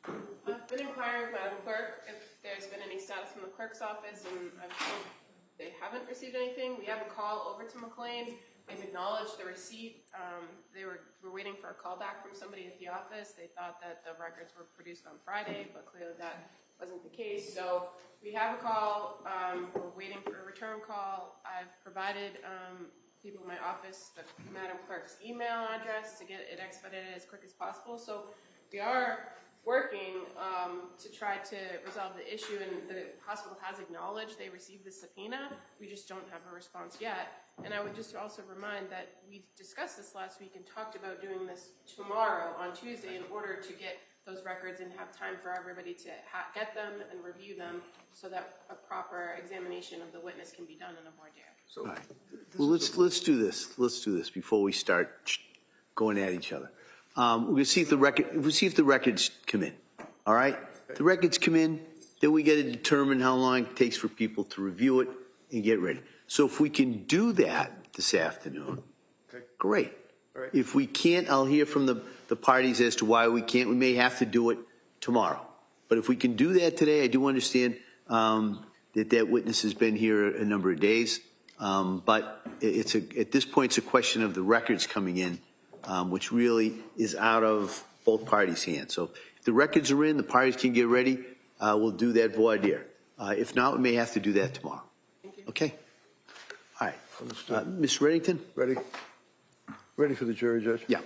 I've been inquiring with Madam Clerk if there's been any status from the clerk's office, and I've told they haven't received anything. We have a call over to McLean. They've acknowledged the receipt. They were waiting for a call back from somebody at the office. They thought that the records were produced on Friday, but clearly that wasn't the case. So we have a call. We're waiting for a return call. I've provided people in my office the Madam Clerk's email address to get it expedited as quick as possible. So we are working to try to resolve the issue, and the hospital has acknowledged they received the subpoena. We just don't have a response yet. And I would just also remind that we discussed this last week and talked about doing this tomorrow on Tuesday in order to get those records and have time for everybody to get them and review them so that a proper examination of the witness can be done in a voir dire. So, All right. Well, let's do this. Let's do this before we start going at each other. We'll see if the records come in. All right? The records come in, then we got to determine how long it takes for people to review it and get ready. So if we can do that this afternoon, okay. great. All right. If we can't, I'll hear from the parties as to why we can't. We may have to do it tomorrow. But if we can do that today, I do understand that witness has been here a number of days. But at this point, it's a question of the records coming in, which really is out of both parties' hands. So if the records are in, the parties can get ready. We'll do that voir dire. If not, we may have to do that tomorrow. Okay? All right. Understood. Ms. Reddington? Ready? Ready for the jury, Judge? Yeah.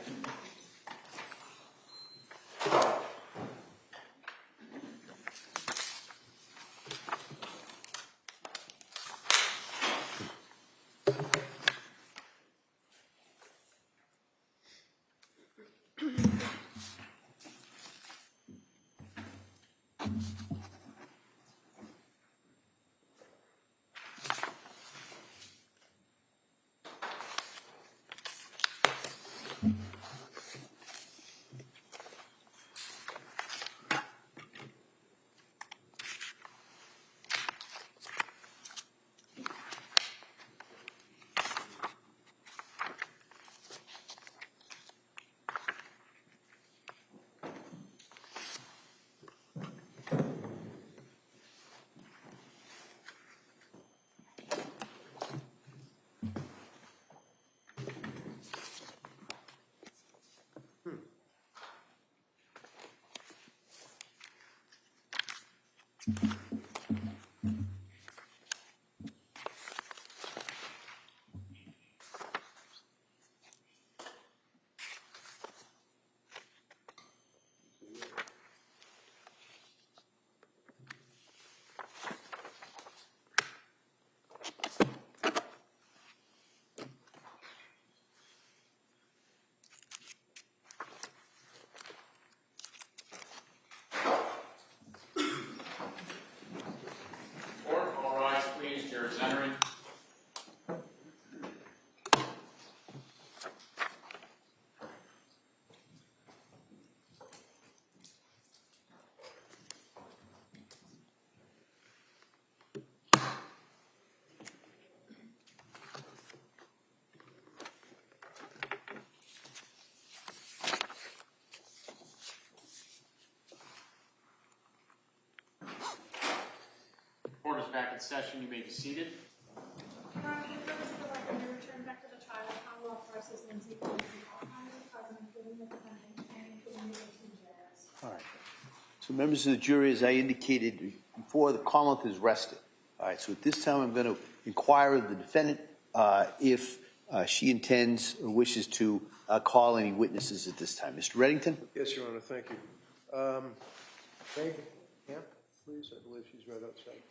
All rise, please. Jurors entering. Court is back in session. You may be seated. Members of the record, we return back to the trial of Commonwealth versus Lindsay Clancy, all parties present, including the defendant and including the 18 jurors. All right. So members of the jury, as I indicated before, the Commonwealth is rested. All right, so at this time, I'm going to inquire of the defendant if she intends or wishes to call any witnesses at this time. Mr. Reddington? Yes, Your Honor, thank you. Thank you. Camp, please, I believe she's right outside.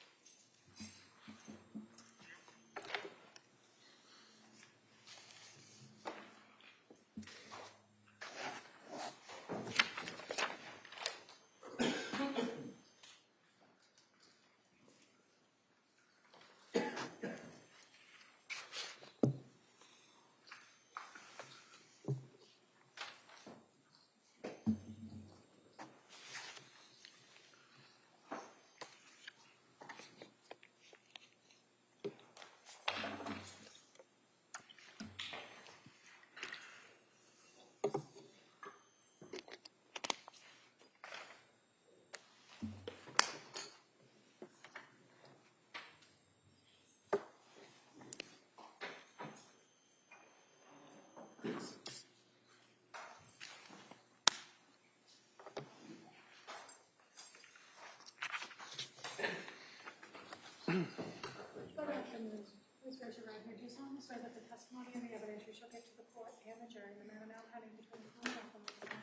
Good afternoon. Please raise your right hand. Do you solemnly swear that the testimony and the evidence you shall give to the court and the jury in the matter now pending between the Commonwealth and the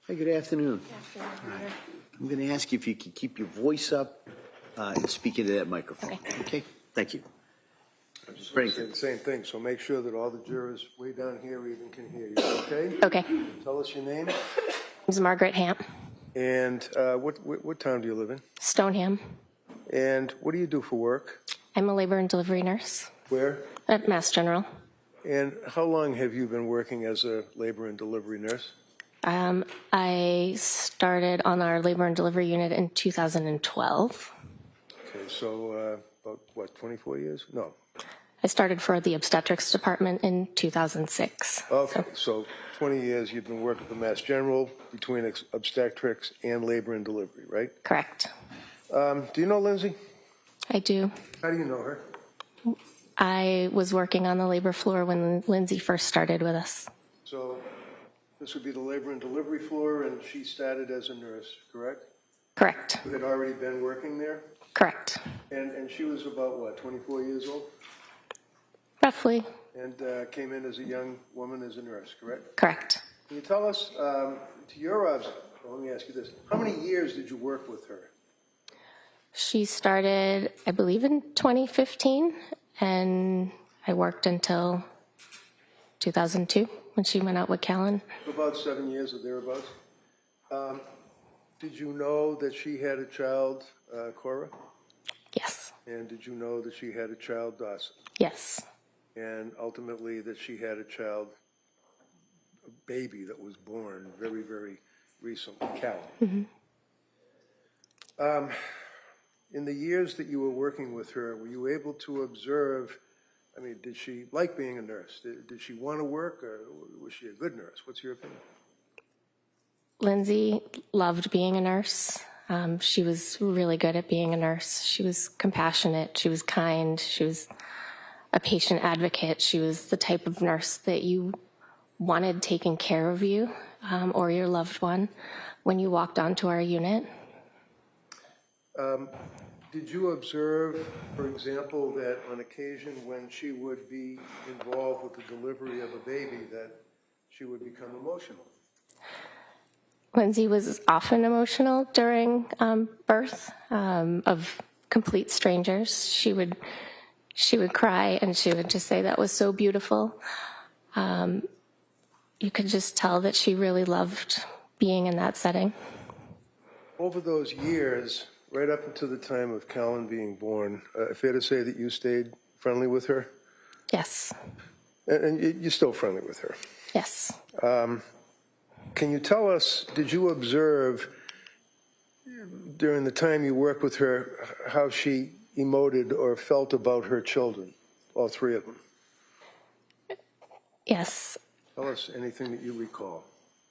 Hi, good afternoon. I'm going to ask you if you could keep your voice up and speak into that microphone. Okay? Thank you. I'm just going to say the same thing, so make sure that all the jurors way down here even can hear you, okay? Okay. Tell us your name This is Margaret Hamp, and what town do you live in? Stoneham. And what do you do for work? I'm a labor and delivery nurse Where? at Mass General. And how long have you been working as a labor and delivery nurse? I started on our labor and delivery unit in 2012. Okay, so about, what, 24 years? No. I started for the obstetrics department in 2006. Okay, so 20 years you've been working for Mass General between obstetrics and labor and delivery, right? Correct. Do you know Lindsay? I do. How do you know her? I was working on the labor floor when Lindsay first started with us. So this would be the labor and delivery floor, and she started as a nurse, correct? Correct. You had already been working there? Correct. And she was about, what, 24 years old? Roughly. And came in as a young woman as a nurse, correct? Correct. Can you tell us, to your let me ask you this, how many years did you work with her? She started, I believe, in 2015, and I worked until 2002 when she went out with Callan. About 7 years or thereabouts. Did you know that she had a child, Cora? Yes. And did you know that she had a child, Dawson? Yes. And ultimately that she had a child, a baby that was born very, very recently, Callan? In the years that you were working with her, were you able to observe, I mean, did she like being a nurse? Did she want to work, or was she a good nurse? What's your opinion? Lindsay loved being a nurse. She was really good at being a nurse. She was compassionate. She was kind. She was a patient advocate. She was the type of nurse that you wanted taking care of you or your loved one when you walked onto our unit. Did you observe, for example, that on occasion when she would be involved with the delivery of a baby that she would become emotional? Lindsay was often emotional during birth of complete strangers. She would cry and she would just say that was so beautiful. You could just tell that she really loved being in that setting. Over those years, right up until the time of Callan being born, fair to say that you stayed friendly with her? Yes. And you're still friendly with her? Yes. Can you tell us, did you observe during the time you worked with her how she emoted or felt about her children, all three of them? Yes. Tell us anything that you recall.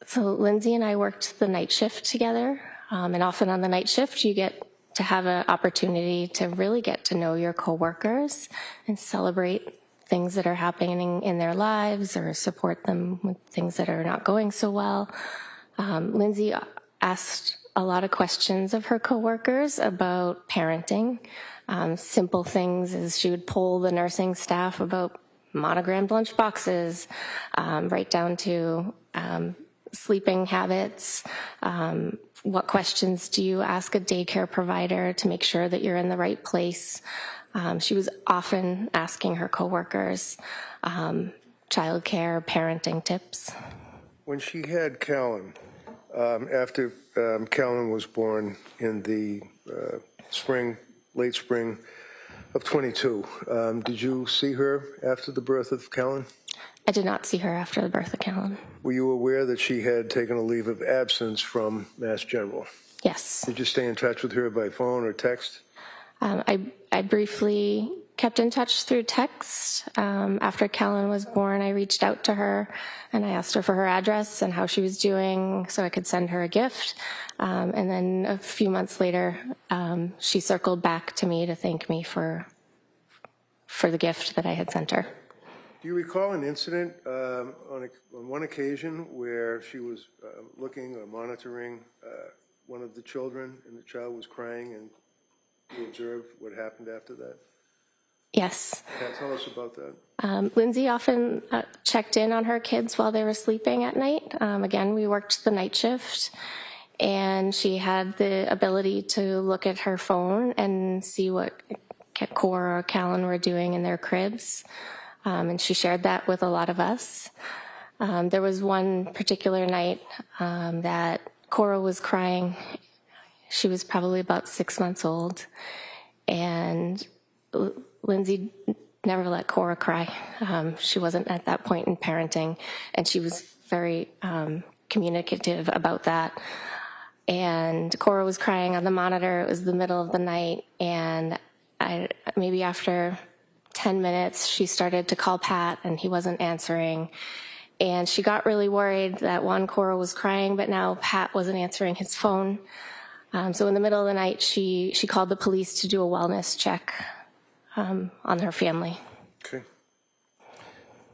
So Lindsay and I worked the night shift together, and often on the night shift you get to have an opportunity to really get to know your coworkers and celebrate things that are happening in their lives or support them with things that are not going so well. Lindsay asked a lot of questions of her coworkers about parenting. Simple things as she would poll the nursing staff about monogrammed lunch boxes, right down to sleeping habits. What questions do you ask a daycare provider to make sure that you're in the right place? She was often asking her coworkers childcare, parenting tips. When she had Callan, after Callan was born in the late spring of 22, did you see her after the birth of Callan? I did not see her after the birth of Callan. Were you aware that she had taken a leave of absence from Mass General? Yes. Did you stay in touch with her by phone or text? I briefly kept in touch through text. After Callan was born, I reached out to her and I asked her for her address and how she was doing so I could send her a gift. And then a few months later, she circled back to me to thank me for the gift that I had sent her. Do you recall an incident on one occasion where she was looking or monitoring one of the children and the child was crying and you observed what happened after that? Yes. Tell us about that. Lindsay often checked in on her kids while they were sleeping at night. Again, we worked the night shift, and she had the ability to look at her phone and see what Cora or Callan were doing in their cribs, and she shared that with a lot of us. There was one particular night that Cora was crying. She was probably about 6 months old, and Lindsay never let Cora cry. She wasn't at that point in parenting, and she was very communicative about that. And Cora was crying on the monitor. It was the middle of the night, and maybe after 10 minutes, she started to call Pat, and he wasn't answering. And she got really worried that Cora was crying, but now Pat wasn't answering his phone. So in the middle of the night, she called the police to do a wellness check on her family. Okay.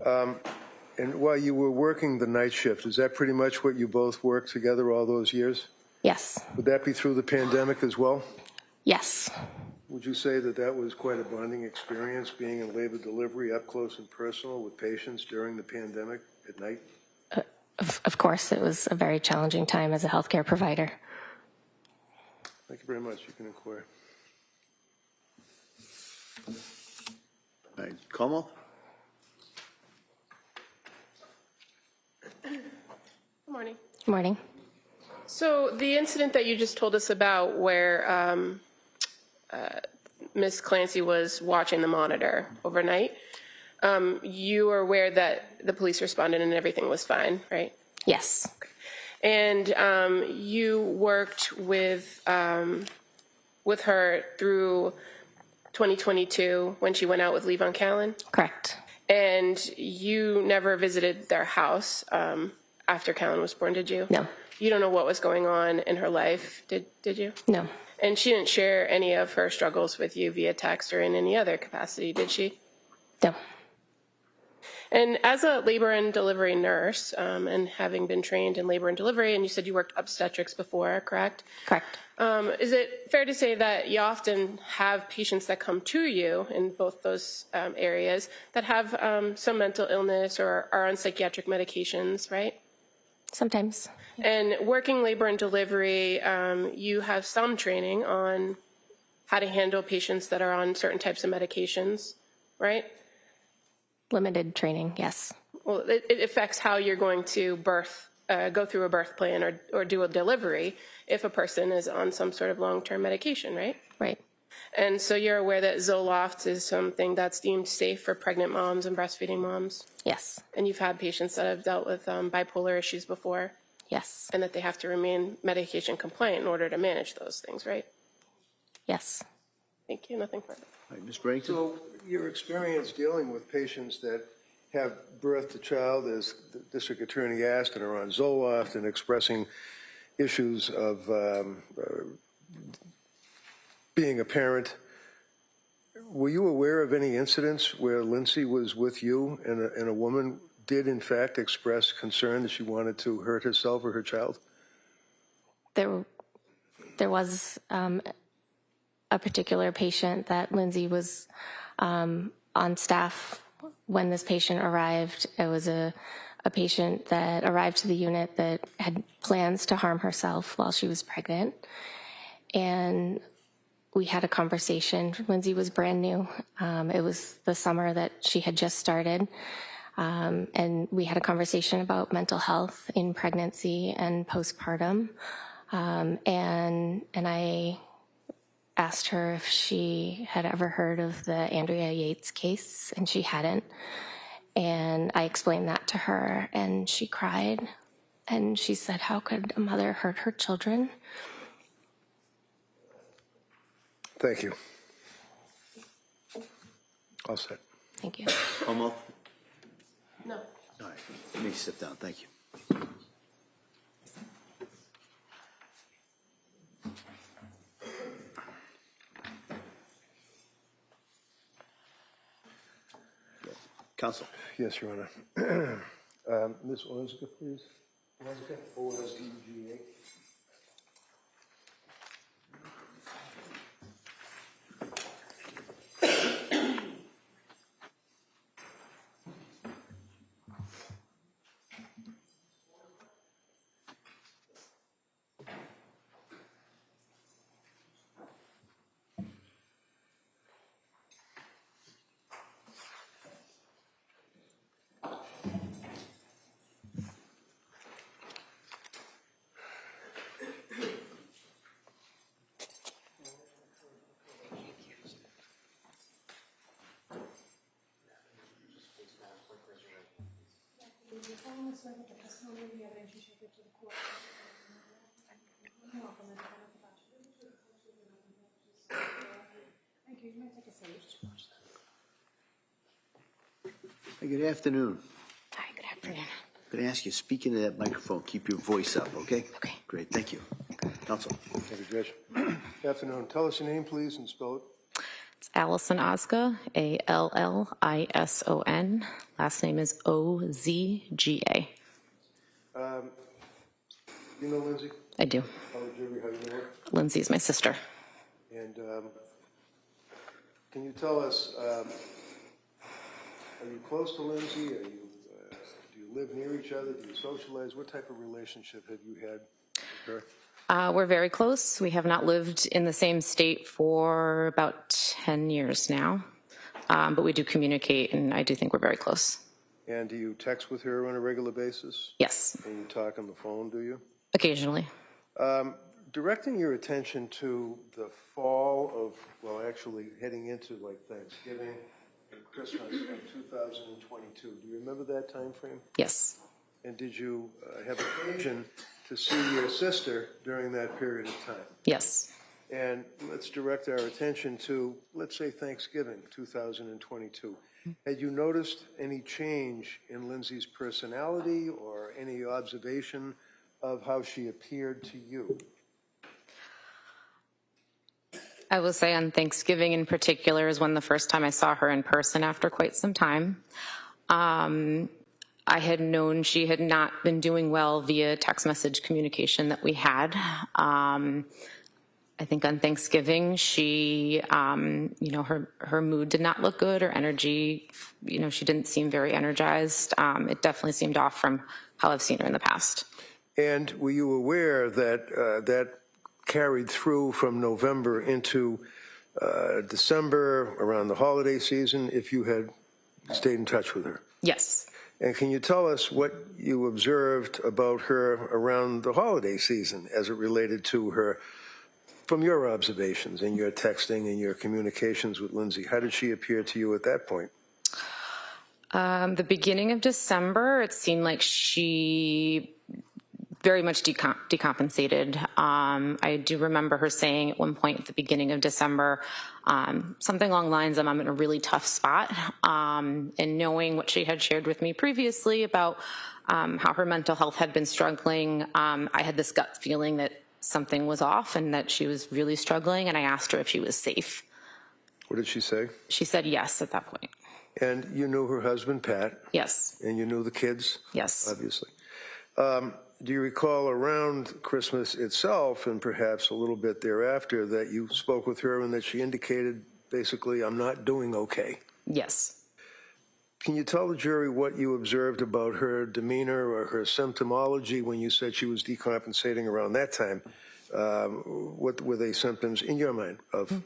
And while you were working the night shift, is that pretty much what you both worked together all those years? Yes. Would that be through the pandemic as well? Yes. Would you say that that was quite a bonding experience, being in labor delivery up close and personal with patients during the pandemic at night? Of course, it was a very challenging time as a healthcare provider. Thank you very much. You can inquire. All right, Como? Good morning. Good morning. So the incident that you just told us about where Ms. Clancy was watching the monitor overnight, you were aware that the police responded and everything was fine, right? Yes. And you worked with her through 2022 when she went out with leave on Callan? Correct. And you never visited their house after Callan was born, did you? No. You don't know what was going on in her life, did you? No. And she didn't share any of her struggles with you via text or in any other capacity, did she? No. And as a labor and delivery nurse, and having been trained in labor and delivery, and you said you worked obstetrics before, correct? Correct. Is it fair to say that you often have patients that come to you in both those areas that have some mental illness or are on psychiatric medications, right? Sometimes. And working labor and delivery, you have some training on how to handle patients that are on certain types of medications, right? Limited training, yes. Well, it affects how you're going to go through a birth plan or do a delivery if a person is on some sort of long-term medication, right? Right. And so you're aware that Zoloft is something that's deemed safe for pregnant moms and breastfeeding moms? Yes. And you've had patients that have dealt with bipolar issues before? Yes. And that they have to remain medication compliant in order to manage those things, right? Yes. Thank you. Nothing further. All right, Ms. Brayington? So your experience dealing with patients that have birthed a child, as the district attorney asked, and are on Zoloft and expressing issues of being a parent, were you aware of any incidents where Lindsay was with you and a woman did in fact express concern that she wanted to hurt herself or her child? There was a particular patient that Lindsay was on staff when this patient arrived. It was a patient that arrived to the unit that had plans to harm herself while she was pregnant. And we had a conversation. Lindsay was brand new. It was the summer that she had just started. And we had a conversation about mental health in pregnancy and postpartum. And I asked her if she had ever heard of the Andrea Yates case, and she hadn't. And I explained that to her, and she cried. And she said, how could a mother hurt her children? Thank you. All set. Thank you. Como? No. All right, let me sit down, thank you. Counsel. Yes, Your Honor. Ms. Oleszka, please. Oleszka, O-S-E-G-A. Hey, good afternoon. Hi, good afternoon. I'm going to ask you, speak into that microphone, keep your voice up, okay? Okay. Great, thank you. Counsel. Thank you, Judge. Good afternoon. Tell us your name, please, and spell it. It's Allison Ozga, A-L-L-I-S-O-N. Last name is O-Z-G-A. You know Lindsay? I do. How would you know her? Lindsay's my sister. And can you tell us, are you close to Lindsay? Do you live near each other? Do you socialize? What type of relationship have you had with her? We're very close. We have not lived in the same state for about 10 years now, but we do communicate, and I do think we're very close. And do you text with her on a regular basis? Yes, And you talk on the phone, do you? occasionally. Directing your attention to the fall of, well, actually heading into like Thanksgiving and Christmas of 2022, do you remember that time frame? Yes, And did you have occasion to see your sister during that period of time? yes. And let's direct our attention to, let's say, Thanksgiving 2022. Had you noticed any change in Lindsay's personality or any observation of how she appeared to you? I will say on Thanksgiving in particular is when the first time I saw her in person after quite some time. I had known she had not been doing well via text message communication that we had. I think on Thanksgiving, she, her mood did not look good, her energy, she didn't seem very energized. It definitely seemed off from how I've seen her in the past. And were you aware that that carried through from November into December, around the holiday season, if you had stayed in touch with her? Yes. And can you tell us what you observed about her around the holiday season as it related to her, from your observations and your texting and your communications with Lindsay? How did she appear to you at that point? The beginning of December, it seemed like she very much decompensated. I do remember her saying at one point at the beginning of December, something along the lines of, I'm in a really tough spot. And knowing what she had shared with me previously about how her mental health had been struggling, I had this gut feeling that something was off and that she was really struggling, and I asked her if she was safe. What did she say? She said yes at that point. And you knew her husband, Pat? Yes. And you knew the kids? Yes. Obviously. Do you recall around Christmas itself, and perhaps a little bit thereafter, that you spoke with her and that she indicated, basically, I'm not doing okay? Yes. Can you tell the jury what you observed about her demeanor or her symptomology when you said she was decompensating around that time? What were they symptoms in your mind of?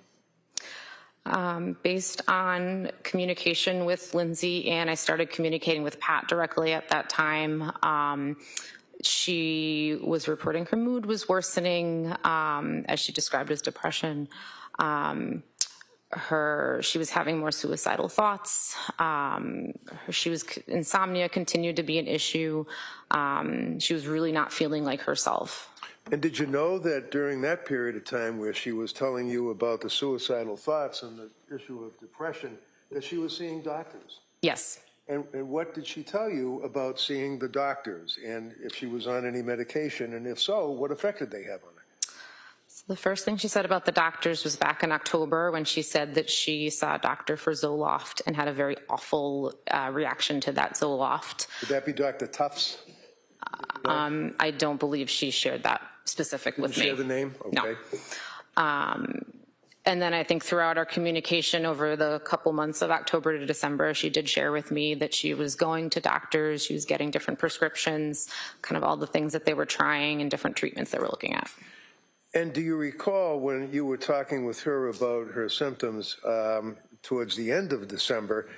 Based on communication with Lindsay, and I started communicating with Pat directly at that time, she was reporting her mood was worsening, as she described as depression. She was having more suicidal thoughts. Insomnia continued to be an issue. She was really not feeling like herself. And did you know that during that period of time where she was telling you about the suicidal thoughts and the issue of depression, that she was seeing doctors? Yes. And what did she tell you about seeing the doctors, and if she was on any medication, and if so, what effect did they have on her? The first thing she said about the doctors was back in October when she said that she saw a doctor for Zoloft and had a very awful reaction to that Zoloft. Would that be Dr. Tufts? I don't believe she shared that specific with me. Share the name? Okay. No. And then I think throughout our communication over the couple months of October to December, she did share with me that she was going to doctors, she was getting different prescriptions, kind of all the things that they were trying and different treatments they were looking at. And do you recall when you were talking with her about her symptoms towards the end of December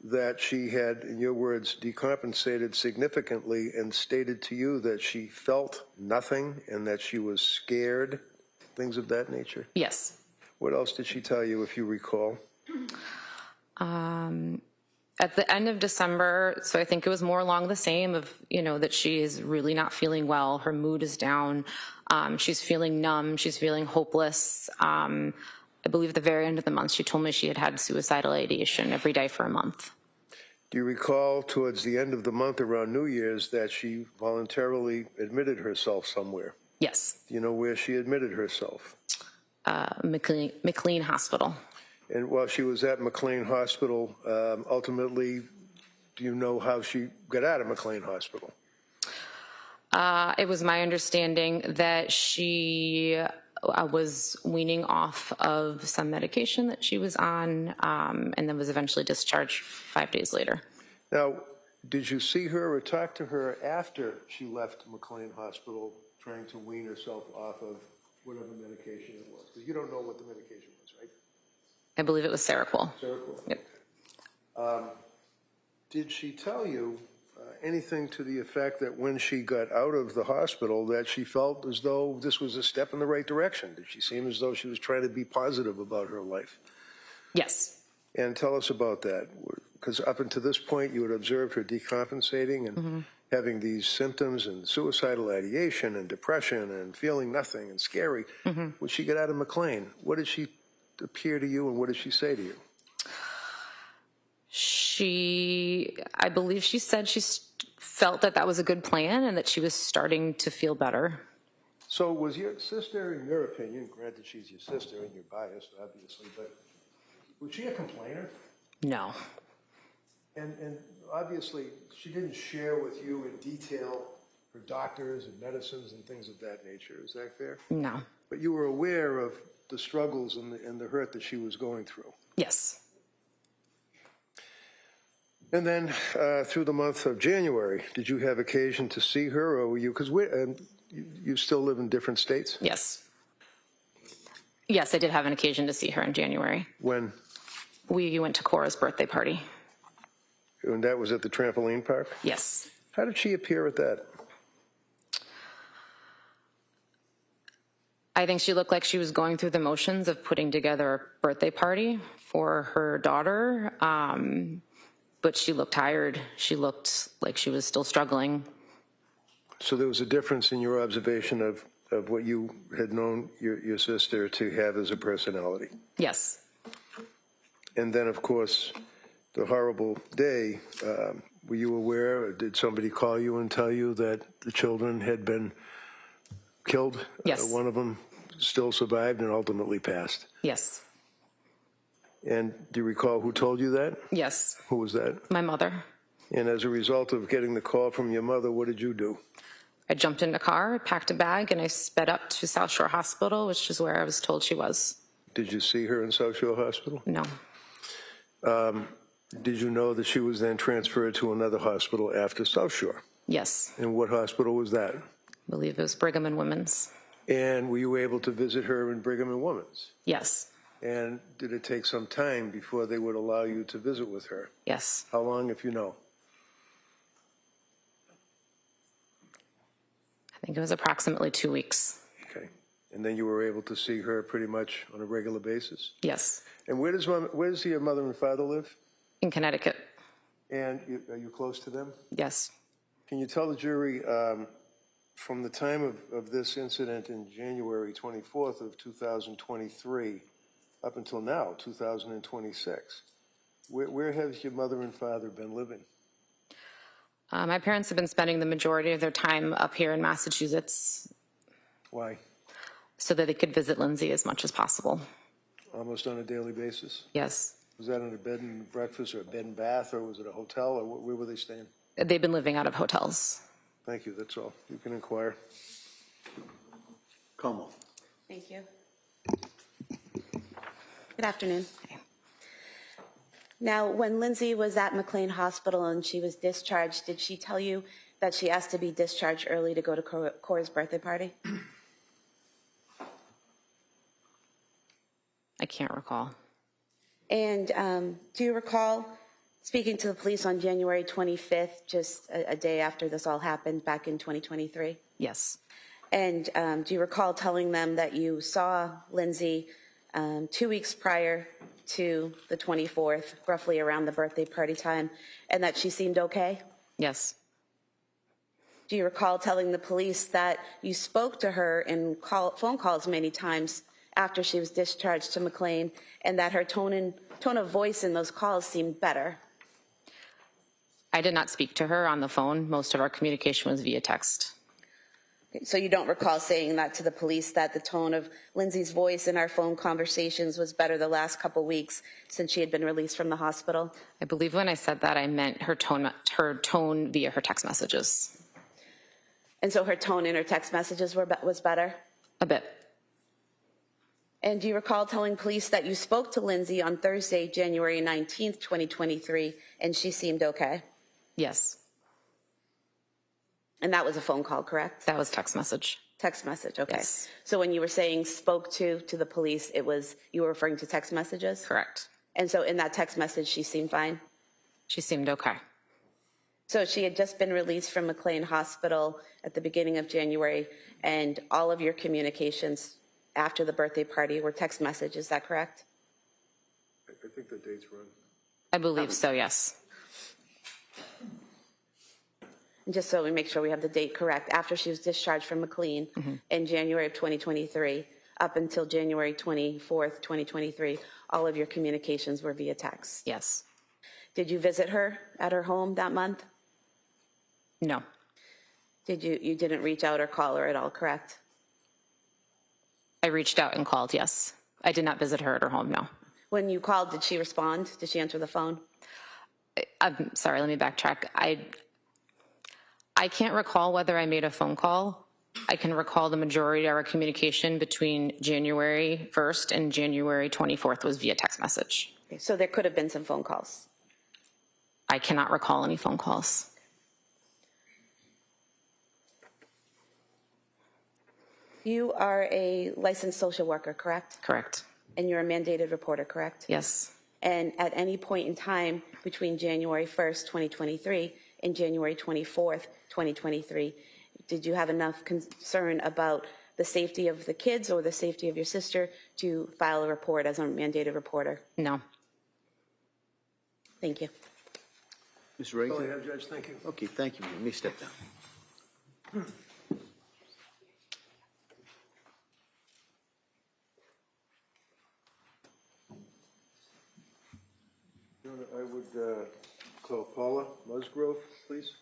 that she had, in your words, decompensated significantly and stated to you that she felt nothing and that she was scared, things of that nature? Yes. What else did she tell you, if you recall? At the end of December, so I think it was more along the same of, that she is really not feeling well. Her mood is down. She's feeling numb. She's feeling hopeless. I believe at the very end of the month, she told me she had had suicidal ideation every day for a month. Do you recall towards the end of the month around New Year's that she voluntarily admitted herself somewhere? Yes. Do you know where she admitted herself? McLean Hospital. And while she was at McLean Hospital, ultimately, do you know how she got out of McLean Hospital? It was my understanding that she was weaning off of some medication that she was on, and then was eventually discharged 5 days later. Now, did you see her or talk to her after she left McLean Hospital trying to wean herself off of whatever medication it was? Because you don't know what the medication was, right? I believe it was Seroquel. Seroquel. Yep. Did she tell you anything to the effect that when she got out of the hospital that she felt as though this was a step in the right direction? Did she seem as though she was trying to be positive about her life? Yes. And tell us about that, because up until this point you had observed her decompensating and having these symptoms and suicidal ideation and depression and feeling nothing and scary. When she got out of McLean, what did she appear to you and what did she say to you? I believe she said she felt that that was a good plan and that she was starting to feel better. So was your sister, in your opinion, granted she's your sister and you're biased, obviously, but was she a complainer? No. And obviously she didn't share with you in detail her doctors and medicines and things of that nature. Is that fair? No. But you were aware of the struggles and the hurt that she was going through? Yes. And then through the month of January, did you have occasion to see her, or were you, because you still live in different states? Yes. Yes, I did have an occasion to see her in January. When? We went to Cora's birthday party. And that was at the trampoline park? Yes. How did she appear at that? I think she looked like she was going through the motions of putting together a birthday party for her daughter, but she looked tired. She looked like she was still struggling. So there was a difference in your observation of what you had known your sister to have as a personality? Yes. And then, of course, the horrible day, were you aware, or did somebody call you and tell you that the children had been killed? Yes. One of them still survived and ultimately passed? Yes. And do you recall who told you that? Yes. Who was that? My mother. And as a result of getting the call from your mother, what did you do? I jumped in the car, packed a bag, and I sped up to South Shore Hospital, which is where I was told she was. Did you see her in South Shore Hospital? No. Did you know that she was then transferred to another hospital after South Shore? Yes. And what hospital was that? I believe it was Brigham and Women's. And were you able to visit her in Brigham and Women's? Yes. And did it take some time before they would allow you to visit with her? Yes. How long, if you know? I think it was approximately 2 weeks. Okay. And then you were able to see her pretty much on a regular basis? Yes. And where does your mother and father live? In Connecticut. And are you close to them? Yes. Can you tell the jury, from the time of this incident in January 24th of 2023 up until now, 2026, where have your mother and father been living? My parents have been spending the majority of their time up here in Massachusetts. Why? so that they could visit Lindsay as much as possible. Almost on a daily basis? Yes. Was that in a bed and breakfast or a bed and bath, or was it a hotel, or where were they staying? They've been living out of hotels. Thank you, that's all. You can inquire. Como. Thank you. Good afternoon. Now, when Lindsay was at McLean Hospital and she was discharged, did she tell you that she asked to be discharged early to go to Cora's birthday party? I can't recall. And do you recall speaking to the police on January 25th, just a day after this all happened back in 2023? Yes. And do you recall telling them that you saw Lindsay 2 weeks prior to the 24th, roughly around the birthday party time, and that she seemed okay? Yes. Do you recall telling the police that you spoke to her in phone calls many times after she was discharged to McLean, and that her tone of voice in those calls seemed better? I did not speak to her on the phone. Most of our communication was via text. So you don't recall saying that to the police, that the tone of Lindsay's voice in our phone conversations was better the last couple weeks since she had been released from the hospital? I believe when I said that, I meant her tone via her text messages. And so her tone in her text messages was better? A bit. And do you recall telling police that you spoke to Lindsay on Thursday, January 19th, 2023, and she seemed okay? Yes. And that was a phone call, correct? That was text message. Text message, okay. Yes. So when you were saying spoke to the police, you were referring to text messages? Correct. And so in that text message, she seemed fine? She seemed okay. So she had just been released from McLean Hospital at the beginning of January, and all of your communications after the birthday party were text message, is that correct? I think the date's wrong. I believe so, yes. And just so we make sure we have the date correct, after she was discharged from McLean in January of 2023, up until January 24th, 2023, all of your communications were via text. Yes. Did you visit her at her home that month? No. You didn't reach out or call her at all, correct? I reached out and called, yes. I did not visit her at her home, no. When you called, did she respond? Did she answer the phone? I'm sorry, let me backtrack. I can't recall whether I made a phone call. I can recall the majority of our communication between January 1st and January 24th was via text message. Okay, so there could have been some phone calls. I cannot recall any phone calls. You are a licensed social worker, correct? Correct. And you're a mandated reporter, correct? Yes. And at any point in time between January 1st, 2023 and January 24th, 2023, did you have enough concern about the safety of the kids or the safety of your sister to file a report as a mandated reporter? No. Thank you. Mr. Reagan? All I have, Judge, thank you. Okay, thank you. Let me step down. I would call Paula Musgrove, please.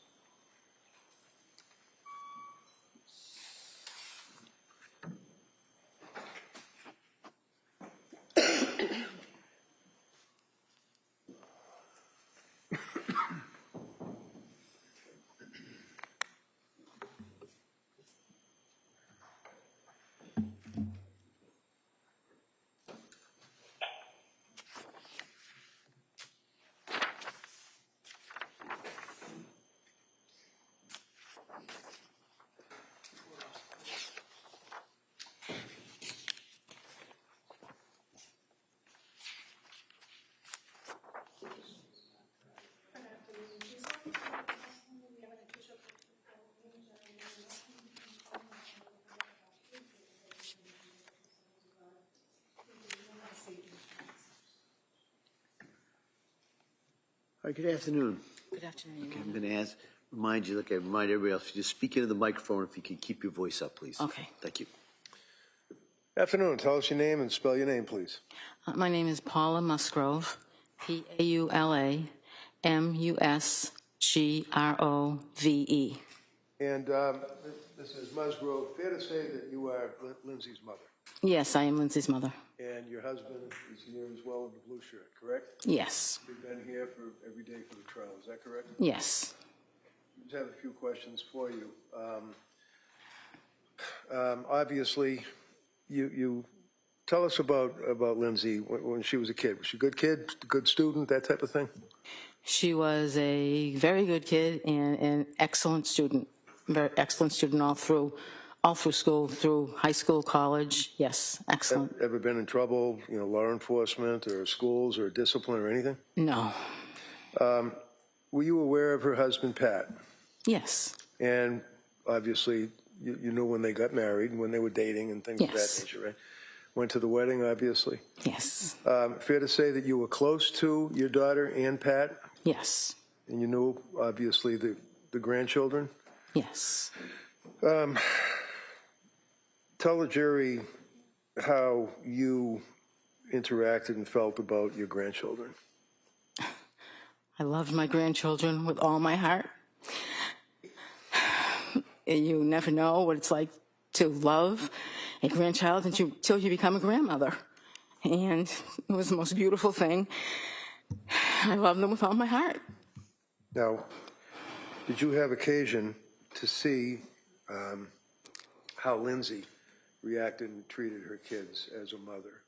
All right, good afternoon. Good afternoon. Okay, I'm going to remind you, like I remind everybody else, just speak into the microphone if you can keep your voice up, please. Okay. Thank you. Afternoon, tell us your name and spell your name, please. My name is Paula Musgrove, Paula Musgrove. And Mrs. Musgrove, fair to say that you are Lindsay's mother, Yes, I am Lindsay's mother. and your husband is here as well in the blue shirt, correct? Yes, You've been here for every day for the trial, is that correct? yes. I just have a few questions for you. Obviously, you tell us about Lindsay when she was a kid. Was she a good kid, good student, that type of thing? She was a very good kid and an excellent student, very excellent student all through school, through high school, college. Yes, excellent. Ever been in trouble, law enforcement or schools or discipline or anything? No. Were you aware of her husband, Pat? Yes, And obviously, you knew when they got married, when they were dating and things of that Yes. nature, right? Went to the wedding, obviously. yes, Fair to say that you were close to your daughter and Pat, yes, and you knew, obviously, the grandchildren? yes. Tell the jury how you interacted and felt about your grandchildren. I loved my grandchildren with all my heart. And you never know what it's like to love a grandchild until you become a grandmother. And it was the most beautiful thing. I love them with all my heart. Now, did you have occasion to see how Lindsay reacted and treated her kids as a mother?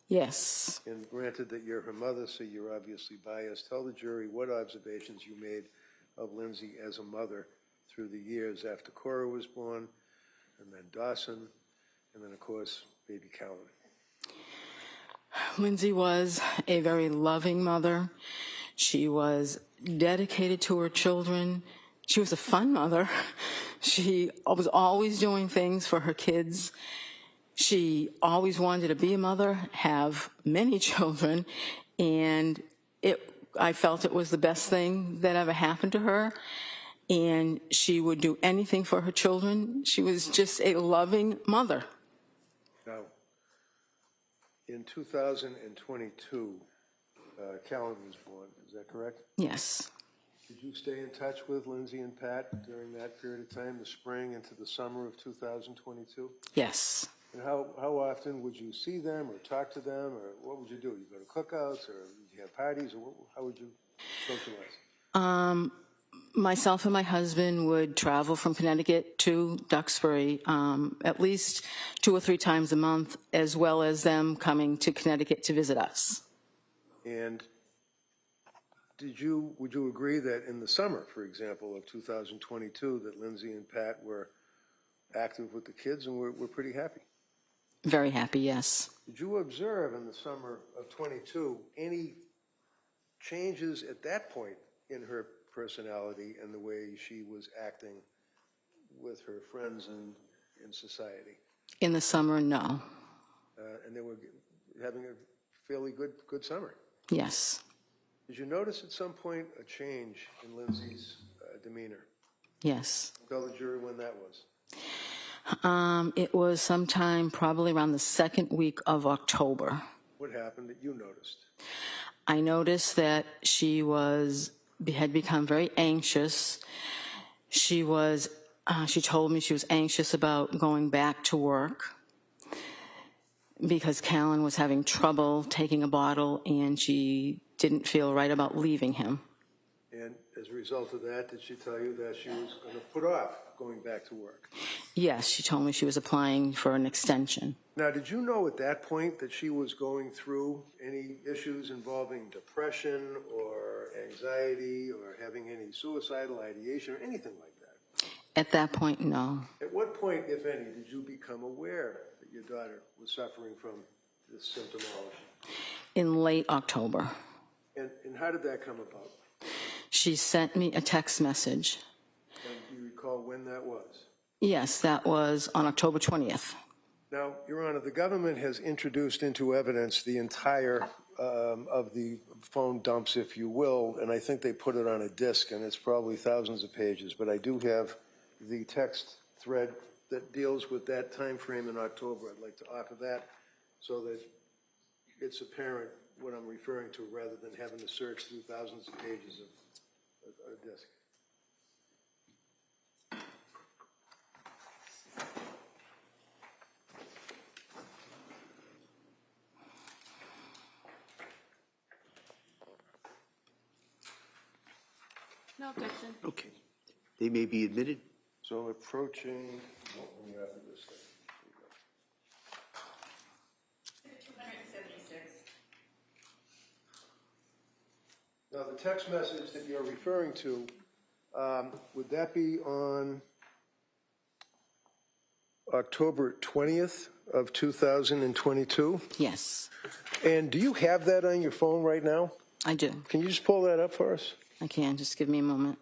Yes. And granted that you're her mother, so you're obviously biased, tell the jury what observations you made of Lindsay as a mother through the years after Cora was born, and then Dawson, and then, of course, baby Callan. Lindsay was a very loving mother. She was dedicated to her children. She was a fun mother. She was always doing things for her kids. She always wanted to be a mother, have many children, and I felt it was the best thing that ever happened to her. And she would do anything for her children. She was just a loving mother. Now, in 2022, Callan was born, is that correct? Yes. Did you stay in touch with Lindsay and Pat during that period of time, the spring into the summer of 2022? Yes. And how often would you see them or talk to them, or what would you do? You go to cookouts, or would you have parties, or how would you socialize? Myself and my husband would travel from Connecticut to Duxbury at least 2 or 3 times a month, as well as them coming to Connecticut to visit us. And would you agree that in the summer, for example, of 2022, that Lindsay and Pat were active with the kids and were pretty happy? Very happy, yes. Did you observe in the summer of 22 any changes at that point in her personality and the way she was acting with her friends in society? In the summer, no. And they were having a fairly good summer. Yes. Did you notice at some point a change in Lindsay's demeanor? Yes. Tell the jury when that was. It was sometime probably around the 2nd week of October. What happened that you noticed? I noticed that she had become very anxious. She told me she was anxious about going back to work because Callan was having trouble taking a bottle and she didn't feel right about leaving him. And as a result of that, did she tell you that she was going to put off going back to work? Yes, she told me she was applying for an extension. Now, did you know at that point that she was going through any issues involving depression or anxiety or having any suicidal ideation or anything like that? At that point, no. At what point, if any, did you become aware that your daughter was suffering from this symptomology? In late October. And how did that come about? She sent me a text message. And do you recall when that was? Yes, that was on October 20th. Now, Your Honor, the government has introduced into evidence the entire of the phone dumps, if you will, and I think they put it on a disc, and it's probably thousands of pages, but I do have the text thread that deals with that time frame in October. I'd like to offer that so that it's apparent what I'm referring to rather than having to search through thousands of pages of a disc. No objection. Okay. They may be admitted. So approaching, let me after this thing. Now, the text message that you're referring to, would that be on October 20th of 2022? Yes, And do you have that on your phone right now? I do. Can you just pull that up for us? I can. Just give me a moment.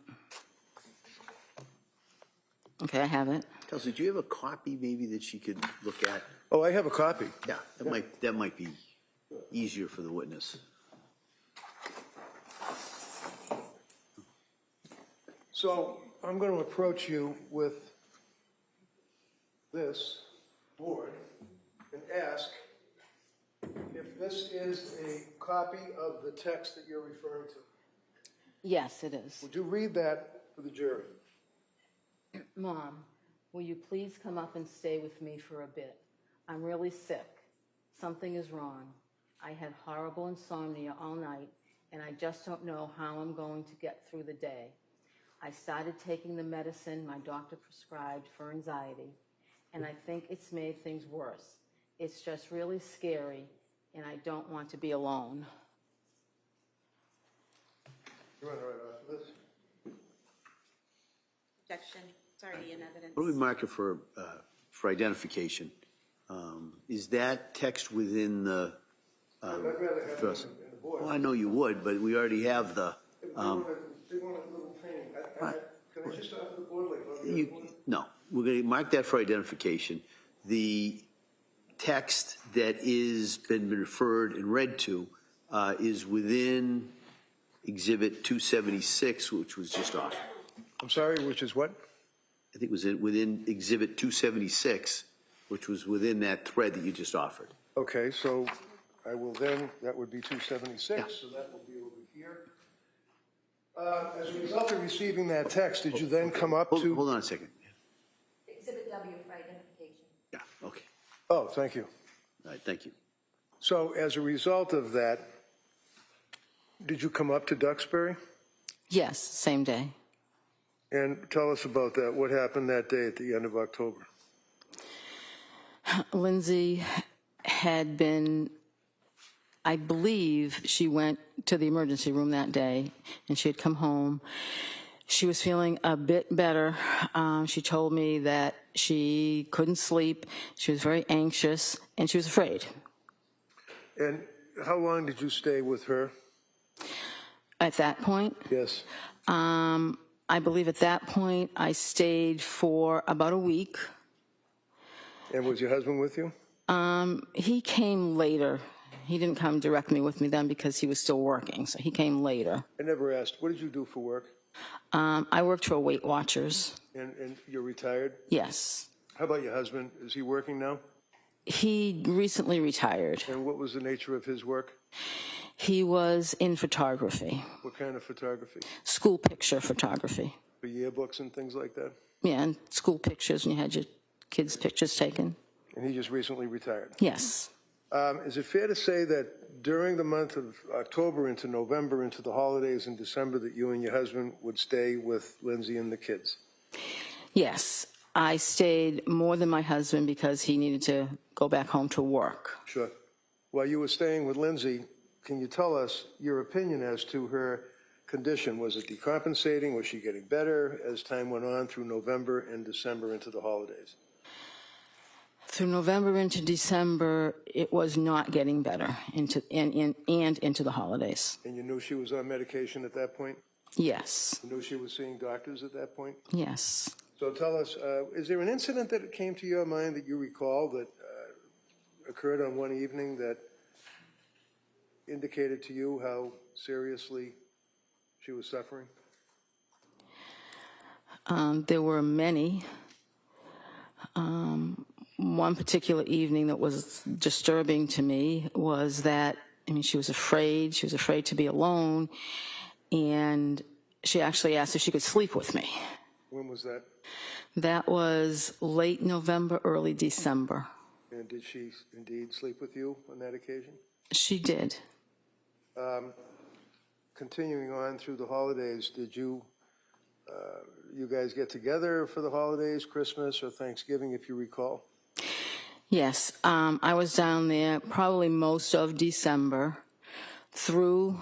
Okay, I have it. Kelsey, do you have a copy maybe that she could look at? Oh, I have a copy. Yeah, that might be easier for the witness. So I'm going to approach you with this board and ask if this is a copy of the text that you're referring to. Yes, it is. Would you read that for the jury? Mom, will you please come up and stay with me for a bit? I'm really sick. Something is wrong. I had horrible insomnia all night, and I just don't know how I'm going to get through the day. I started taking the medicine my doctor prescribed for anxiety, and I think it's made things worse. It's just really scary, and I don't want to be alone. You want to write off this? Objection. It's already in evidence. What do we mark it for identification? Is that text within the? I'd rather have it in the board. Well, I know you would, but we already have the. They want a little training. Can I just talk to the board like? No, we're going to mark that for identification. The text that is been referred and read to is within Exhibit 276, which was just offered. I'm sorry, which is what? I think it was within Exhibit 276, which was within that thread that you just offered. Okay, so I will then, that would be 276, Yeah. so that will be over here. As a result of receiving that text, did you then come up to? Hold on a second. Exhibit W for identification. Yeah, okay. Oh, thank you. All right, thank you. So as a result of that, did you come up to Duxbury? Yes, same day. And tell us about that. What happened that day at the end of October? Lindsay had been, I believe she went to the emergency room that day, and she had come home. She was feeling a bit better. She told me that she couldn't sleep, she was very anxious, and she was afraid. And how long did you stay with her? At that point, Yes. I believe at that point I stayed for about a week. And was your husband with you? He came later. He didn't come directly with me then because he was still working, so he came later. I never asked. What did you do for work? I worked for Weight Watchers. And you're retired? Yes. How about your husband? Is he working now? He recently retired. And what was the nature of his work? He was in photography, What kind of photography? school picture photography. For yearbooks and things like that? Yeah, and school pictures, and you had your kids' pictures taken. And he just recently retired. Yes. Is it fair to say that during the month of October into November, into the holidays in December, that you and your husband would stay with Lindsay and the kids? Yes. I stayed more than my husband because he needed to go back home to work. Sure. While you were staying with Lindsay, can you tell us your opinion as to her condition? Was it decompensating? Was she getting better as time went on through November and December into the holidays? Through November into December, it was not getting better into the holidays. And you knew she was on medication at that point? Yes. You knew she was seeing doctors at that point? Yes. So tell us, is there an incident that came to your mind that you recall that occurred on one evening that indicated to you how seriously she was suffering? There were many. One particular evening that was disturbing to me was that, she was afraid. She was afraid to be alone, and she actually asked if she could sleep with me. When was that? That was late November, early December. And did she indeed sleep with you on that occasion? She did. Continuing on through the holidays, did you you guys get together for the holidays, Christmas or Thanksgiving, if you recall? Yes, I was down there probably most of December through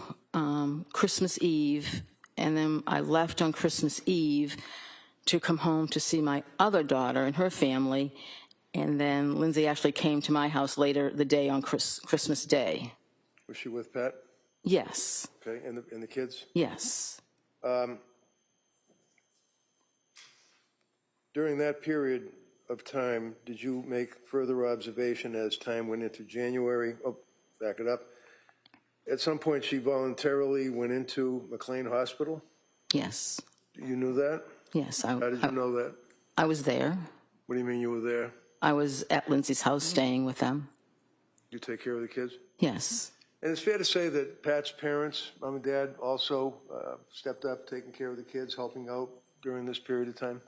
Christmas Eve, and then I left on Christmas Eve to come home to see my other daughter and her family, and then Lindsay actually came to my house later the day on Christmas Day. Was she with Pat? Yes. Okay, and the kids? Yes. During that period of time, did you make further observation as time went into January? Oh, back it up. At some point, she voluntarily went into McLean Hospital? Yes. You knew that? Yes. How did you know that? I was there. What do you mean you were there? I was at Lindsay's house staying with them. You take care of the kids? Yes. And it's fair to say that Pat's parents, mom and dad, also stepped up, taking care of the kids, helping out during this period of time?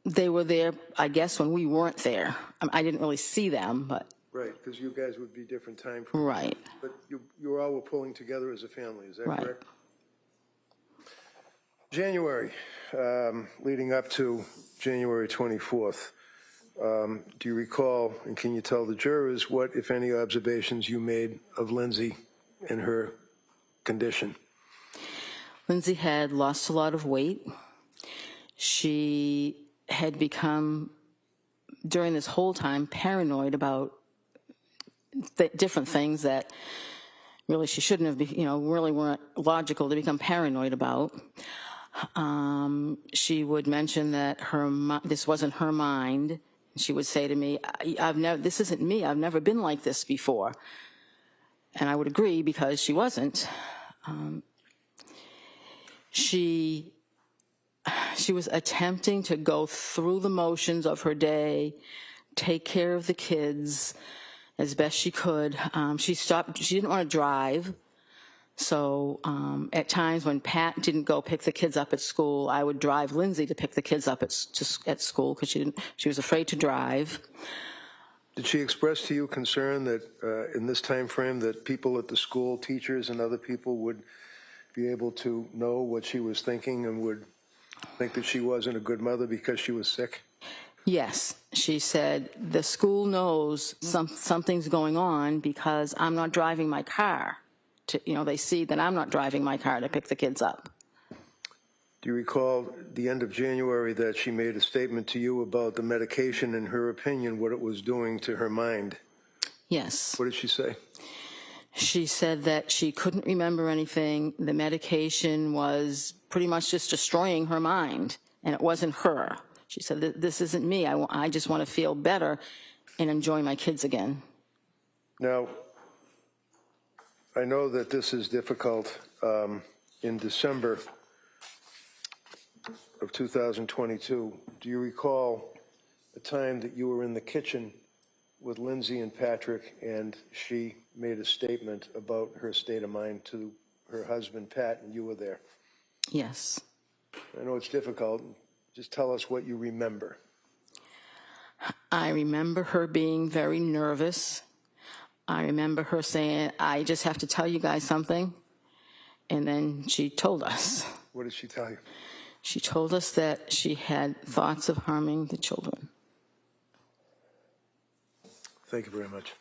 They were there, I guess, when we weren't there. I didn't really see them, but. Right, because you guys would be different time frames. Right. But you all were pulling together as a family, is that Right. correct? January, leading up to January 24th, do you recall, and can you tell the jurors what, if any, observations you made of Lindsay and her condition? Lindsay had lost a lot of weight. She had become, during this whole time, paranoid about different things that really she shouldn't have, really weren't logical to become paranoid about. She would mention that this wasn't her mind. She would say to me, this isn't me. I've never been like this before. And I would agree because she wasn't. She was attempting to go through the motions of her day, take care of the kids as best she could. She didn't want to drive. So at times when Pat didn't go pick the kids up at school, I would drive Lindsay to pick the kids up at school because she was afraid to drive. Did she express to you concern that in this time frame that people at the school, teachers and other people would be able to know what she was thinking and would think that she wasn't a good mother because she was sick? Yes, she said, the school knows something's going on because I'm not driving my car. They see that I'm not driving my car to pick the kids up. Do you recall the end of January that she made a statement to you about the medication, in her opinion, what it was doing to her mind? Yes. What did she say? She said that she couldn't remember anything. The medication was pretty much just destroying her mind, and it wasn't her. She said, this isn't me. I just want to feel better and enjoy my kids again. Now, I know that this is difficult. In December of 2022, do you recall the time that you were in the kitchen with Lindsay and Patrick and she made a statement about her state of mind to her husband, Pat, and you were there? Yes. I know it's difficult. Just tell us what you remember. I remember her being very nervous. I remember her saying, I just have to tell you guys something. And then she told us. What did she tell you? She told us that she had thoughts of harming the children. Thank you very much.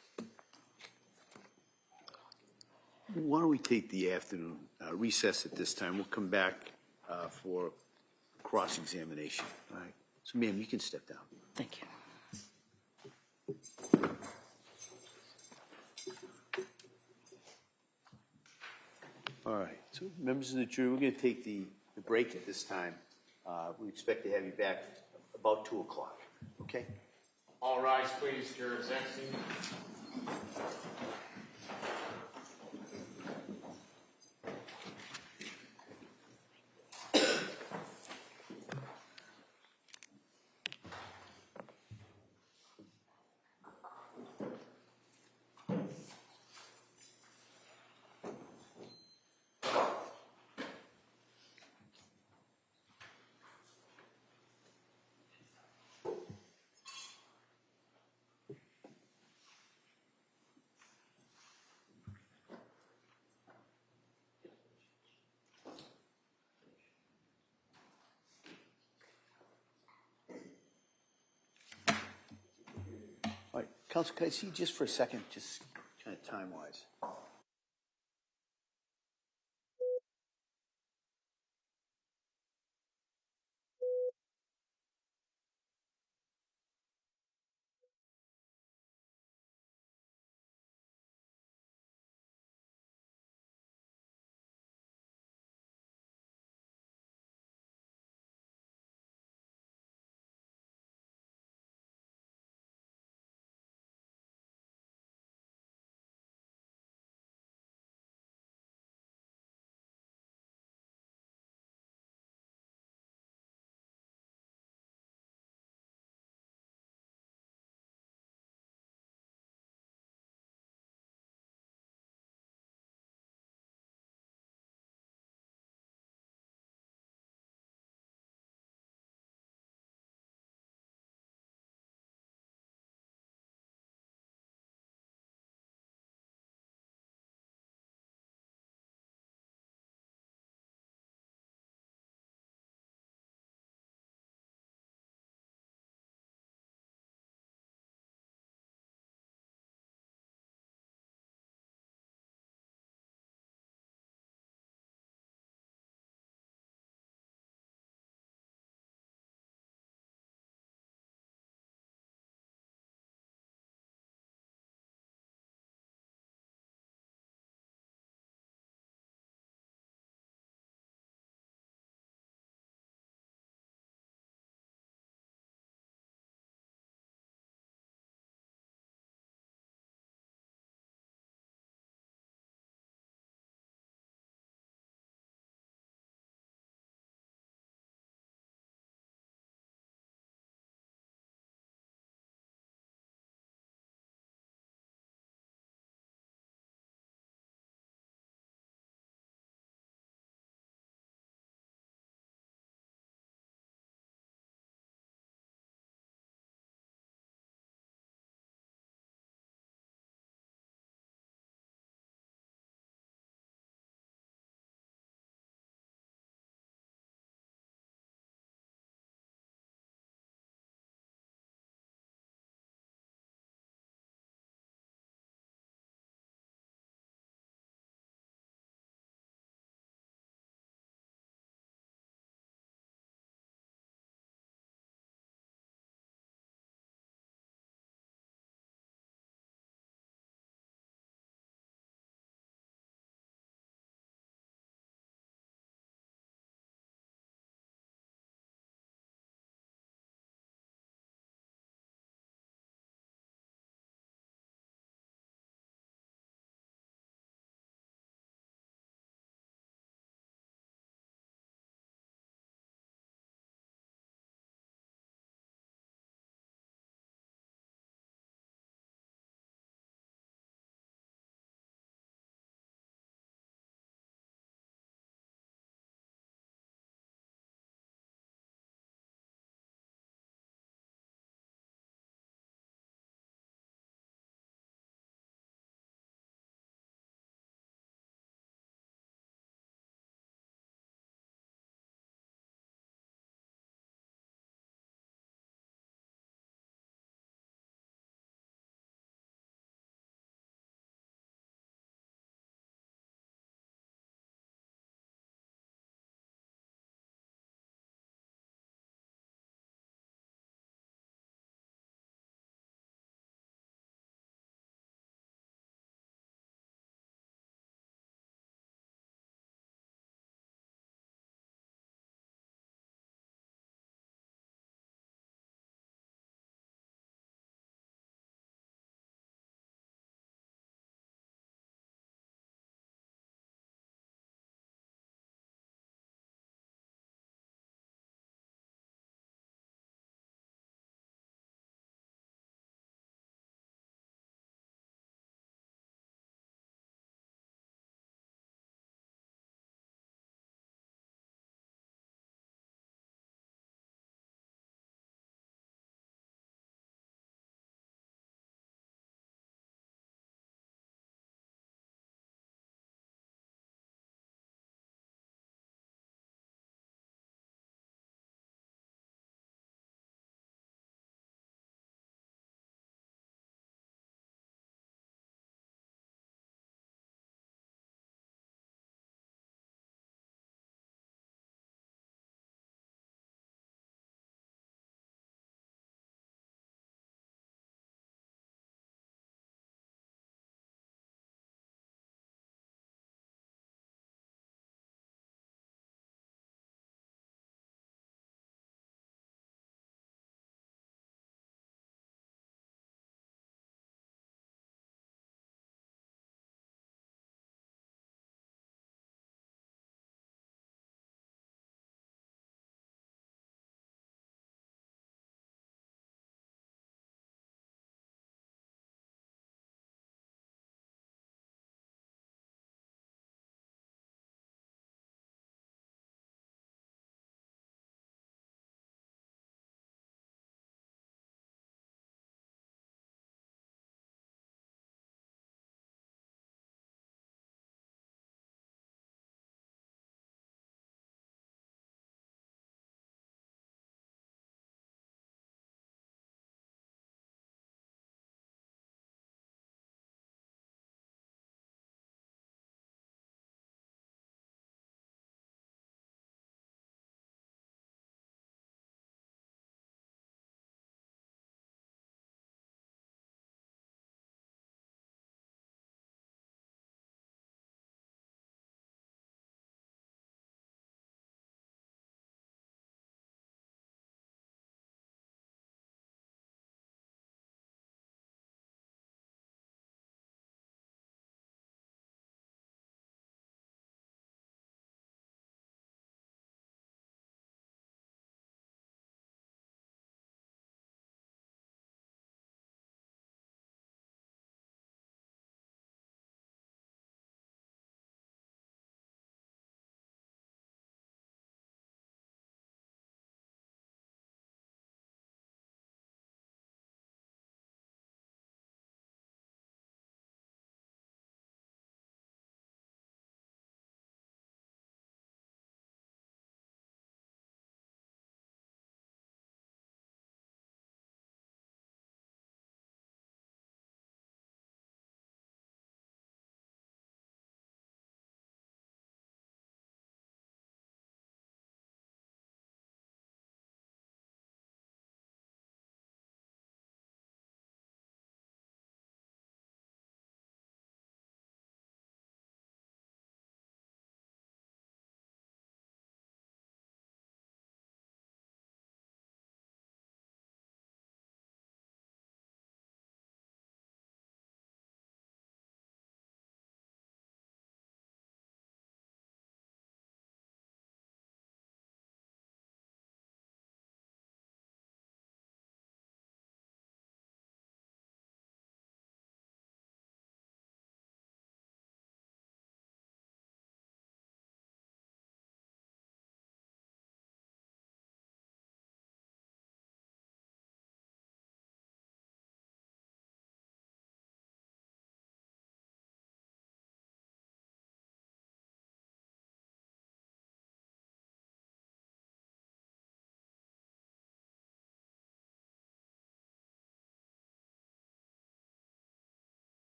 Why don't we take the afternoon recess at this time? We'll come back for cross-examination. All right. So, ma'am, you can step down. Thank you. All right. So, members of the jury, we're going to take the break at this time. We expect to have you back about 2 o'clock. Okay? All rise, please. Jurors exiting. Council, can I see you just for a second, just kind of time-wise?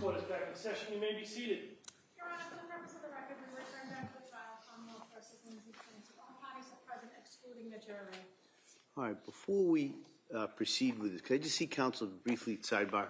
court is back in session. You may be seated. Your Honor, for the purpose of the record, we return back to the trial, Commonwealth versus Lindsay Clancy. All parties are present, excluding the jury. All right, before we proceed with this, could I just see counsel briefly sidebar?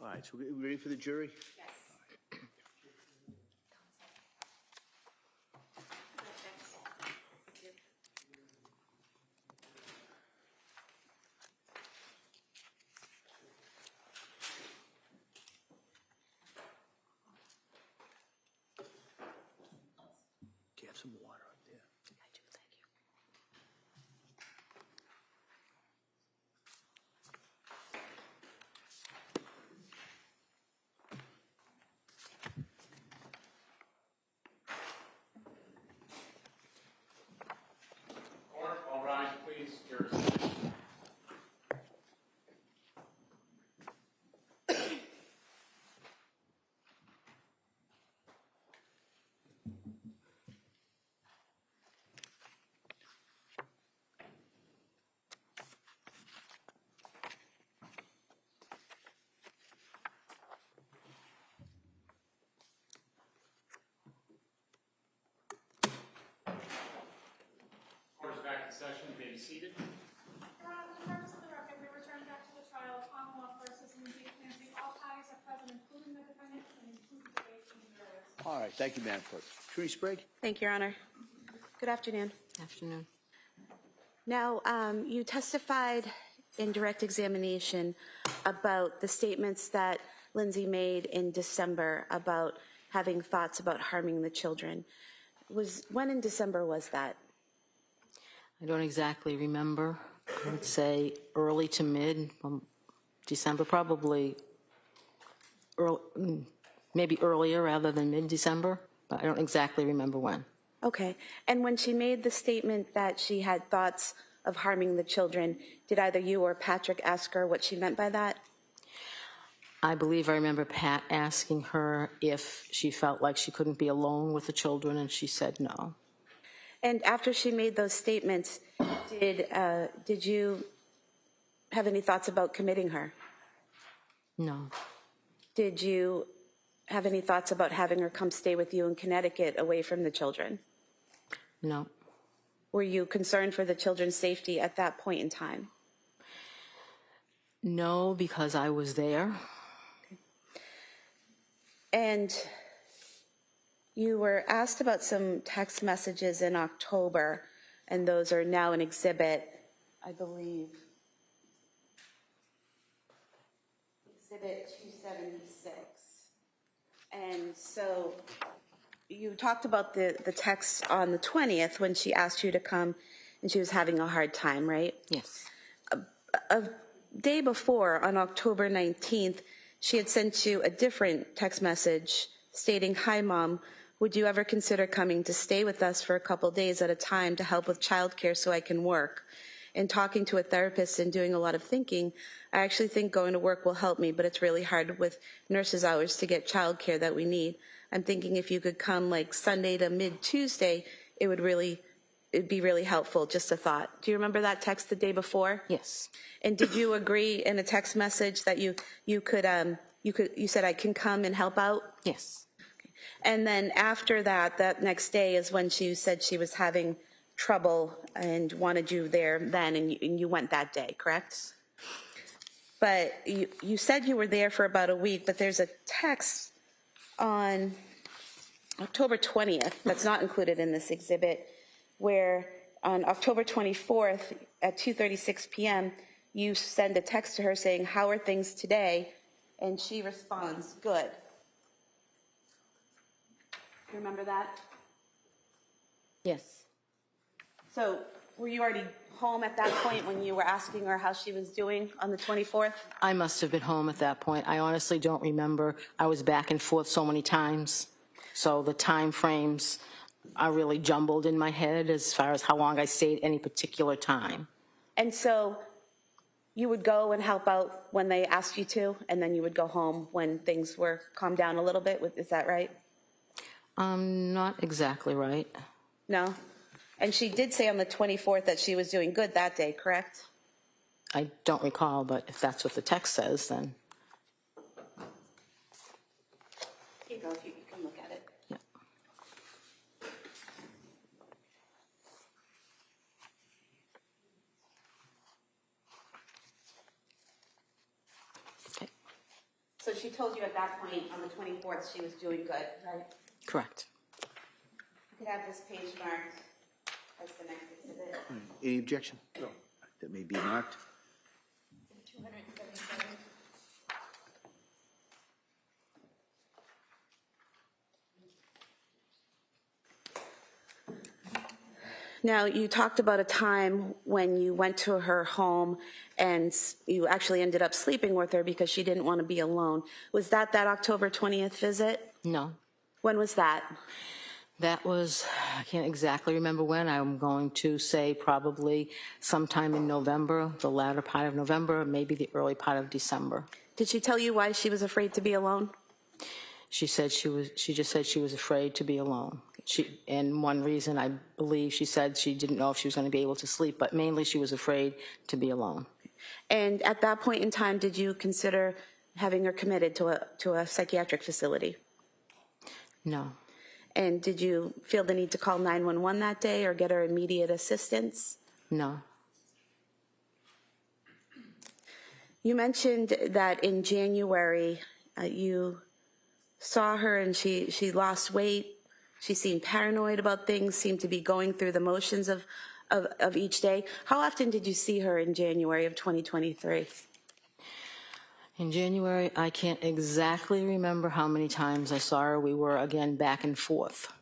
All right, so we ready for the jury? Yes. Do you have some water up there? I do, thank you. Court, all rise, please. Jurors. Court is back in session. You may be seated. Your Honor, for the purpose of the record, we return back to the trial, Commonwealth versus Lindsay Clancy. All parties are present, including the defendant, and including the jurors. All right, thank you, Madam Clerk. Attorney Sprague? Thank you, Your Honor. Good afternoon. Afternoon. Now, you testified in direct examination about the statements that Lindsay made in December about having thoughts about harming the children. When in December was that? I don't exactly remember. I would say early to mid December, probably maybe earlier rather than mid-December, but I don't exactly remember when. Okay. And when she made the statement that she had thoughts of harming the children, did either you or Patrick ask her what she meant by that? I believe I remember Pat asking her if she felt like she couldn't be alone with the children, and she said no. And after she made those statements, did you have any thoughts about committing her? No. Did you have any thoughts about having her come stay with you in Connecticut away from the children? No. Were you concerned for the children's safety at that point in time? No, because I was there. Okay. And you were asked about some text messages in October, and those are now an exhibit, I believe. Exhibit 276. And so you talked about the text on the 20th when she asked you to come and she was having a hard time, right? Yes. A day before, on October 19th, she had sent you a different text message stating, "Hi, Mom, would you ever consider coming to stay with us for a couple days at a time to help with childcare so I can work?" And talking to a therapist and doing a lot of thinking, I actually think going to work will help me, but it's really hard with nurses' hours to get childcare that we need. I'm thinking if you could come like Sunday to mid-Tuesday, it'd be really helpful, just a thought. Do you remember that text the day before? Yes. And did you agree in a text message that you said I can come and help out? Yes. And then after that, that next day is when she said she was having trouble and wanted you there then, and you went that day, correct? But you said you were there for about a week, but there's a text on October 20th that's not included in this exhibit, where on October 24th at 2:36 p.m., you send a text to her saying, "How are things today?" And she responds, "Good." You remember that? Yes. So were you already home at that point when you were asking her how she was doing on the 24th? I must have been home at that point. I honestly don't remember. I was back and forth so many times. So the time frames are really jumbled in my head as far as how long I stayed any particular time. And so you would go and help out when they asked you to, and then you would go home when things were calmed down a little bit. Is that right? Not exactly right. No? And she did say on the 24th that she was doing good that day, correct? I don't recall, but if that's what the text says, then. Here you go, if you can look at it. Yeah. Okay. So she told you at that point on the 24th she was doing good, right? Correct. You could have this page marked as the next exhibit. Any objection? No. That may be marked. 277. Now, you talked about a time when you went to her home and you actually ended up sleeping with her because she didn't want to be alone. Was that October 20th visit? No. When was that? That was, I can't exactly remember when. I'm going to say probably sometime in November, the latter part of November, maybe the early part of December. Did she tell you why she was afraid to be alone? She said she just said she was afraid to be alone. And one reason, I believe, she said she didn't know if she was going to be able to sleep, but mainly she was afraid to be alone. And at that point in time, did you consider having her committed to a psychiatric facility? No. And did you feel the need to call 911 that day or get her immediate assistance? No. You mentioned that in January you saw her and she lost weight. She seemed paranoid about things, seemed to be going through the motions of each day. How often did you see her in January of 2023? In January, I can't exactly remember how many times I saw her. We were, again, back and forth.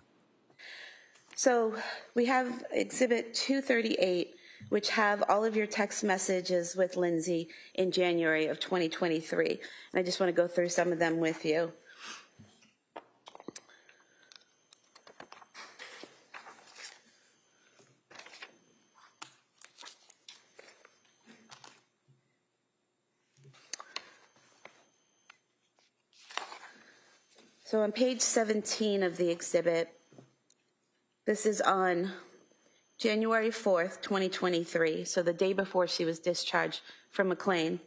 So we have Exhibit 238, which have all of your text messages with Lindsay in January of 2023. And I just want to go through some of them with you. So on page 17 of the exhibit, this is on January 4th, 2023, so the day before she was discharged from McLean,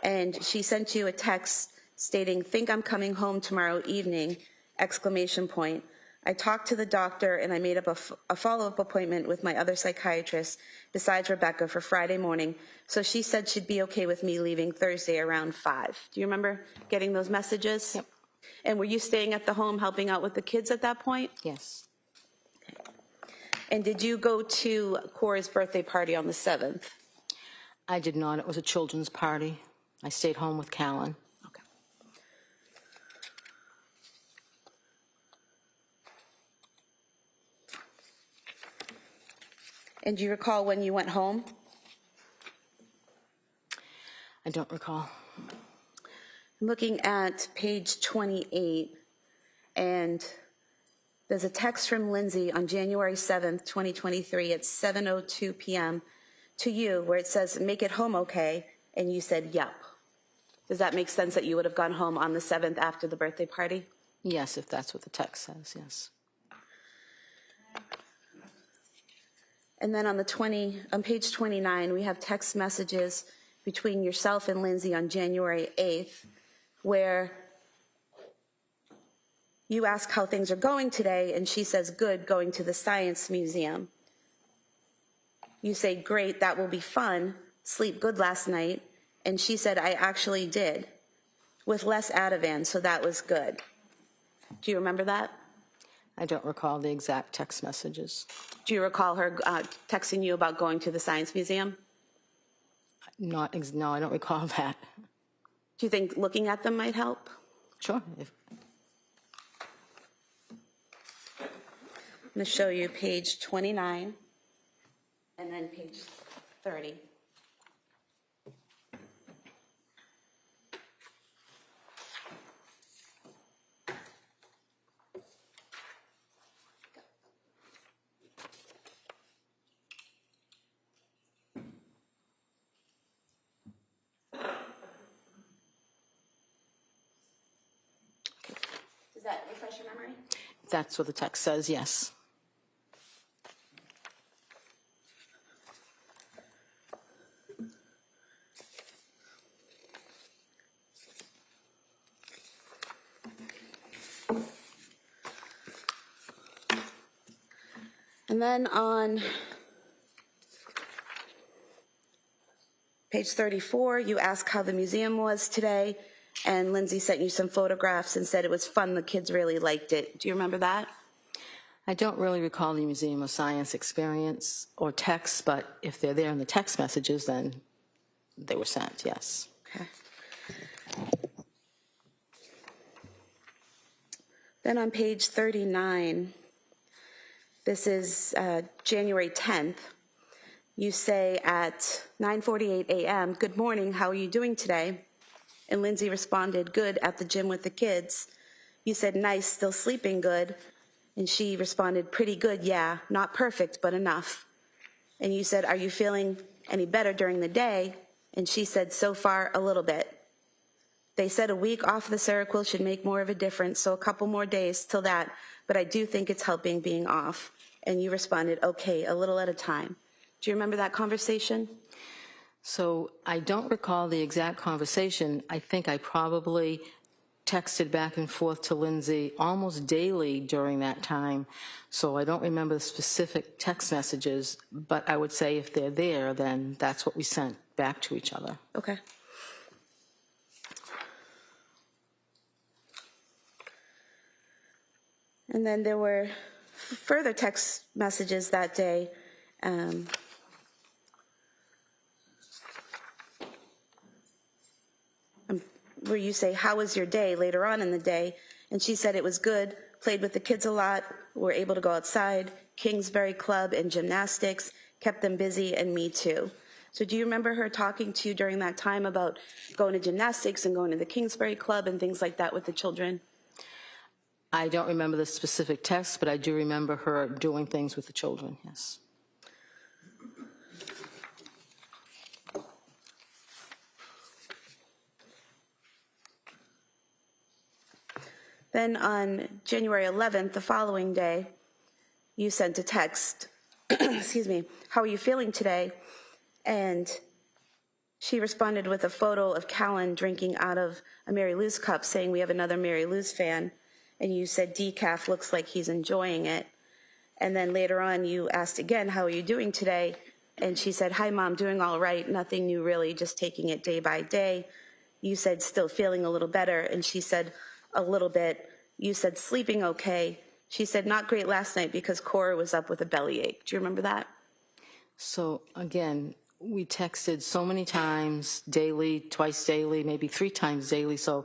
and she sent you a text stating, "Think I'm coming home tomorrow evening, !" I talked to the doctor and I made up a follow-up appointment with my other psychiatrist besides Rebecca for Friday morning, so she said she'd be okay with me leaving Thursday around 5. Do you remember getting those messages? Yep. And were you staying at the home helping out with the kids at that point? Yes. Okay. And did you go to Cora's birthday party on the 7th? I did not. It was a children's party. I stayed home with Callan. Okay. And do you recall when you went home? I don't recall. I'm looking at page 28, and there's a text from Lindsay on January 7th, 2023 at 7:02 p.m. to you where it says, make it home okay, and you said, yep. Does that make sense that you would have gone home on the 7th after the birthday party? Yes, if that's what the text says, yes. And then on page 29, we have text messages between yourself and Lindsay on January 8th, where you ask how things are going today, and she says, good, going to the Science Museum. You say, great, that will be fun, sleep good last night, and she said, I actually did, with less Ativan, so that was good. Do you remember that? I don't recall the exact text messages. Do you recall her texting you about going to the Science Museum? No, I don't recall that. Do you think looking at them might help? Sure. I'm going to show you page 29 and then page 30. Does that refresh your memory? That's what the text says, yes. And then on page 34, you ask how the museum was today, and Lindsay sent you some photographs and said it was fun, the kids really liked it. Do you remember that? I don't really recall the Museum of Science experience or text, but if they're there in the text messages, then they were sent, yes. Okay. Then on page 39, this is January 10th. You say at 9:48 a.m., good morning, how are you doing today? And Lindsay responded, good, at the gym with the kids. You said, nice, still sleeping good. And she responded, pretty good, yeah, not perfect, but enough. And you said, are you feeling any better during the day? And she said, so far, a little bit. They said a week off the Seroquel should make more of a difference, so a couple more days till that, but I do think it's helping being off. And you responded, okay, a little at a time. Do you remember that conversation? So I don't recall the exact conversation. I think I probably texted back and forth to Lindsay almost daily during that time. So I don't remember the specific text messages, but I would say if they're there, then that's what we sent back to each other. Okay. And then there were further text messages that day. Where you say, how was your day later on in the day? And she said it was good, played with the kids a lot, were able to go outside, Kingsbury Club and gymnastics, kept them busy, and me too. So do you remember her talking to you during that time about going to gymnastics and going to the Kingsbury Club and things like that with the children? I don't remember the specific text, but I do remember her doing things with the children, yes. Then on January 11th, the following day, you sent a text, excuse me, how are you feeling today? And she responded with a photo of Callan drinking out of a Mary Lou's cup, saying we have another Mary Lou's fan. And you said decaf looks like he's enjoying it. And then later on you asked again, how are you doing today? And she said, hi mom, doing all right, nothing new really, just taking it day by day. You said still feeling a little better, and she said a little bit. You said sleeping okay. She said not great last night because Cora was up with a bellyache. Do you remember that? So again, we texted so many times daily, twice daily, maybe 3 times daily. So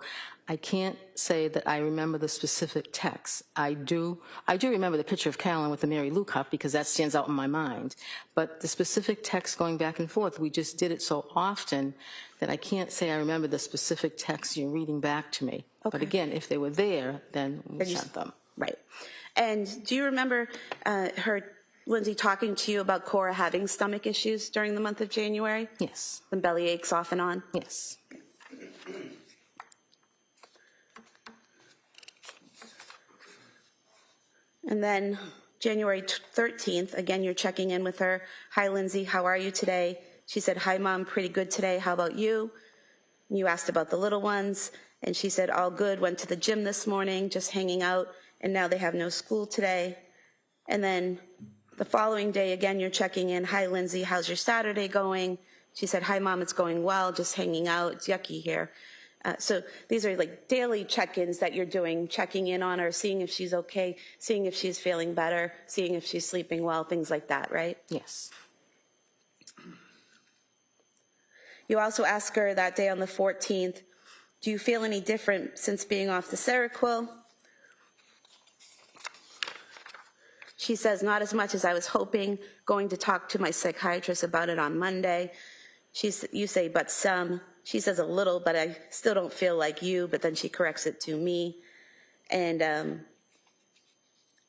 I can't say that I remember the specific text. I do remember the picture of Carolyn with the Mary Lou cup because that stands out in my mind. But the specific text going back and forth, we just did it so often that I can't say I remember the specific text you're reading back to me. Okay. But again, if they were there, then we sent them. Right. And do you remember Lindsay, talking to you about Cora having stomach issues during the month of January? Yes. And belly aches off and on? Yes. And then January 13th, again, you're checking in with her. Hi, Lindsay, how are you today? She said, hi, Mom, pretty good today. How about you? You asked about the little ones, and she said, all good, went to the gym this morning, just hanging out, and now they have no school today. And then the following day, again, you're checking in. Hi, Lindsay, how's your Saturday going? She said, hi, Mom, it's going well, just hanging out. It's yucky here. So these are like daily check-ins that you're doing, checking in on her, seeing if she's okay, seeing if she's feeling better, seeing if she's sleeping well, things like that, right? Yes. You also ask her that day on the 14th, do you feel any different since being off the Seroquel? She says, not as much as I was hoping, going to talk to my psychiatrist about it on Monday. You say, but some. She says a little, but I still don't feel like you, but then she corrects it to me. And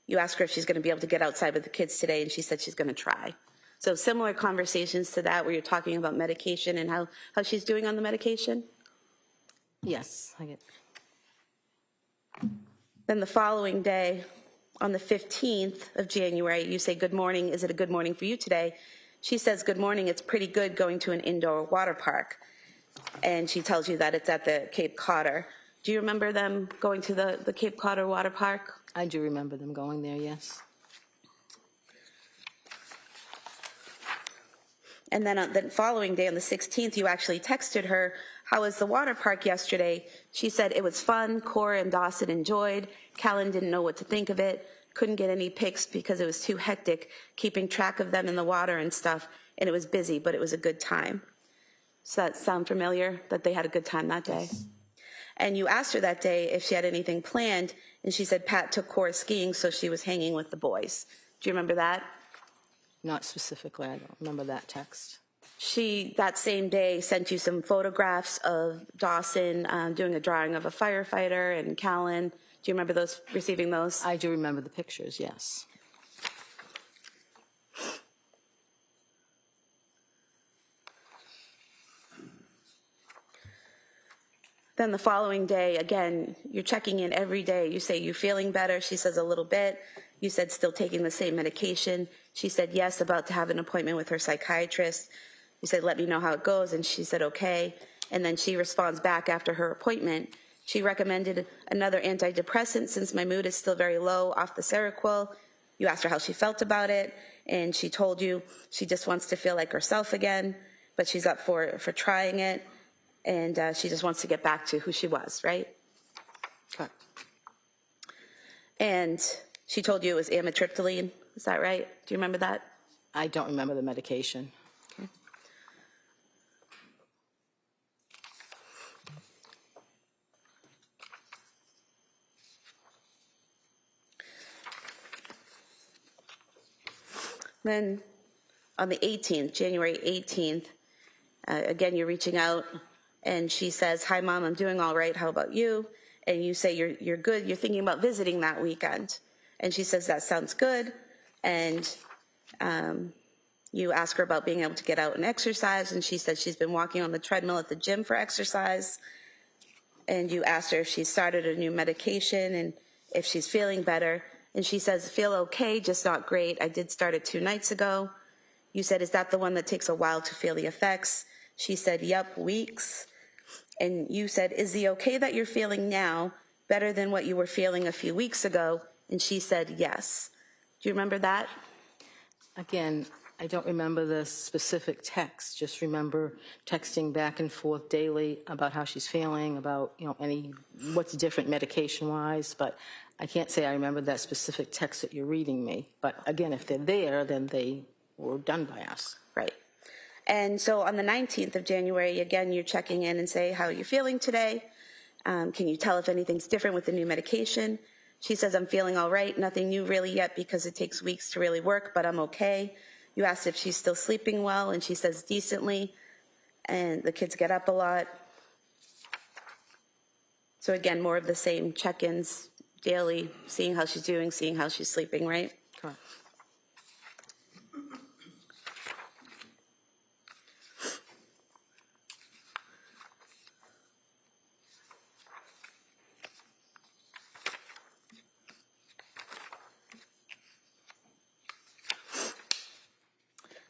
you ask her if she's going to be able to get outside with the kids today, and she said she's going to try. So similar conversations to that where you're talking about medication and how she's doing on the medication? Yes, I get. Then the following day, on the 15th of January, you say, good morning, is it a good morning for you today? She says, good morning, it's pretty good going to an indoor water park. And she tells you that it's at the Cape Codder. Do you remember them going to the Cape Codder water park? I do remember them going there, yes. And then on the following day, on the 16th, you actually texted her, how was the water park yesterday? She said it was fun, Cora and Dawson enjoyed, Callan didn't know what to think of it, couldn't get any pics because it was too hectic, keeping track of them in the water and stuff, and it was busy, but it was a good time. Does that sound familiar, that they had a good time that day? Yes. And you asked her that day if she had anything planned, and she said Pat took Cora skiing, so she was hanging with the boys. Do you remember that? Not specifically, I don't remember that text. She, that same day, sent you some photographs of Dawson doing a drawing of a firefighter and Callan. Do you remember receiving those? I do remember the pictures, yes. Then the following day, again, you're checking in every day. You say, you feeling better? She says, a little bit. You said, still taking the same medication. She said, yes, about to have an appointment with her psychiatrist. You said, let me know how it goes. And she said, okay. And then she responds back after her appointment. She recommended another antidepressant since my mood is still very low off the Seroquel. You asked her how she felt about it. And she told you she just wants to feel like herself again, but she's up for trying it. And she just wants to get back to who she was, right? Correct. And she told you it was amitriptyline. Is that right? Do you remember that? I don't remember the medication. Okay. Then on the 18th, January 18th, again, you're reaching out. And she says, hi, Mom, I'm doing all right. How about you? And you say, you're good. You're thinking about visiting that weekend. And she says, that sounds good. And you ask her about being able to get out and exercise. And she said she's been walking on the treadmill at the gym for exercise. And you asked her if she started a new medication and if she's feeling better. And she says, feel okay, just not great. I did start it 2 nights ago. You said, is that the one that takes a while to feel the effects? She said, yep, weeks. And you said, is the okay that you're feeling now better than what you were feeling a few weeks ago? And she said, yes. Do you remember that? Again, I don't remember the specific text, just remember texting back and forth daily about how she's feeling, about, what's different medication-wise, but I can't say I remember that specific text that you're reading me. But again, if they're there, then they were done by us. Right. And so on the 19th of January, again, you're checking in and say, how are you feeling today? Can you tell if anything's different with the new medication? She says, I'm feeling all right, nothing new really yet because it takes weeks to really work, but I'm okay. You asked if she's still sleeping well, and she says decently, and the kids get up a lot. So again, more of the same check-ins daily, seeing how she's doing, seeing how she's sleeping, right? Correct.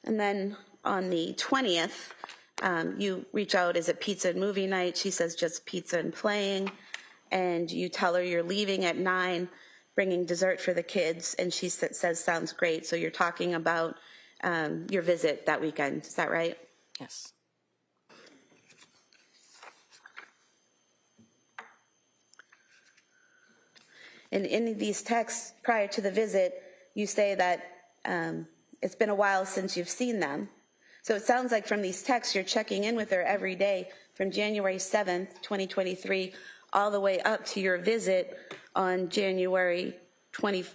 And then on the 20th, you reach out, is it pizza and movie night? She says just pizza and playing. And you tell her you're leaving at 9, bringing dessert for the kids. And she says, sounds great. So you're talking about your visit that weekend. Is that right? Yes. And in these texts prior to the visit, you say that it's been a while since you've seen them. So it sounds like from these texts, you're checking in with her every day from January 7th, 2023, all the way up to your visit on January 21st,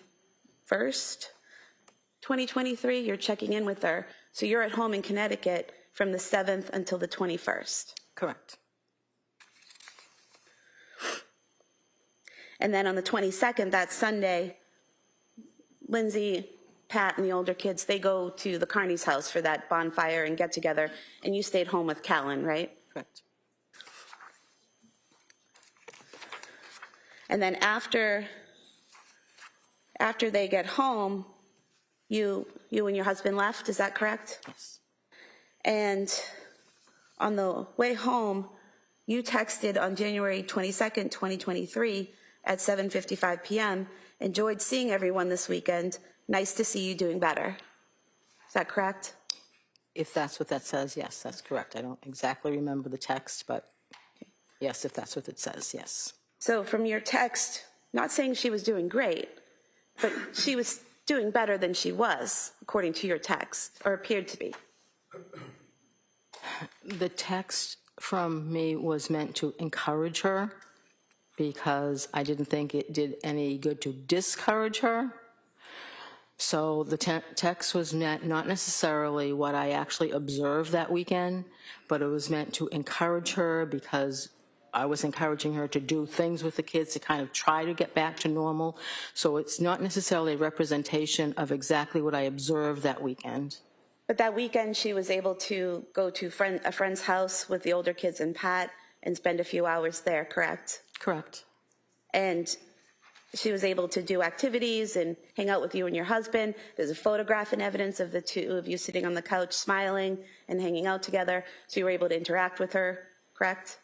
2023. You're checking in with her. So you're at home in Connecticut from the 7th until the 21st. Correct. And then on the 22nd, that Sunday, Lindsay, Pat, and the older kids, they go to the Carney's house for that bonfire and get together, and you stayed home with Callan, right? Correct. And then after they get home, you and your husband left, is that correct? Yes. And on the way home, you texted on January 22nd, 2023 at 7:55 p.m., enjoyed seeing everyone this weekend. Nice to see you doing better. Is that correct? If that's what that says, yes, that's correct. I don't exactly remember the text, but yes, if that's what it says, yes. So from your text, not saying she was doing great, but she was doing better than she was, according to your text, or appeared to be. The text from me was meant to encourage her because I didn't think it did any good to discourage her. So the text was meant not necessarily what I actually observed that weekend, but it was meant to encourage her because I was encouraging her to do things with the kids to kind of try to get back to normal. So it's not necessarily a representation of exactly what I observed that weekend. But that weekend, she was able to go to a friend's house with the older kids and Pat and spend a few hours there, correct? Correct. And she was able to do activities and hang out with you and your husband. There's a photograph and evidence of the two of you sitting on the couch smiling and hanging out together. So you were able to interact with her, correct?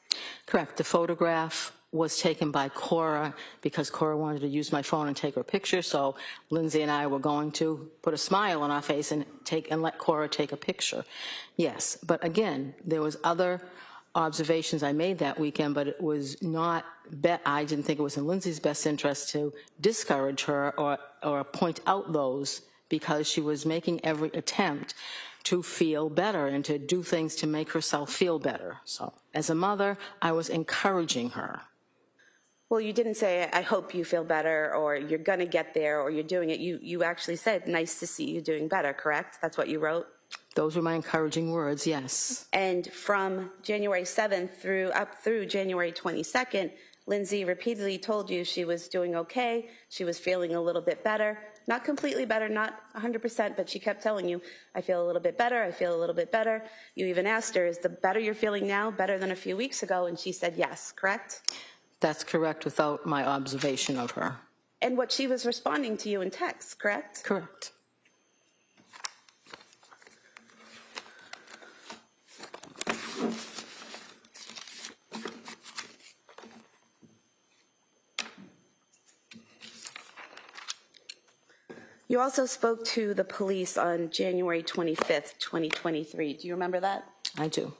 Correct. The photograph was taken by Cora because Cora wanted to use my phone and take her picture. So Lindsay and I were going to put a smile on our face and let Cora take a picture. Yes, but again, there was other observations I made that weekend, but it was not, I didn't think it was in Lindsay's best interest to discourage her or point out those because she was making every attempt to feel better and to do things to make herself feel better. So as a mother, I was encouraging her. Well, you didn't say, I hope you feel better, or you're going to get there, or you're doing it. You actually said, nice to see you doing better, correct? That's what you wrote? Those were my encouraging words, yes. And from January 7th up through January 22nd, Lindsay repeatedly told you she was doing okay, she was feeling a little bit better. Not completely better, not 100%, but she kept telling you, I feel a little bit better, I feel a little bit better. You even asked her, is the better you're feeling now better than a few weeks ago? And she said yes, correct? That's correct without my observation of her. And what she was responding to you in text, correct? Correct. You also spoke to the police on January 25th, 2023. Do you remember that? I do.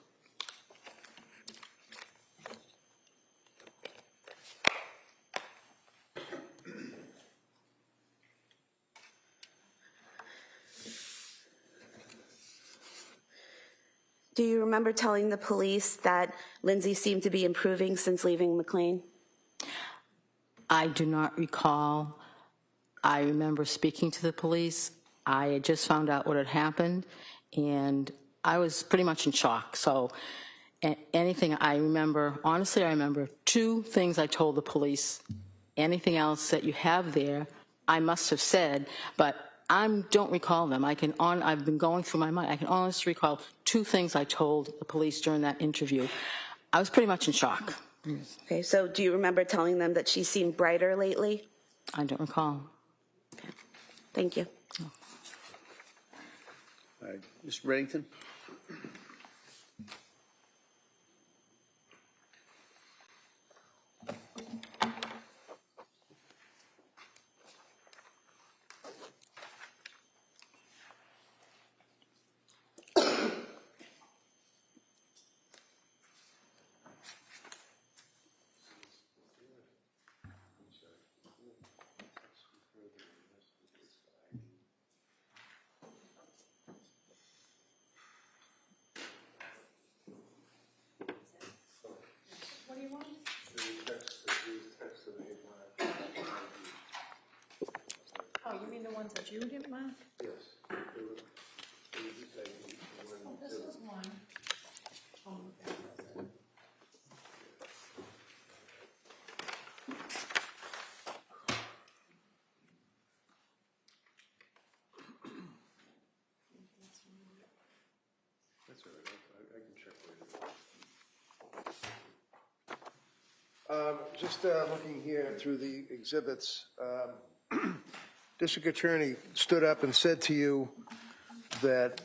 Do you remember telling the police that Lindsay seemed to be improving since leaving McLean? I do not recall. I remember speaking to the police. I had just found out what had happened, and I was pretty much in shock. So anything I remember, honestly, I remember 2 things I told the police. Anything else that you have there, I must have said, but I don't recall them. I've been going through my mind. I can honestly recall 2 things I told the police during that interview. I was pretty much in shock. Okay, so do you remember telling them that she seemed brighter lately? I don't recall. Thank you. All right, Mr. Reddington? What do you want? Oh, you mean the ones that you didn't mark? Yes. Oh, this was one. Oh, okay. That's all right, I can check later. Just looking here through the exhibits, District Attorney stood up and said to you that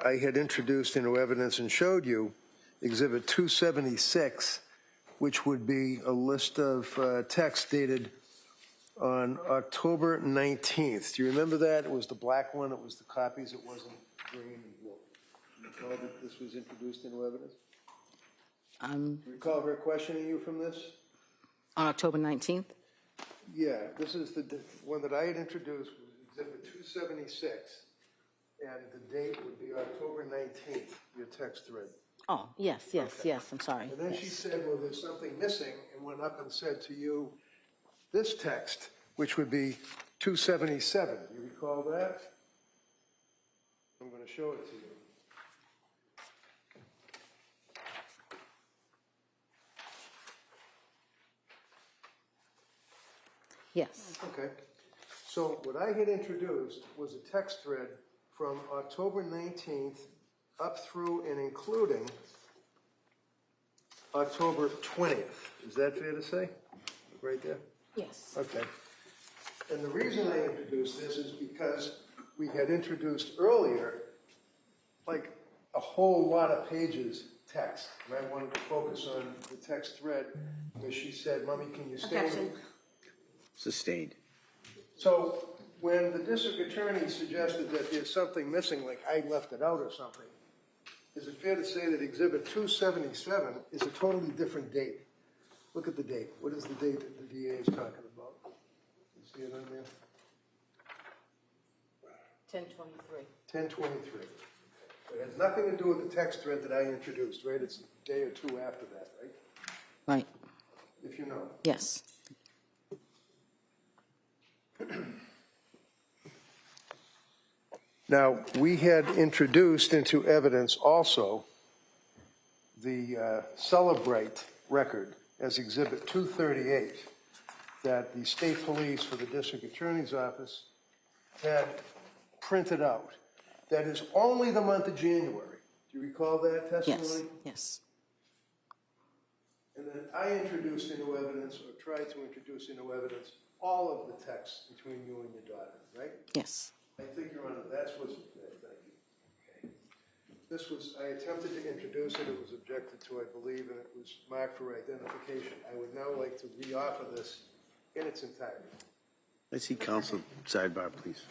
I had introduced into evidence and showed you Exhibit 276, which would be a list of text dated on October 19th. Do you remember that? It was the black one, it was the copies, it wasn't green and blue. Do you recall that this was introduced into evidence? Do you recall her questioning you from this? On October 19th? Yeah, this is the one that I had introduced, was Exhibit 276, and the date would be October 19th, your text thread. Oh, yes, I'm sorry. And then she said, well, there's something missing, and went up and said to you, this text, which would be 277. You recall that? I'm going to show it to you. Yes. Okay. So what I had introduced was a text thread from October 19th up through and including October 20th. Is that fair to say? Right there? Yes. Okay. And the reason I introduced this is because we had introduced earlier, like a whole lot of pages text. And I wanted to focus on the text thread because she said, Mommy, can you stay? Objection. Sustained. So when the district attorney suggested that there's something missing, like I left it out or something, is it fair to say that Exhibit 277 is a totally different date? Look at the date. What is the date that the DA is talking about? You see it on there? 1023. 1023. It has nothing to do with the text thread that I introduced, right? It's a day or two after that, right? Right. If you know. Yes. Now, we had introduced into evidence also the Celebrate record as Exhibit 238 that the state police for the district attorney's office had printed out. That is only the month of January. Do you recall that testimony? Yes. Yes. And then I introduced into evidence, or tried to introduce into evidence, all of the texts between you and your daughter, right? Yes. I think, Your Honor, that's what's, thank you. Okay. This was, I attempted to introduce it, it was objected to, I believe, and it was marked for identification. I would now like to re-offer this in its entirety. Let's see counsel sidebar, please.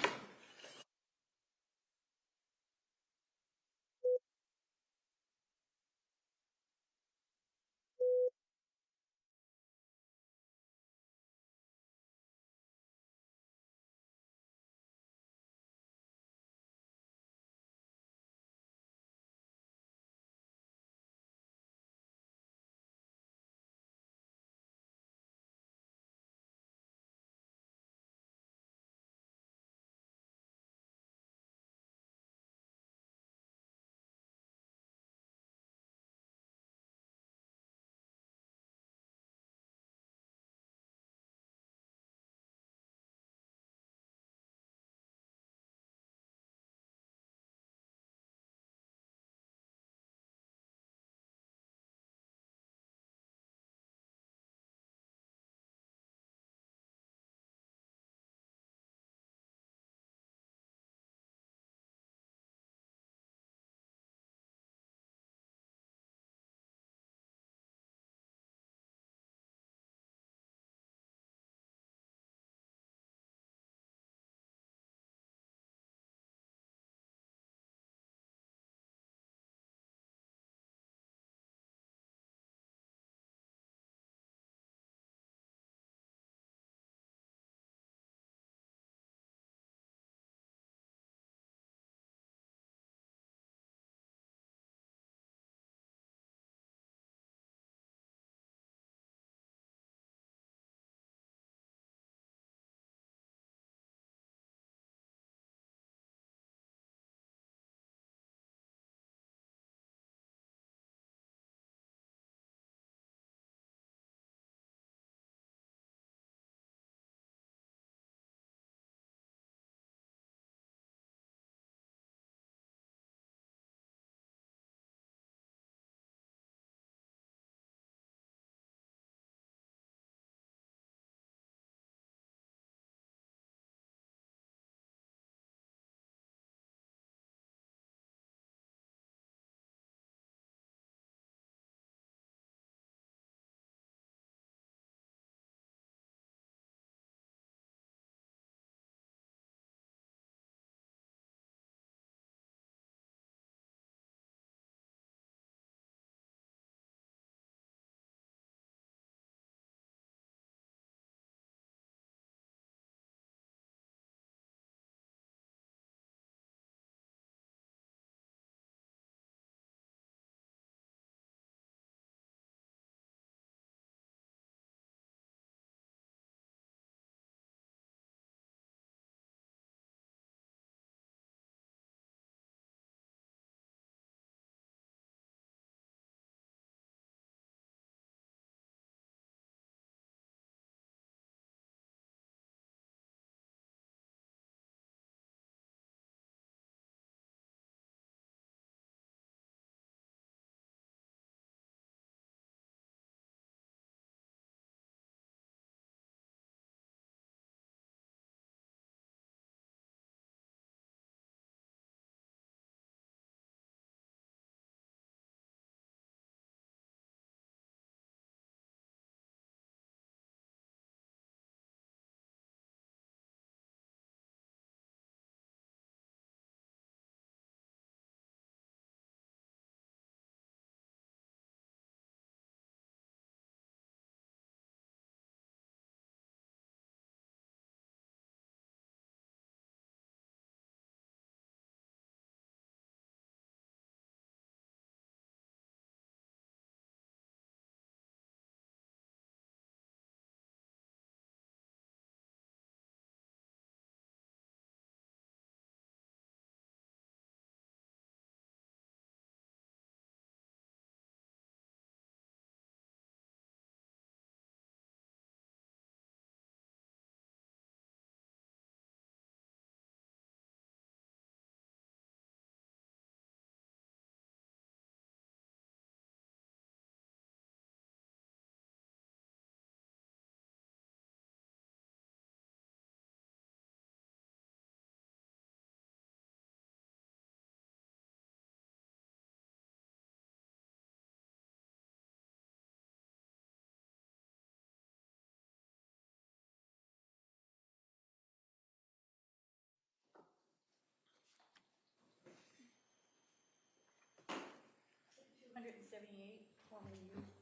78, formerly used.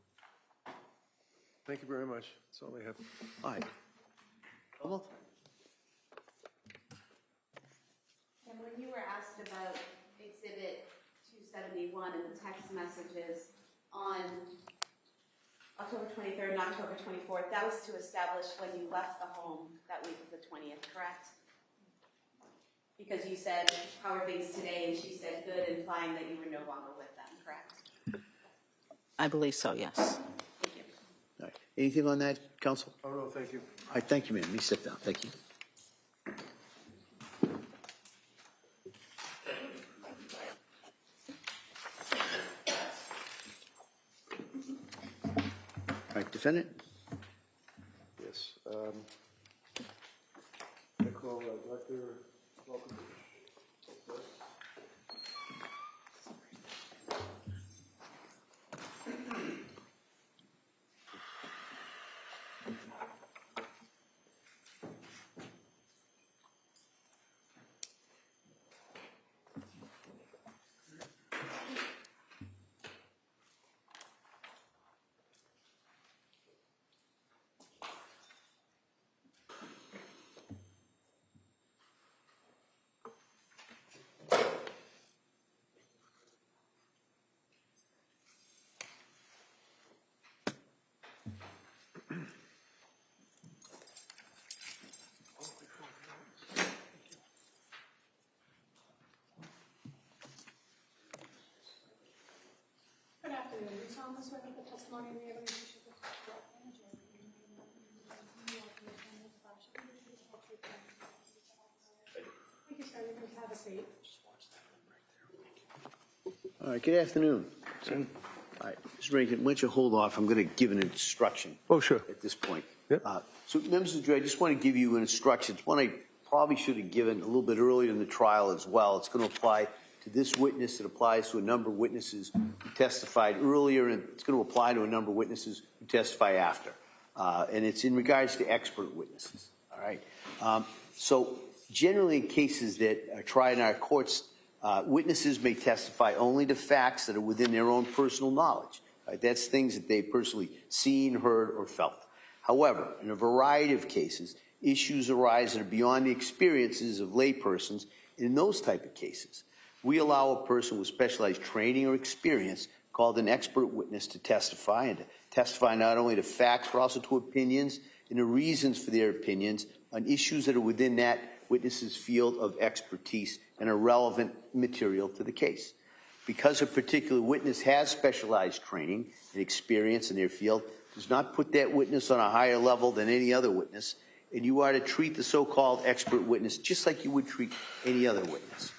Thank you very much. That's all I have. All right. Commonwealth? And when you were asked about Exhibit 271 and the text messages on October 23rd and October 24th, that was to establish when you left the home that week of the 20th, correct? Because you said, how are things today? And she said, good, implying that you were no longer with them, correct? I believe so, yes. Thank you. All right. Anything on that, counsel? Oh, no, thank you. All right, thank you, ma'am. You sit down. Thank you. All right, defendant? Yes. I call Dr. Welcome. Good afternoon. You solemnly swear that the testimony in the evidence you should give Thank you, sir. You can have a seat. All right, good afternoon. All right, Mr. Rankin, why don't you hold off? I'm going to give an instruction. Oh, sure. At this point. Yep. So, members of the jury, I just want to give you an instruction. It's one I probably should have given a little bit earlier in the trial as well. It's going to apply to this witness. It applies to a number of witnesses who testified earlier, and it's going to apply to a number of witnesses who testify after. And it's in regards to expert witnesses. All right. So, generally, in cases that are tried in our courts, witnesses may testify only to facts that are within their own personal knowledge. Right? That's things that they've personally seen, heard, or felt. However, in a variety of cases, issues arise that are beyond the experiences of laypersons. In those type of cases, we allow a person with specialized training or experience called an expert witness to testify, and to testify not only to facts but also to opinions and the reasons for their opinions on issues that are within that witness's field of expertise and are relevant material to the case. Because a particular witness has specialized training and experience in their field, does not put that witness on a higher level than any other witness, and you are to treat the so-called expert witness just like you would treat any other witness.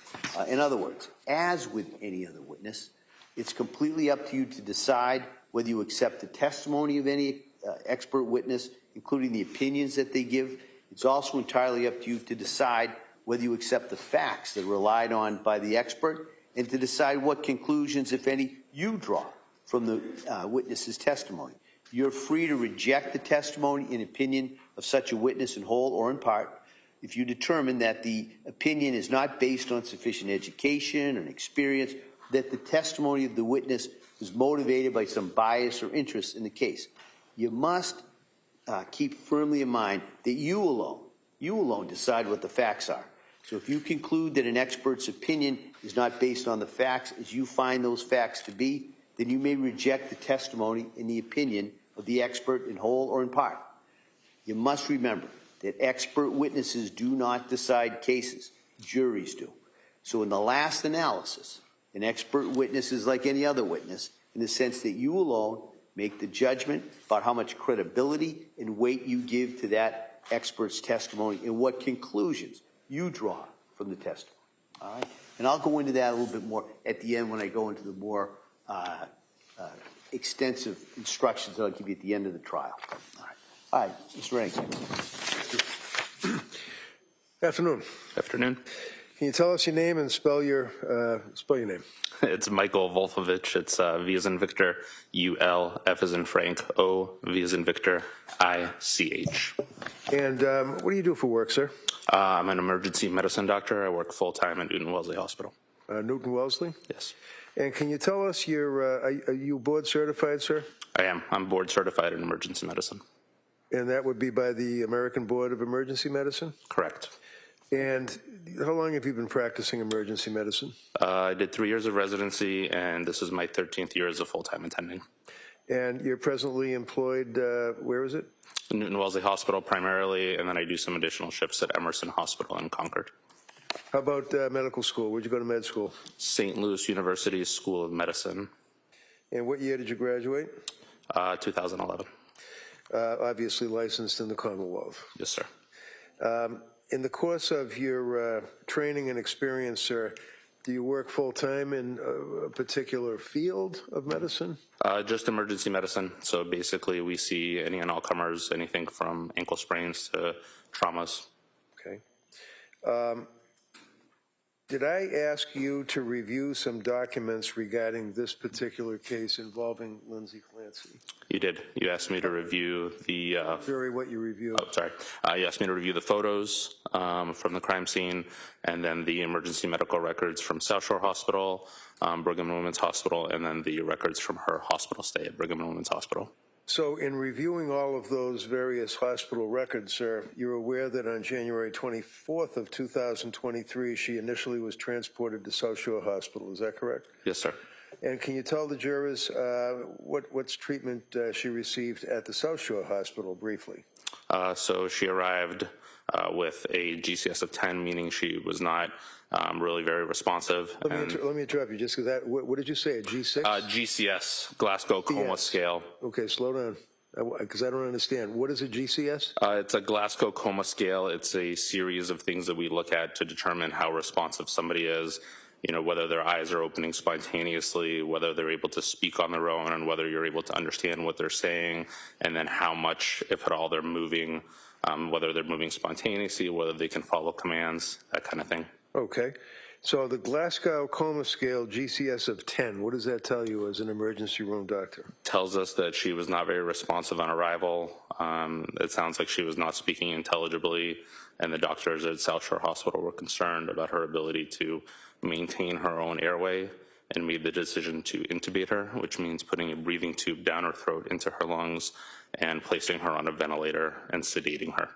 In other words, as with any other witness, it's completely up to you to decide whether you accept the testimony of any expert witness, including the opinions that they give. It's also entirely up to you to decide whether you accept the facts that are relied on by the expert, and to decide what conclusions, if any, you draw from the witness's testimony. You're free to reject the testimony and opinion of such a witness in whole or in part if you determine that the opinion is not based on sufficient education and experience, that the testimony of the witness is motivated by some bias or interest in the case. You must keep firmly in mind that you alone decide what the facts are. So if you conclude that an expert's opinion is not based on the facts as you find those facts to be, then you may reject the testimony and the opinion of the expert in whole or in part. You must remember that expert witnesses do not decide cases, juries do. So in the last analysis, an expert witness is like any other witness in the sense that you alone make the judgment about how much credibility and weight you give to that expert's testimony and what conclusions you draw from the testimony. All right? And I'll go into that a little bit more at the end when I go into the more extensive instructions that I'll give you at the end of the trial. All right, Mr. Rankin. Afternoon. Afternoon. Can you tell us your name and spell your name? It's Michael Wolfovich. It's V as in Victor, U-L, F as in Frank, O, V as in Victor, I-C-H. And what do you do for work, sir? I'm an emergency medicine doctor. I work full-time at Newton Wellesley Hospital. Newton Wellesley? Yes. And can you tell us, are you board certified, sir? I am. I'm board certified in emergency medicine. And that would be by the American Board of Emergency Medicine? Correct. And how long have you been practicing emergency medicine? I did 3 years of residency, and this is my 13th year as a full-time attending. And you're presently employed, where is it? Newton Wellesley Hospital primarily, and then I do some additional shifts at Emerson Hospital in Concord. How about medical school? Where'd you go to med school? St. Louis University School of Medicine. And what year did you graduate? 2011. Obviously licensed in the Commonwealth. Yes, sir. In the course of your training and experience, sir, do you work full-time in a particular field of medicine? Just emergency medicine. So basically we see any and all comers, anything from ankle sprains to traumas. Okay. Did I ask you to review some documents regarding this particular case involving Lindsay Clancy? You did. You asked me to review the... Very what you reviewed. Oh, sorry. You asked me to review the photos from the crime scene and then the emergency medical records from South Shore Hospital, Brigham and Women's Hospital, and then the records from her hospital stay at Brigham and Women's Hospital. So in reviewing all of those various hospital records, sir, you're aware that on January 24th of 2023, she initially was transported to South Shore Hospital. Is that correct? Yes, sir. And can you tell the jurors what's treatment she received at the South Shore Hospital briefly? So she arrived with a GCS of 10, meaning she was not really very responsive. Let me interrupt you just because that, what did you say, a G6? GCS, Glasgow Coma Scale. Okay, slow down, because I don't understand. What is a GCS? It's a Glasgow Coma Scale. It's a series of things that we look at to determine how responsive somebody is, you know, whether their eyes are opening spontaneously, whether they're able to speak on their own, and whether you're able to understand what they're saying, and then how much, if at all, they're moving, whether they're moving spontaneously, whether they can follow commands, that kind of thing. Okay. So the Glasgow Coma Scale GCS of 10, what does that tell you as an emergency room doctor? Tells us that she was not very responsive on arrival. It sounds like she was not speaking intelligibly, and the doctors at South Shore Hospital were concerned about her ability to maintain her own airway and made the decision to intubate her, which means putting a breathing tube down her throat into her lungs and placing her on a ventilator and sedating her.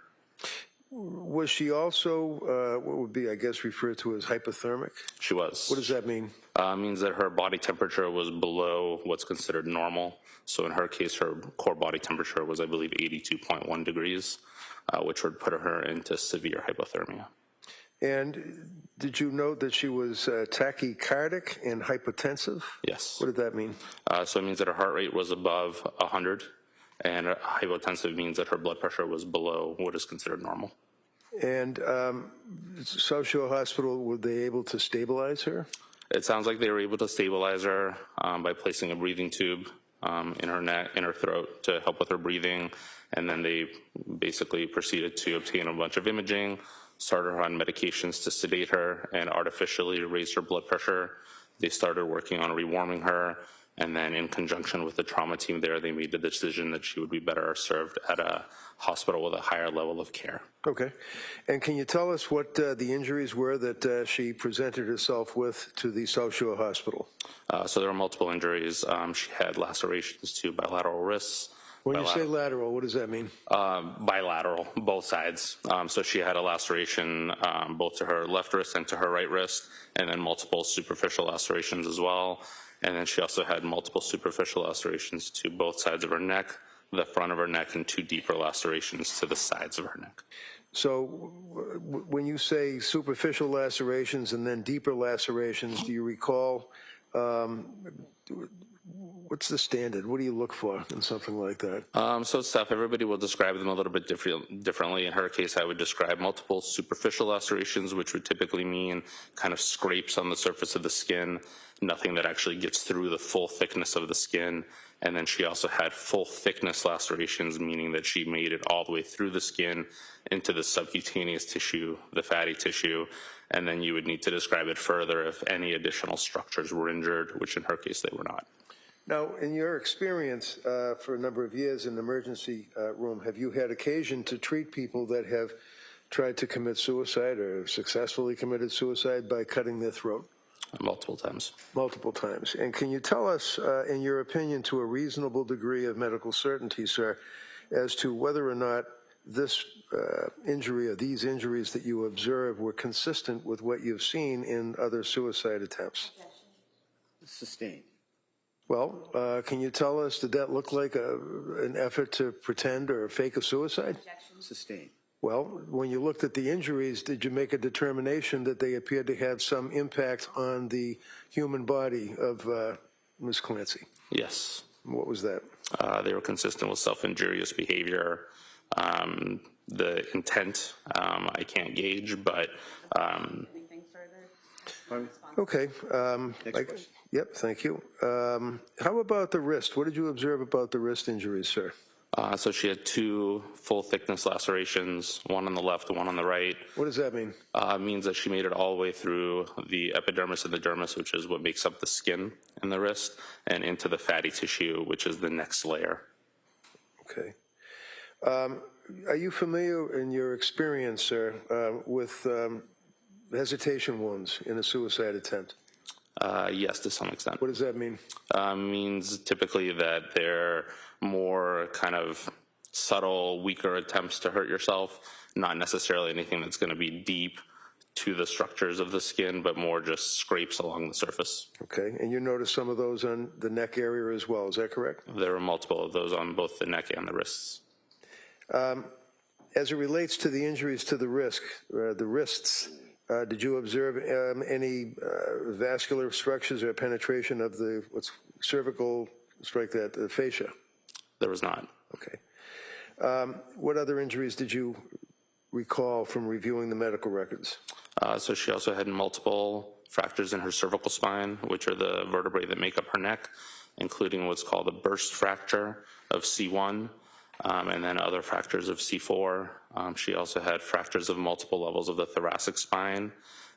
Was she also, what would be, I guess, referred to as hypothermic? She was. What does that mean? Means that her body temperature was below what's considered normal. So in her case, her core body temperature was, I believe, 82.1 degrees, which would put her into severe hypothermia. And did you note that she was tachycardic and hypotensive? Yes. What did that mean? So it means that her heart rate was above 100, and hypotensive means that her blood pressure was below what is considered normal. And South Shore Hospital, were they able to stabilize her? It sounds like they were able to stabilize her by placing a breathing tube in her neck, in her throat to help with her breathing, and then they basically proceeded to obtain a bunch of imaging, started her on medications to sedate her and artificially raise her blood pressure. They started working on rewarming her, and then in conjunction with the trauma team there, they made the decision that she would be better served at a hospital with a higher level of care. Okay. And can you tell us what the injuries were that she presented herself with to the South Shore Hospital? So there were multiple injuries. She had lacerations to bilateral wrists. When you say lateral, what does that mean? Bilateral, both sides. So she had a laceration both to her left wrist and to her right wrist, and then multiple superficial lacerations as well. And then she also had multiple superficial lacerations to both sides of her neck, the front of her neck, and 2 deeper lacerations to the sides of her neck. So when you say superficial lacerations and then deeper lacerations, do you recall what's the standard? What do you look for in something like that? So it's tough. Everybody will describe them a little bit differently. In her case, I would describe multiple superficial lacerations, which would typically mean kind of scrapes on the surface of the skin, nothing that actually gets through the full thickness of the skin. And then she also had full thickness lacerations, meaning that she made it all the way through the skin into the subcutaneous tissue, the fatty tissue. And then you would need to describe it further if any additional structures were injured, which in her case they were not. Now, in your experience for a number of years in the emergency room, have you had occasion to treat people that have tried to commit suicide or successfully committed suicide by cutting their throat? Multiple times. Multiple times. And can you tell us, in your opinion, to a reasonable degree of medical certainty, sir, as to whether or not this injury or these injuries that you observed were consistent with what you've seen in other suicide attempts? Sustained. Well, can you tell us, did that look like an effort to pretend or fake a suicide? Sustained. Well, when you looked at the injuries, did you make a determination that they appeared to have some impact on the human body of Ms. Clancy? Yes. What was that? They were consistent with self-injurious behavior. The intent, I can't gauge, but Anything further? Okay. Next question. Yep, thank you. How about the wrist? What did you observe about the wrist injuries, sir? So she had 2 full-thickness lacerations, one on the left and one on the right. What does that mean? Means that she made it all the way through the epidermis and the dermis, which is what makes up the skin in the wrist, and into the fatty tissue, which is the next layer. Okay. Are you familiar in your experience, sir, with hesitation wounds in a suicide attempt? Yes, to some extent. What does that mean? Means typically that they're more kind of subtle, weaker attempts to hurt yourself, not necessarily anything that's going to be deep to the structures of the skin, but more just scrapes along the surface. Okay, and you noticed some of those on the neck area as well, is that correct? There were multiple of those on both the neck and the wrists. As it relates to the injuries to the wrists, did you observe any vascular structures or penetration of the cervical, the fascia? There was not. Okay. What other injuries did you recall from reviewing the medical records? So she also had multiple fractures in her cervical spine, which are the vertebrae that make up her neck, including what's called a burst fracture of C1, and then other fractures of C4. She also had fractures of multiple levels of the thoracic spine.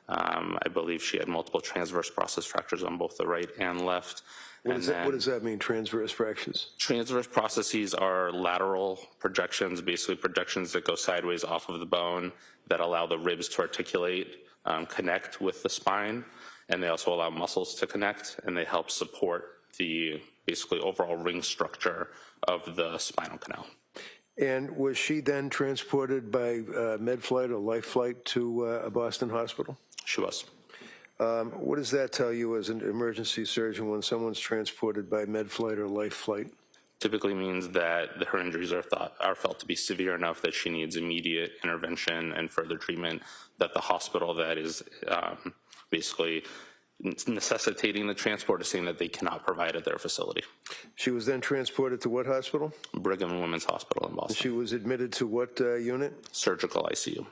I believe she had multiple transverse process fractures on both the right and left. What does that mean, transverse fractures? Transverse processes are lateral projections, basically projections that go sideways off of the bone that allow the ribs to articulate, connect with the spine, and they also allow muscles to connect, and they help support the basically overall ring structure of the spinal canal. And was she then transported by med flight or life flight to a Boston hospital? She was. What does that tell you as an emergency surgeon when someone's transported by med flight or life flight? Typically means that her injuries are felt to be severe enough that she needs immediate intervention and further treatment, that the hospital that is basically necessitating the transport is saying that they cannot provide at their facility. She was then transported to what hospital? Brigham and Women's Hospital in Boston. She was admitted to what unit? Surgical ICU.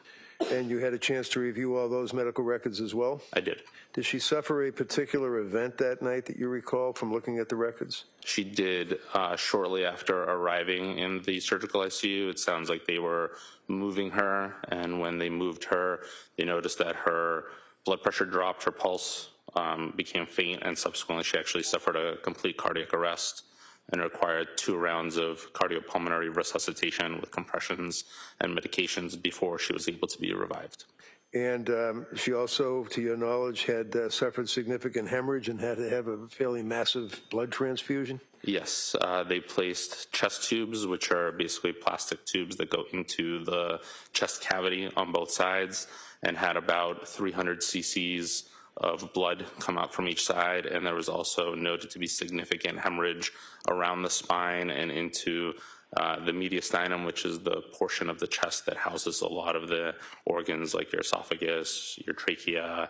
And you had a chance to review all those medical records as well? I did. Did she suffer a particular event that night that you recall from looking at the records? She did shortly after arriving in the surgical ICU. It sounds like they were moving her, and when they moved her, they noticed that her blood pressure dropped, her pulse became faint, and subsequently she actually suffered a complete cardiac arrest and required 2 rounds of cardiopulmonary resuscitation with compressions and medications before she was able to be revived. And she also, to your knowledge, had suffered significant hemorrhage and had to have a fairly massive blood transfusion? Yes, they placed chest tubes, which are basically plastic tubes that go into the chest cavity on both sides, and had about 300 cc's of blood come out from each side, and there was also noted to be significant hemorrhage around the spine and into the mediastinum, which is the portion of the chest that houses a lot of the organs like your esophagus, your trachea,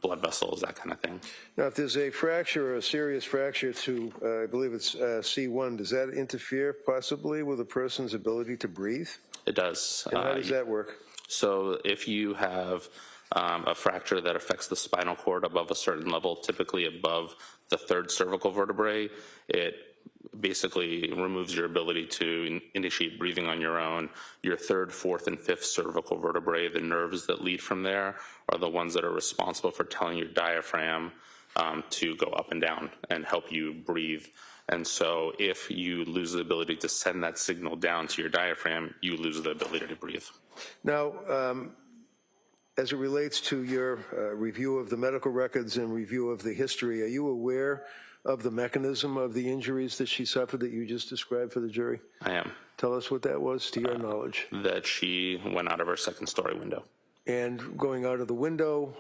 blood vessels, that kind of thing. Now, if there's a fracture or a serious fracture to, I believe it's C1, does that interfere possibly with a person's ability to breathe? It does. And how does that work? So if you have a fracture that affects the spinal cord above a certain level, typically above the 3rd cervical vertebrae, it basically removes your ability to initiate breathing on your own. Your 3rd, 4th, and 5th cervical vertebrae, the nerves that lead from there, are the ones that are responsible for telling your diaphragm to go up and down and help you breathe. And so if you lose the ability to send that signal down to your diaphragm, you lose the ability to breathe. Now, as it relates to your review of the medical records and review of the history, are you aware of the mechanism of the injuries that she suffered that you just described for the jury? I am. Tell us what that was, to your knowledge. That she went out of her second-story window. And going out of the window,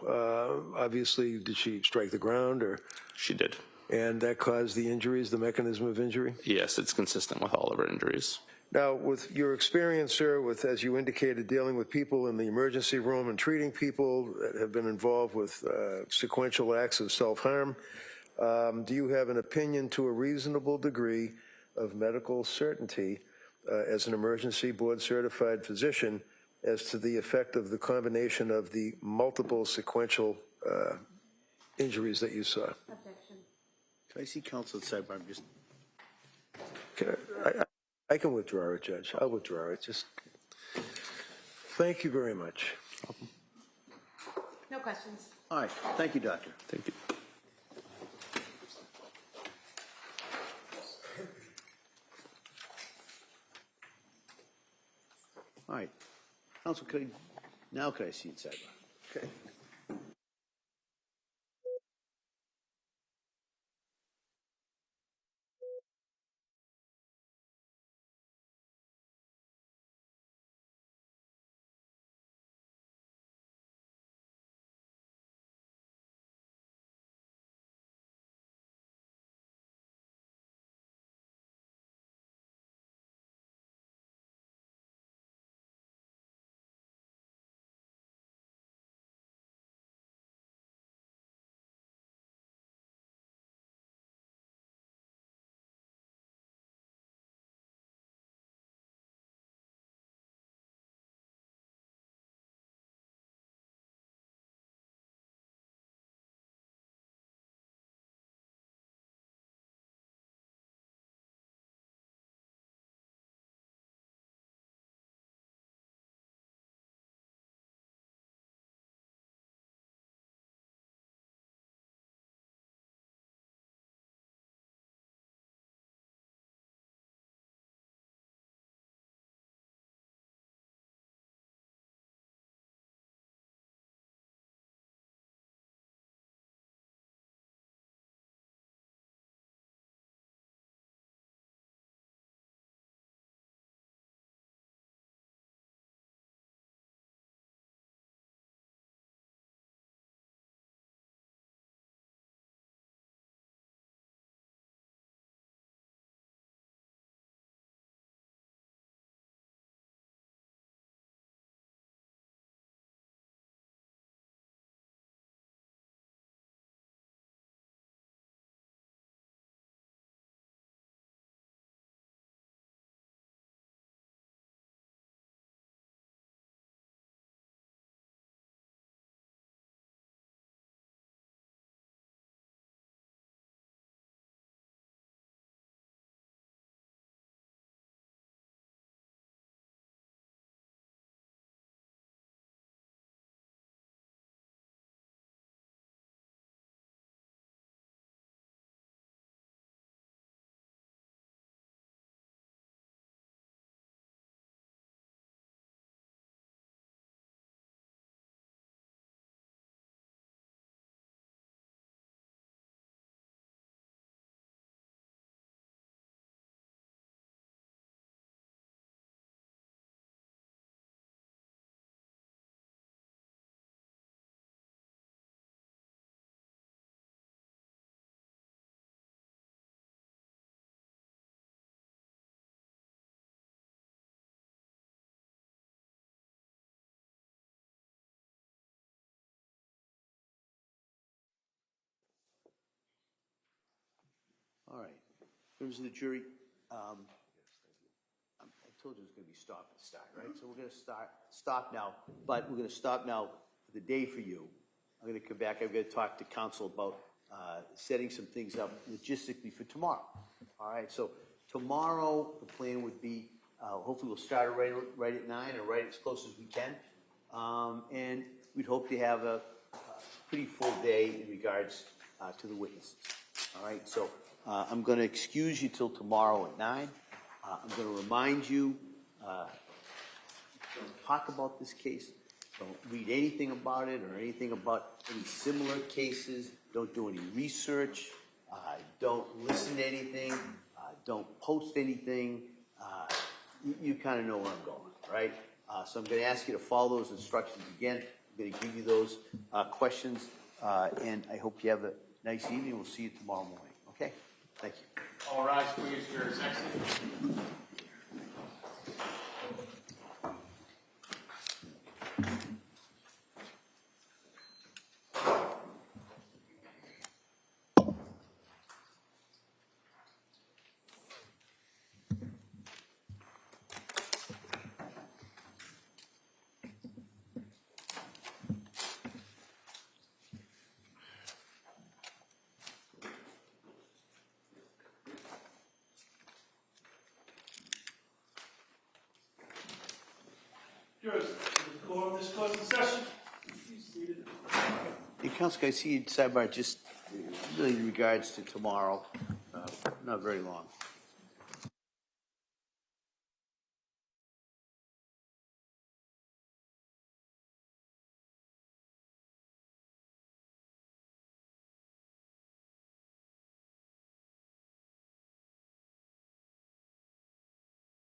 obviously, did she strike the ground, or? She did. And that caused the injuries, the mechanism of injury? Yes, it's consistent with all of her injuries. Now, with your experience, sir, with, as you indicated, dealing with people in the emergency room and treating people that have been involved with sequential acts of self-harm, do you have an opinion to a reasonable degree of medical certainty as an emergency board-certified physician as to the effect of the combination of the multiple sequential injuries that you saw? Objection. Can I see counsel at sidebar? I'm just. I can withdraw it, Judge. I'll withdraw it. Just thank you very much. No questions. All right. Thank you, Doctor. Thank you. All right. Counsel, now could I see it sidebar? Okay. All right. Members of the jury, I told you it was going to be stop and start, right? So we're going to stop now, but we're going to stop now for the day for you. I'm going to come back. I've got to talk to counsel about setting some things up logistically for tomorrow. All right. So tomorrow, the plan would be, hopefully we'll start right at 9 or right as close as we can. And we'd hope to have a pretty full day in regards to the witnesses. All right. So I'm going to excuse you till tomorrow at 9. I'm going to remind you, don't talk about this case, Don't read anything about it or anything about any similar cases. Don't do any research. Don't listen to anything. Don't post anything. You kind of know where I'm going, right? So I'm going to ask you to follow those instructions again. I'm going to give you those questions, and I hope you have a nice evening. We'll see you tomorrow morning. Okay? Thank you. All rise, please, for your executive. Jurors, the court of this court's in session. Please seated. Hey, Counsel, I see you sidebar just really in regards to tomorrow, not very long.